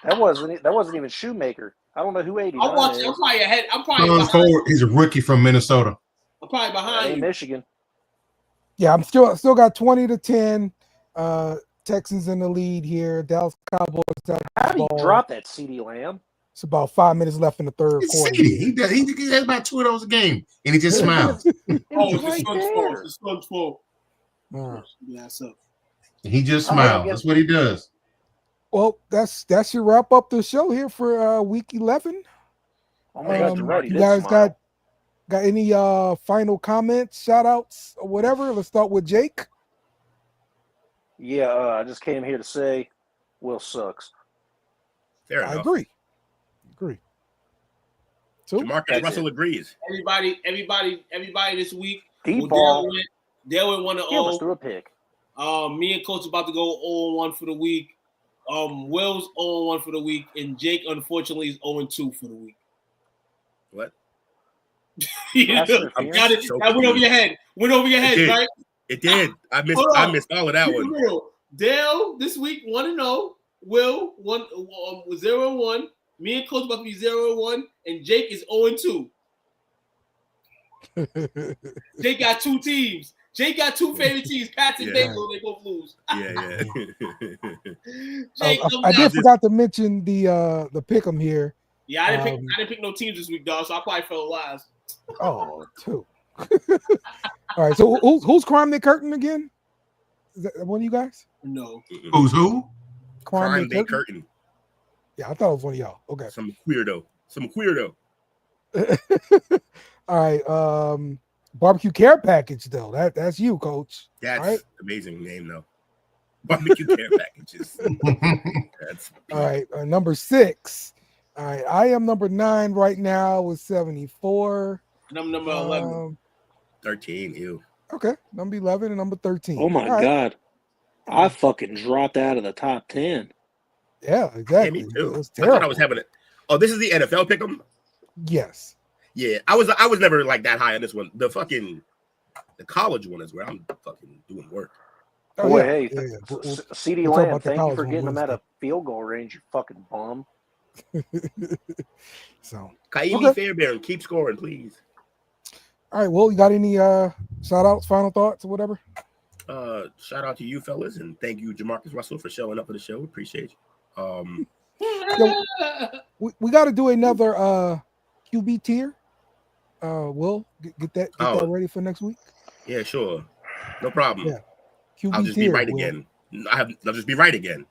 That wasn't even Shoemaker. I don't know who 89 I'm watching. is. I'm probably ahead. I'm probably behind. He's a rookie from Minnesota. I'm probably behind you. Michigan. Yeah, I'm still got 20-10. Texans in the lead here. Dallas Cowboys. How did he drop that CeeDee Lamb? It's about 5 minutes left in the third quarter. He has about 2 of those a game, and he just smiles. It's his son's fault. Yeah, so he just smiles. That's what he does. Well, that should wrap up the show here for week 11. Oh my God, you guys got any final comments, shout outs, or whatever? Let's start with Jake. Yeah, I just came here to say Will sucks. Fair enough. I agree. So Jamarcus Russell agrees. Everybody this week. Deep ball. Dale went 1-0. He almost threw a pick. Me and Coach about to go 0-1 for the week. Will's 0-1 for the week, and Jake unfortunately is 0-2 for the week. What? Got it. That went over your head. Right? It did. I missed all of that one. Dale this week 1-0. Will 0-1. Me and Coach about to be 0-1, and Jake is 0-2. Jake got 2 teams. Jake got 2 favorite teams. Pats and Bengals. They both lose. Yeah. Jake, I did forgot to mention the pick'em here. Yeah, I didn't pick no teams this week, dog. So I probably fell wise. Oh, 2. All right. So who's Crime Day Curtain again? Is that one of you guys? No. Who's who? Crime Day Curtain. Yeah, I thought it was one of y'all. Okay. Some queerdo. All right. Barbecue care package though. That's you, Coach. That's right? Amazing name though. Barbecue care packages. That's all right. Number 6. All right. I am number 9 right now with 74. And I'm number 11. 13. Ew. Okay. Number 11 and number 13. Oh my God. I fucking dropped out of the top 10. Yeah, exactly. Yeah, me too. It was I terrible. thought I was having it. Oh, this is the NFL pick'em? Yes. Yeah, I was never like that high on this one. The college one is where I'm fucking doing work. Oh, Boy, yeah. hey, We'll CeeDee talk Lamb, about the thank you college for one getting him out Wednesday. of field goal range, you fucking bum. So, Kaimi Fairbairn, keep scoring, please. all right. Well, you got any shout outs, final thoughts, or whatever? Shout out to you fellas, and thank you, Jamarcus Russell, for showing up for the show. Appreciate you. We got to do another QB tier. Will get that ready for next week. Yeah, sure, no problem. Yeah, QB I'll just tier, be right Will. again. I'll just be right again.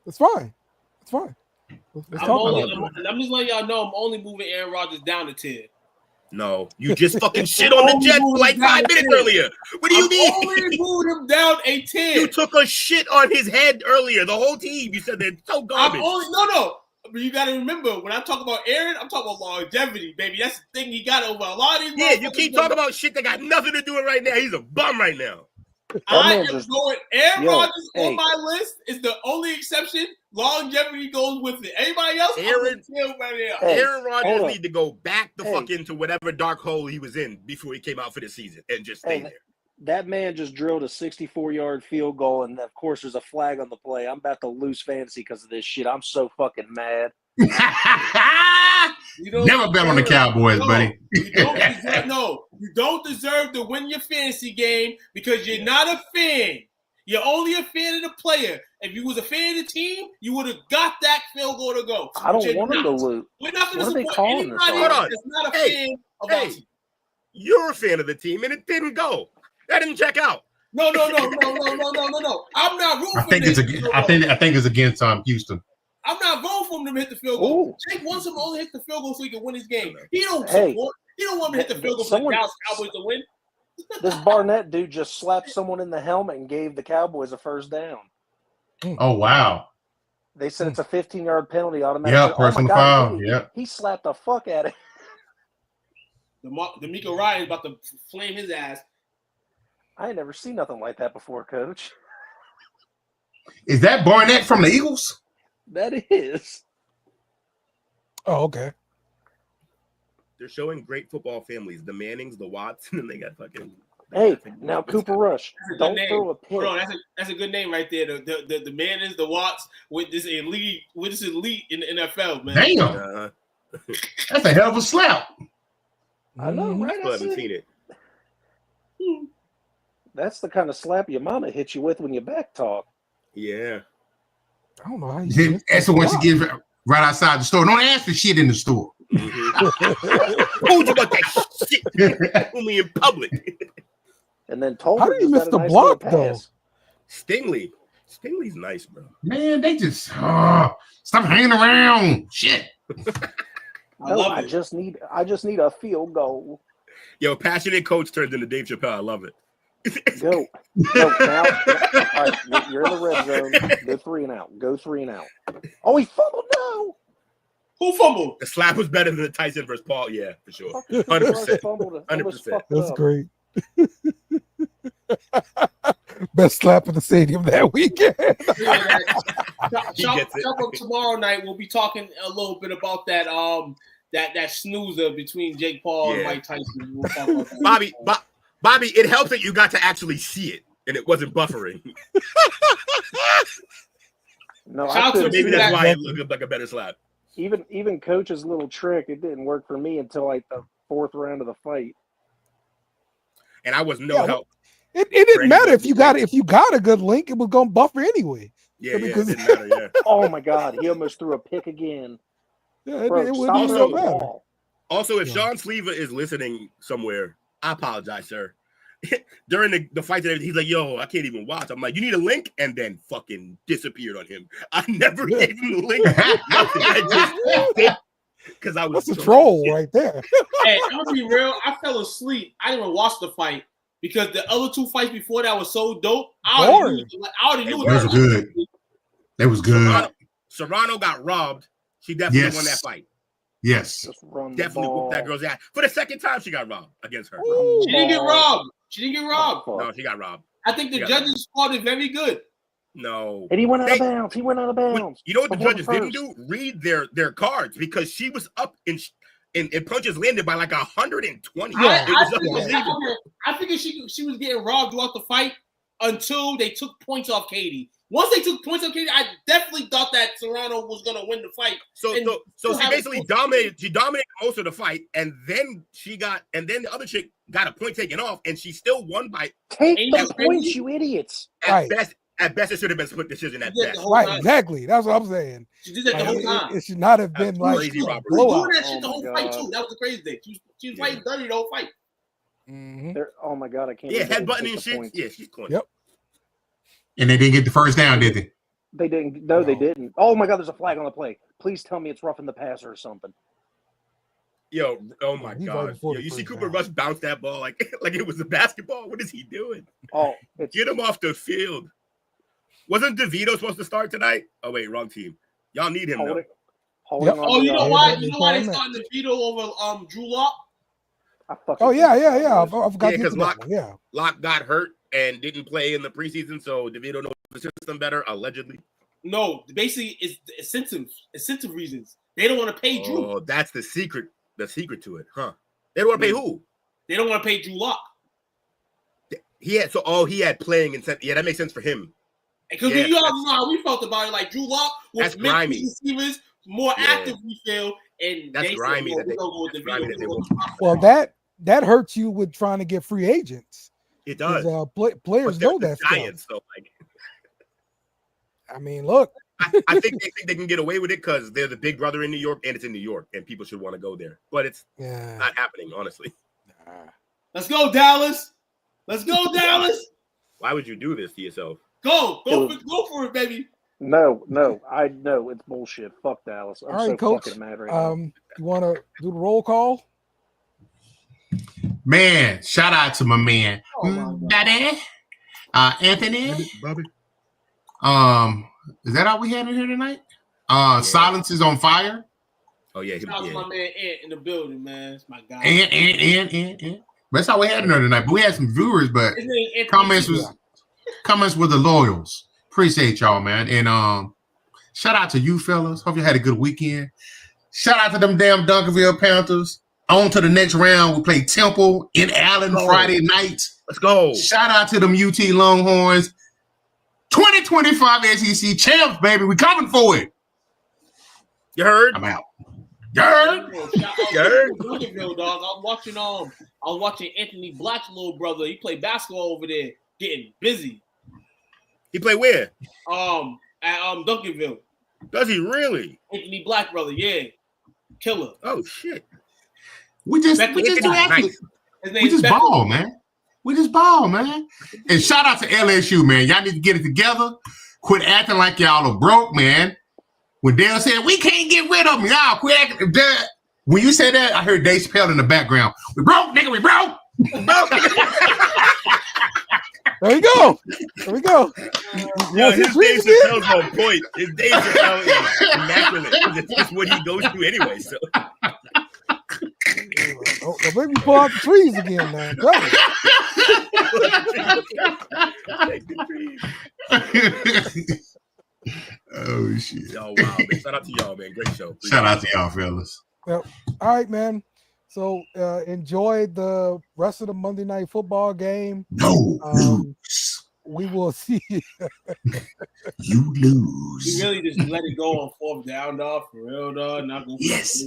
It's fine. It's fine. Let's talk about it. I'm just letting y'all know I'm only moving Aaron Rodgers down to 10. No, you just fucking shit on the Jets for like 5 minutes earlier. What do you mean? Only moved him down a 10. You took a shit on his head earlier. The whole team. You said they're so garbage. No. But you got to remember, when I talk about Aaron, I'm talking about longevity, baby. That's the thing he got over a lot of these. Yeah, you keep talking about shit that got nothing to do with it right now. He's a bum right now. I am going. Aaron Rodgers on my list is the only exception. Longevity goes with it. Anybody else? Aaron Rodgers need to go back the fuck into whatever dark hole he was in before he came out for the season and just stay there. That man just drilled a 64-yard field goal, and of course, there's a flag on the play. I'm about to lose fantasy because of this shit. I'm so fucking mad. Never bet on the Cowboys, buddy. You don't deserve to win your fantasy game because you're not a fan. You're only a fan of the player. If you was a fan of the team, you would have got that field goal to go. I don't want him to lose. We're not going to What are they support calling this anybody on? that's not a fan of our team. You're a fan of the team, and it didn't go. That didn't check out. No. I'm not rooting for I think it's against Houston. I'm not voting for him to hit the field goal. Ooh. Jake wants him to only hit the field goal so he can win his game. He don't support. He don't want him to hit the field goal for the Dallas Cowboys to win. This Barnett dude just slapped someone in the helmet and gave the Cowboys a first down. Oh wow! They said it's a 15-yard penalty automatically. Yeah, personal foul. Yeah, he slapped the fuck out of him. D'Amico Ryan's about to flame his ass. I ain't never seen nothing like that before, Coach. Is that Barnett from the Eagles? That is. Oh, okay. They're showing great football families. The Mannings, the Watts, and then they got fucking. Hey, now Cooper Rush. Don't throw a pick. Hold on, that's a good name right there. The Mannings, the Watts, with this elite in the NFL, man. Damn, that's a hell of a slap. I know, right? I haven't seen it. That's the kind of slap your mama hits you with when you back talk. Yeah. I don't know how you. That's the one she gives right outside the store. Don't ask for shit in the store. Mm-hmm. Told you about that shit only in public. And then told How her did you just miss had a the nice block, little though? pass. Stingley's nice, bro. Man, they just stop hanging around. Shit. I just need a field goal. Yo, passionate coach turns into Dave Chappelle. I love it. Go now. All right, you're in the red zone. Go 3 and out. Go 3 and out. Oh, he fumbled. No. Who fumbled? The slap was better than the Tyson versus Paul. Yeah, for sure. Fucking 100%. fumbled. 100%. That's great. Best slap in the stadium that weekend. Chop up tomorrow night. We'll be talking a little bit about that that snoozer between Jake Paul and Mike Tyson. We'll talk about that. Bobby, it helps that you got to actually see it and it wasn't buffering. No, maybe that's why it looked like a better slap. Even Coach's little trick, it didn't work for me until like the 4th round of the fight. And I was no help. It didn't matter if you got a good link, it was gonna buffer anyway. Yeah, it didn't matter. Yeah. Oh my God, he almost threw a pick again. Yeah, Bro, it wouldn't matter. Also, if Sean Sleeva is listening somewhere, I apologize, sir. During the fight today, he's like, yo, I can't even watch. I'm like, you need a link? And then fucking disappeared on him. I never gave him the link. I just because I was a troll right there. Hey, I'm gonna be real. I fell asleep. I didn't even watch the fight because the other 2 fights before that was so dope. I already knew it was good. It was good. Serrano got robbed. She definitely won that fight. Yes. Definitely whooped that girl's ass. For the second time, she got robbed against her. She didn't get robbed. No, she got robbed. I think the judges fought it very good. No. And he went out of bounds. You know what the judges didn't do? Read their cards because she was up in punches landed by like 120. I figured she was getting robbed throughout the fight until they took points off Katie. Once they took points off Katie, I definitely thought that Serrano was gonna win the fight. So she basically dominated. She dominated most of the fight, and then the other chick got a point taken off, and she still won by. Take the points, you idiots! At best, it should have been a split decision. At best, right? Exactly. That's what I'm saying. She did that the whole time. It should not have been like crazy robbery. She was doing that shit the whole fight too. That was the crazy thing. She was fighting dirty the whole fight. Mm-hmm. Oh my God, I can't. Yeah, headbutting and shit. Points. Yeah, she's corny. Yep. And they didn't get the first down, did they? They didn't. No, they didn't. Oh my God, there's a flag on the play. Please tell me it's roughing the passer or something. Yo, oh my God. Yo, you see Cooper Rush bounce that ball like it was a basketball? What is he doing? Oh, get him off the field. Wasn't DeVito supposed to start tonight? Oh, wait, wrong team. Y'all need him, though. Oh, you know why? You know why they starting DeVito over Drew Lock? Oh, yeah. I forgot because Locke got hurt and didn't play in the preseason, so DeVito knows the system better, allegedly. No, basically, it's incentive reasons. They don't want to pay Drew. Oh, that's the secret to it, huh? They don't want to pay who? They don't want to pay Drew Lock. He had playing and yeah, that makes sense for him. Because you all know how we felt about it. Like Drew Lock was grimy. Receivers more active, we feel, and that's they grimy. said, go with the well, that hurts you with trying to get free agents. It does. Players know that Giants, stuff. So like, I mean, look. I think they can get away with it because they're the big brother in New York, and it's in New York, and people should want to go there. But it's not happening, honestly. Let's go, Dallas. Let's go, Dallas. Why would you do this to yourself? Go for it, baby. No, I know it's bullshit. Fuck Dallas. I'm all right, so Coach. fucking mad right now. You want to do the roll call? Man, shout out to my man, Daddy, Anthony. Bobby. Is that all we had in here tonight? Silence is on fire. Oh yeah, shout out to my man Ant in the building, man. It's my guy. Ant. That's all we had in there tonight. But we had some viewers, but comments were the loyals. Appreciate y'all, man. And shout out to you fellas. Hope you had a good weekend. Shout out to them damn Duncanville Panthers. On to the next round. We play Temple in Allen Friday night. Let's go. Shout out to them UT Longhorns. 2025 SEC champs, baby. We coming for it. You heard? I'm out. You heard? You heard? Duncanville, dog. I was watching Anthony Black's little brother. He played basketball over there, getting busy. He played where? At Duncanville. Does he really? Anthony Black brother, yeah. Killer. Oh shit. We just do athletes. We just ball, man. We just ball, man. And shout out to LSU, man. Y'all need to get it together. Quit acting like y'all are broke, man. When Dale said, we can't get rid of them, y'all quit acting. When you said that, I heard Dave Chappelle in the background. We broke, nigga, we broke. There you go. There we go. Yeah, his Dave Chappelle's on point. His Dave Chappelle is immaculate. It's just what he goes through anyway. So don't make me pull out the trees again, man. Oh shit. Oh wow, man. Shout out to y'all, man. Great show. Shout out to y'all, fellas. Yep. All right, man. So enjoy the rest of the Monday Night Football game. No, lose. We will see. You lose. You really just let it go on fourth down, dog. For real, dog. Not go. Yes.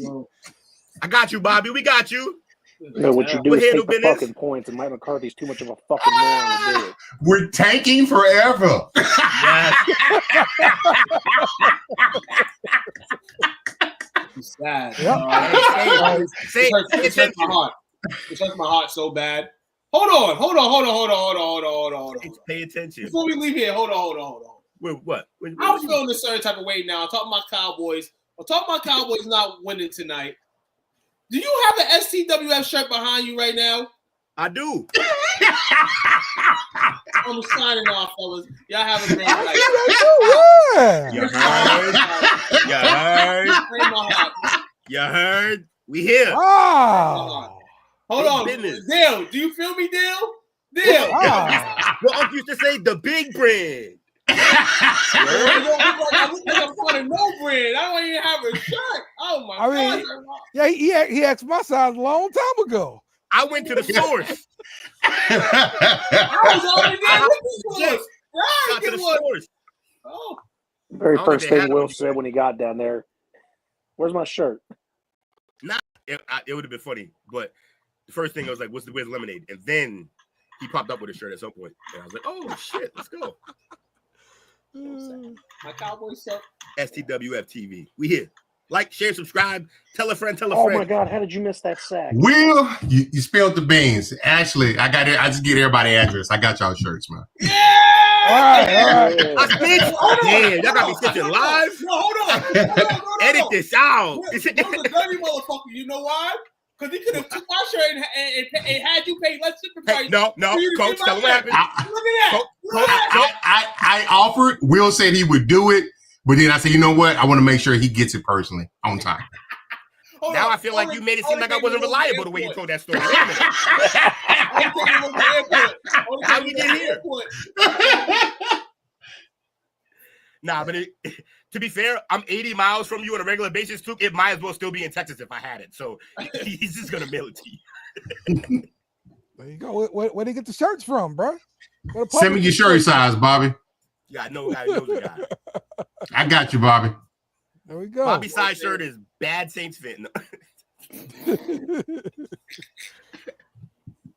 I got you, Bobby. We got you. No, what you do is take the fucking points, and Mike McCarthy's too much of a fucking moron to do it. We're tanking forever. Yes. It's sad. Yep. It hurts my heart. It hurts my heart so bad. Hold on. Pay attention. Before we leave here, hold on. Wait, what? I'm feeling a certain type of way now. I'm talking about Cowboys. Not winning tonight. Do you have an STWF shirt behind you right now? I do. I'm signing off, fellas. Y'all have a great night. You heard? We here. Wow. Hold on. Dale, do you feel me, Dale? Wow. Well, Uncle used to say the big brand. I look like I'm part of no brand. I don't even have a shirt. Oh my God. Yeah, he asked my size a long time ago. I went to the source. I was already there with the source. Got to the source. Oh. Very first thing Will said when he got down there, "Where's my shirt?" Nah, it would have been funny, but the first thing I was like, "Where's lemonade?" And then he popped up with a shirt at some point, and I was like, "Oh shit, let's go." My Cowboys shirt. STWF TV. We here. Like, share, subscribe. Tell a friend. Oh my God, how did you miss that sack? Will, you spilled the beans. Ashley, I just get everybody address. I got y'all shirts, man. Yeah! All right. Damn, y'all got me stitching live. No, hold on. Edit this out. That was a dirty motherfucker. You know why? Because he could have took my shirt and had you pay less shipping price. No, Coach, tell him what happened. Look at that. I offered. Will said he would do it, but then I said, you know what? I want to make sure he gets it personally on time. Now I feel like you made it seem like I wasn't reliable the way you told that story. How we get here? Nah, but to be fair, I'm 80 miles from you on a regular basis too. It might as well still be in Texas if I had it. So he's just gonna mail it to you. There you go. Where do you get the shirts from, bro? Send me your shirt size, Bobby. Yeah, I know the guy. I got you, Bobby. There we go. Bobby's size shirt is bad Saints fit. No.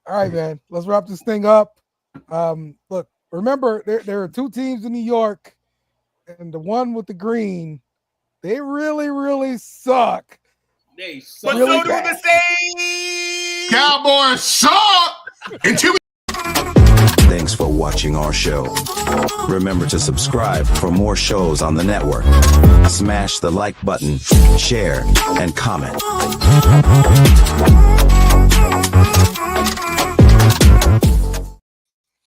All right, man. Let's wrap this thing up. Look, remember there are two teams in New York, and the one with the green, they really, really suck. They suck. But really so do bad. the Saints. Cowboys suck. Until we Thanks for watching our show. Remember to subscribe for more shows on the network. Smash the like button, share, and comment.